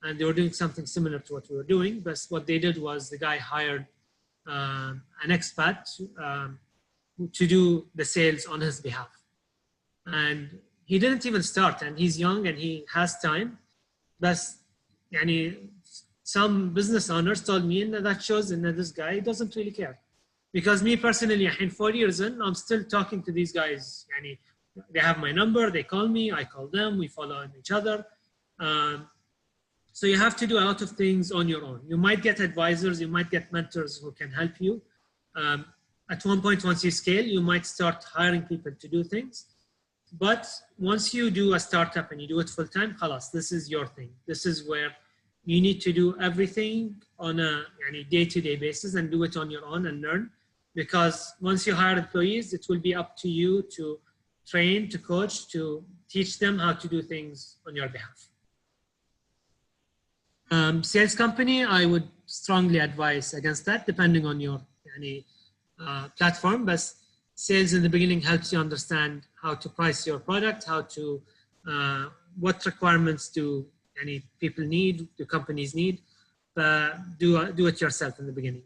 and they were doing something similar to what we were doing, but what they did was the guy hired an expat to do the sales on his behalf. And he didn't even start, and he's young and he has time, but some business owners told me, and that shows that this guy doesn't really care. Because me personally, 4 years in, I'm still talking to these guys. They have my number, they call me, I call them, we follow each other. So you have to do a lot of things on your own. You might get advisors, you might get mentors who can help you. At one point, once you scale, you might start hiring people to do things. But once you do a startup and you do it full time, khalas, this is your thing. This is where you need to do everything on a day-to-day basis and do it on your own and learn. Because once you hire employees, it will be up to you to train, to coach, to teach them how to do things on your behalf. Sales company, I would strongly advise against that, depending on your platform. But sales in the beginning helps you understand how to price your product, how to, what requirements do people need, do companies need. Do it yourself in the beginning.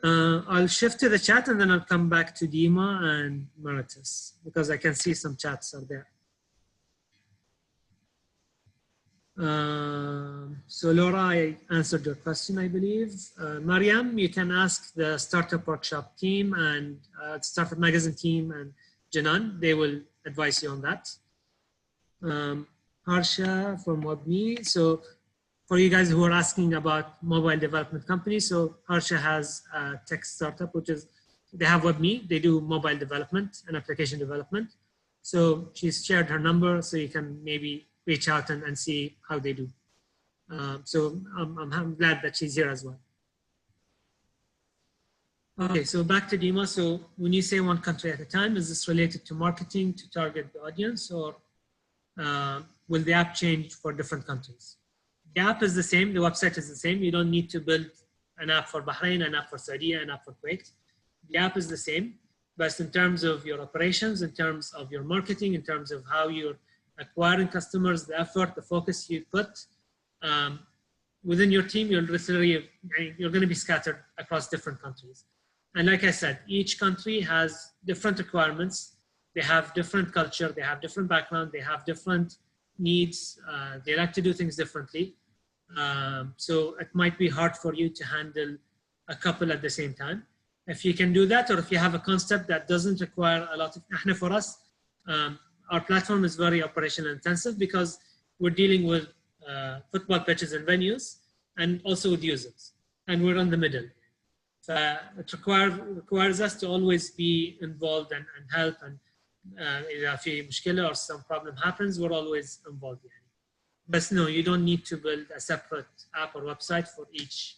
I'll shift to the chat and then I'll come back to Dima and Maritus because I can see some chats are there. So Laura, I answered your question, I believe. Mariam, you can ask the Startup Workshop team and Startup Magazine team and Janan, they will advise you on that. Harsha from WebMe. So for you guys who are asking about mobile development companies, so Harsha has a tech startup, which is, they have WebMe, they do mobile development and application development. So she's shared her number, so you can maybe reach out and see how they do. So I'm glad that she's here as well. Okay, so back to Dima. So when you say one country at a time, is this related to marketing to target the audience, or will the app change for different countries? The app is the same, the website is the same. You don't need to build an app for Bahrain, an app for Saudi, an app for Kuwait. The app is the same, but in terms of your operations, in terms of your marketing, in terms of how you're acquiring customers, the effort, the focus you put within your team, you're going to be scattered across different countries. And like I said, each country has different requirements. They have different culture, they have different background, they have different needs. They like to do things differently. So it might be hard for you to handle a couple at the same time. If you can do that, or if you have a concept that doesn't require a lot of, for us, our platform is very operational intensive because we're dealing with football pitches and venues and also with users, and we're in the middle. So it requires us to always be involved and help, and if a mushkila or some problem happens, we're always involved. But no, you don't need to build a separate app or website for each,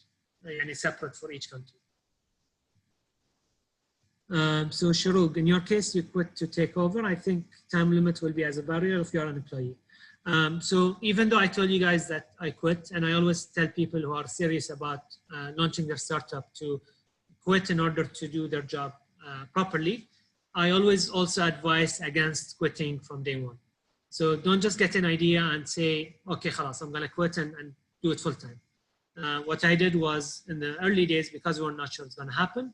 separate for each country. So Shurug, in your case, you quit to take over. I think time limit will be as a barrier if you're an employee. So even though I told you guys that I quit, and I always tell people who are serious about launching their startup to quit in order to do their job properly, I always also advise against quitting from day one. So don't just get an idea and say, okay, khalas, I'm gonna quit and do it full time. What I did was, in the early days, because we were not sure it's gonna happen,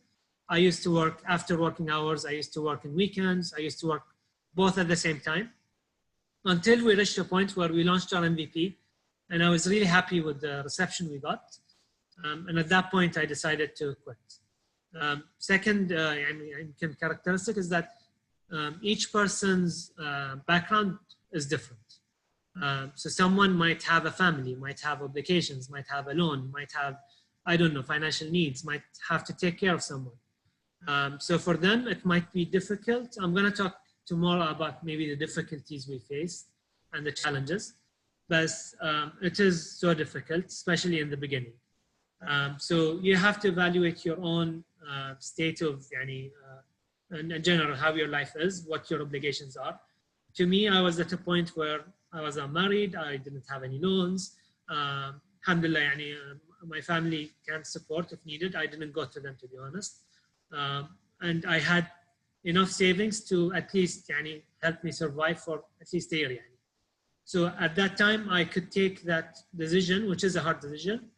I used to work after working hours, I used to work in weekends, I used to work both at the same time, until we reached a point where we launched our MVP, and I was really happy with the reception we got. And at that point, I decided to quit. Second characteristic is that each person's background is different. So someone might have a family, might have obligations, might have a loan, might have, I don't know, financial needs, might have to take care of someone. So for them, it might be difficult. I'm going to talk tomorrow about maybe the difficulties we faced and the challenges, but it is so difficult, especially in the beginning. So you have to evaluate your own state of, in general, how your life is, what your obligations are. To me, I was at a point where I was unmarried, I didn't have any loans. Alhamdulillah, my family can support if needed. I didn't go to them, to be honest. And I had enough savings to at least help me survive for at least a year. So at that time, I could take that decision, which is a hard decision,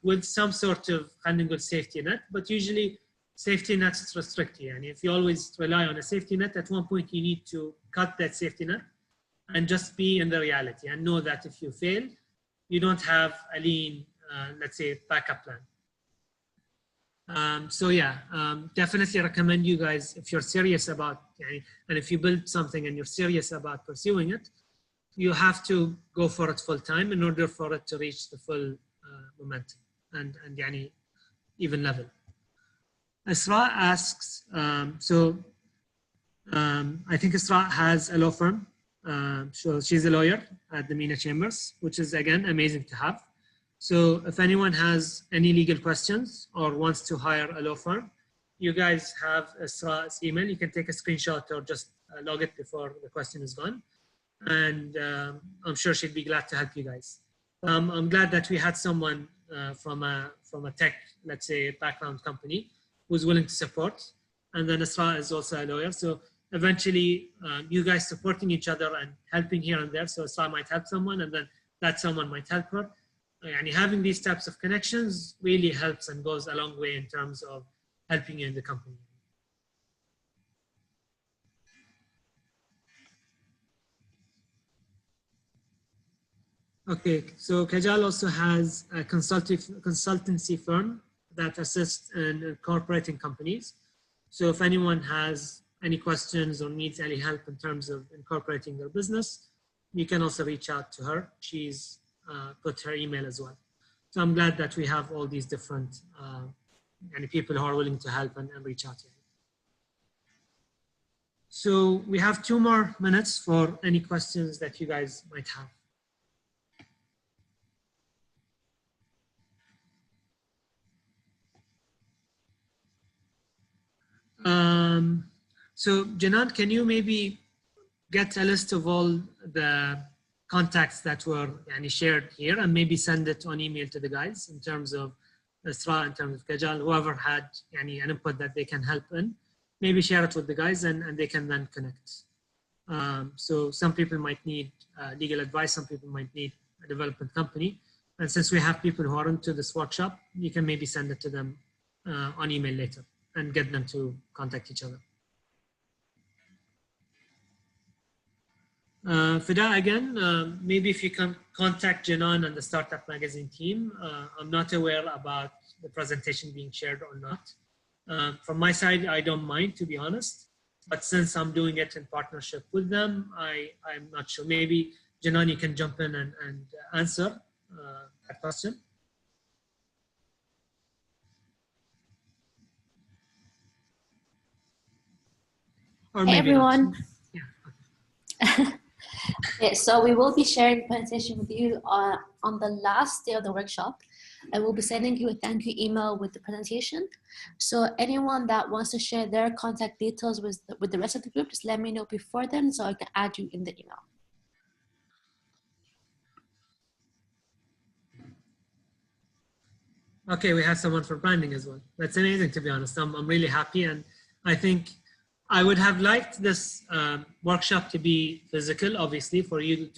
with some sort of good safety net, but usually safety nets restrict you. And if you always rely on a safety net, at one point you need to cut that safety net and just be in the reality and know that if you fail, you don't have a lean, let's say, backup plan. So yeah, definitely recommend you guys, if you're serious about, and if you build something and you're serious about pursuing it, you have to go for it full time in order for it to reach the full momentum and even level. Isra asks, I think Isra has a law firm. So she's a lawyer at the MENA Chambers, which is again amazing to have. So if anyone has any legal questions or wants to hire a law firm, you guys have Isra's email. You can take a screenshot or just log it before the question is gone. And I'm sure she'd be glad to help you guys. I'm glad that we had someone from a tech, let's say, background company who's willing to support. And then Isra is also a lawyer. So eventually you guys supporting each other and helping here and there. So Isra might help someone and then that someone might help her. And having these types of connections really helps and goes a long way in terms of helping you in the company. Okay, so Kajal also has a consultancy firm that assists in incorporating companies. So if anyone has any questions or needs any help in terms of incorporating their business, you can also reach out to her. She's put her email as well. So I'm glad that we have all these different people who are willing to help and reach out to you. So we have 2 more minutes for any questions that you guys might have. So Janan, can you maybe get a list of all the contacts that were shared here and maybe send it on email to the guys in terms of Isra, in terms of Kajal, whoever had an input that they can help in, maybe share it with the guys and they can then connect. So some people might need legal advice, some people might need a development company. And since we have people who are into this workshop, you can maybe send it to them on email later and get them to contact each other. Fida, again, maybe if you can contact Janan and the Startup Magazine team. I'm not aware about the presentation being shared or not. From my side, I don't mind, to be honest. But since I'm doing it in partnership with them, I'm not sure. Maybe, Janan, you can jump in and answer that question. Or Hey maybe everyone. Yeah. Okay, so we will be sharing the presentation with you on the last day of the workshop, and we'll be sending you a thank you email with the presentation. So anyone that wants to share their contact details with the rest of the group, just let me know before then so I can add you in the email. Okay, we have someone for branding as well. That's amazing, to be honest. I'm really happy, and I think I would have liked this workshop to be physical, obviously, for you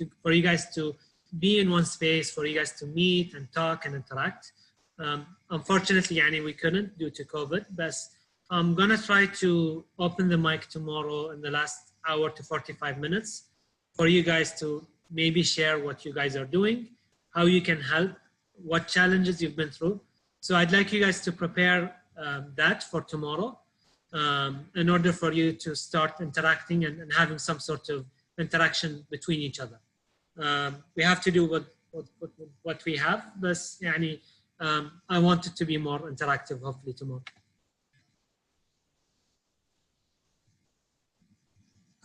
guys to be in one space, for you guys to meet and talk and interact. Unfortunately, we couldn't due to COVID, but I'm gonna try to open the mic tomorrow in the last hour to 45 minutes for you guys to maybe share what you guys are doing, how you can help, what challenges you've been through. So I'd like you guys to prepare that for tomorrow. In order for you to start interacting and having some sort of interaction between each other. We have to do what we have, but I want it to be more interactive, hopefully tomorrow.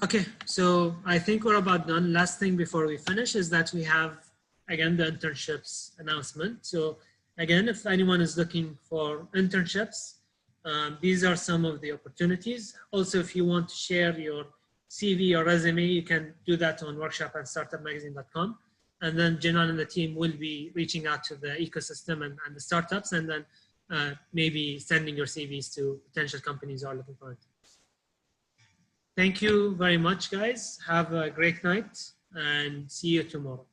Okay, so I think we're about done. Last thing before we finish is that we have, again, the internships announcement. So again, if anyone is looking for internships, these are some of the opportunities. Also, if you want to share your CV or resume, you can do that on workshop@startupmagazine.com. And then Janan and the team will be reaching out to the ecosystem and the startups, and then maybe sending your CVs to potential companies who are looking for it. Thank you very much, guys. Have a great night and see you tomorrow.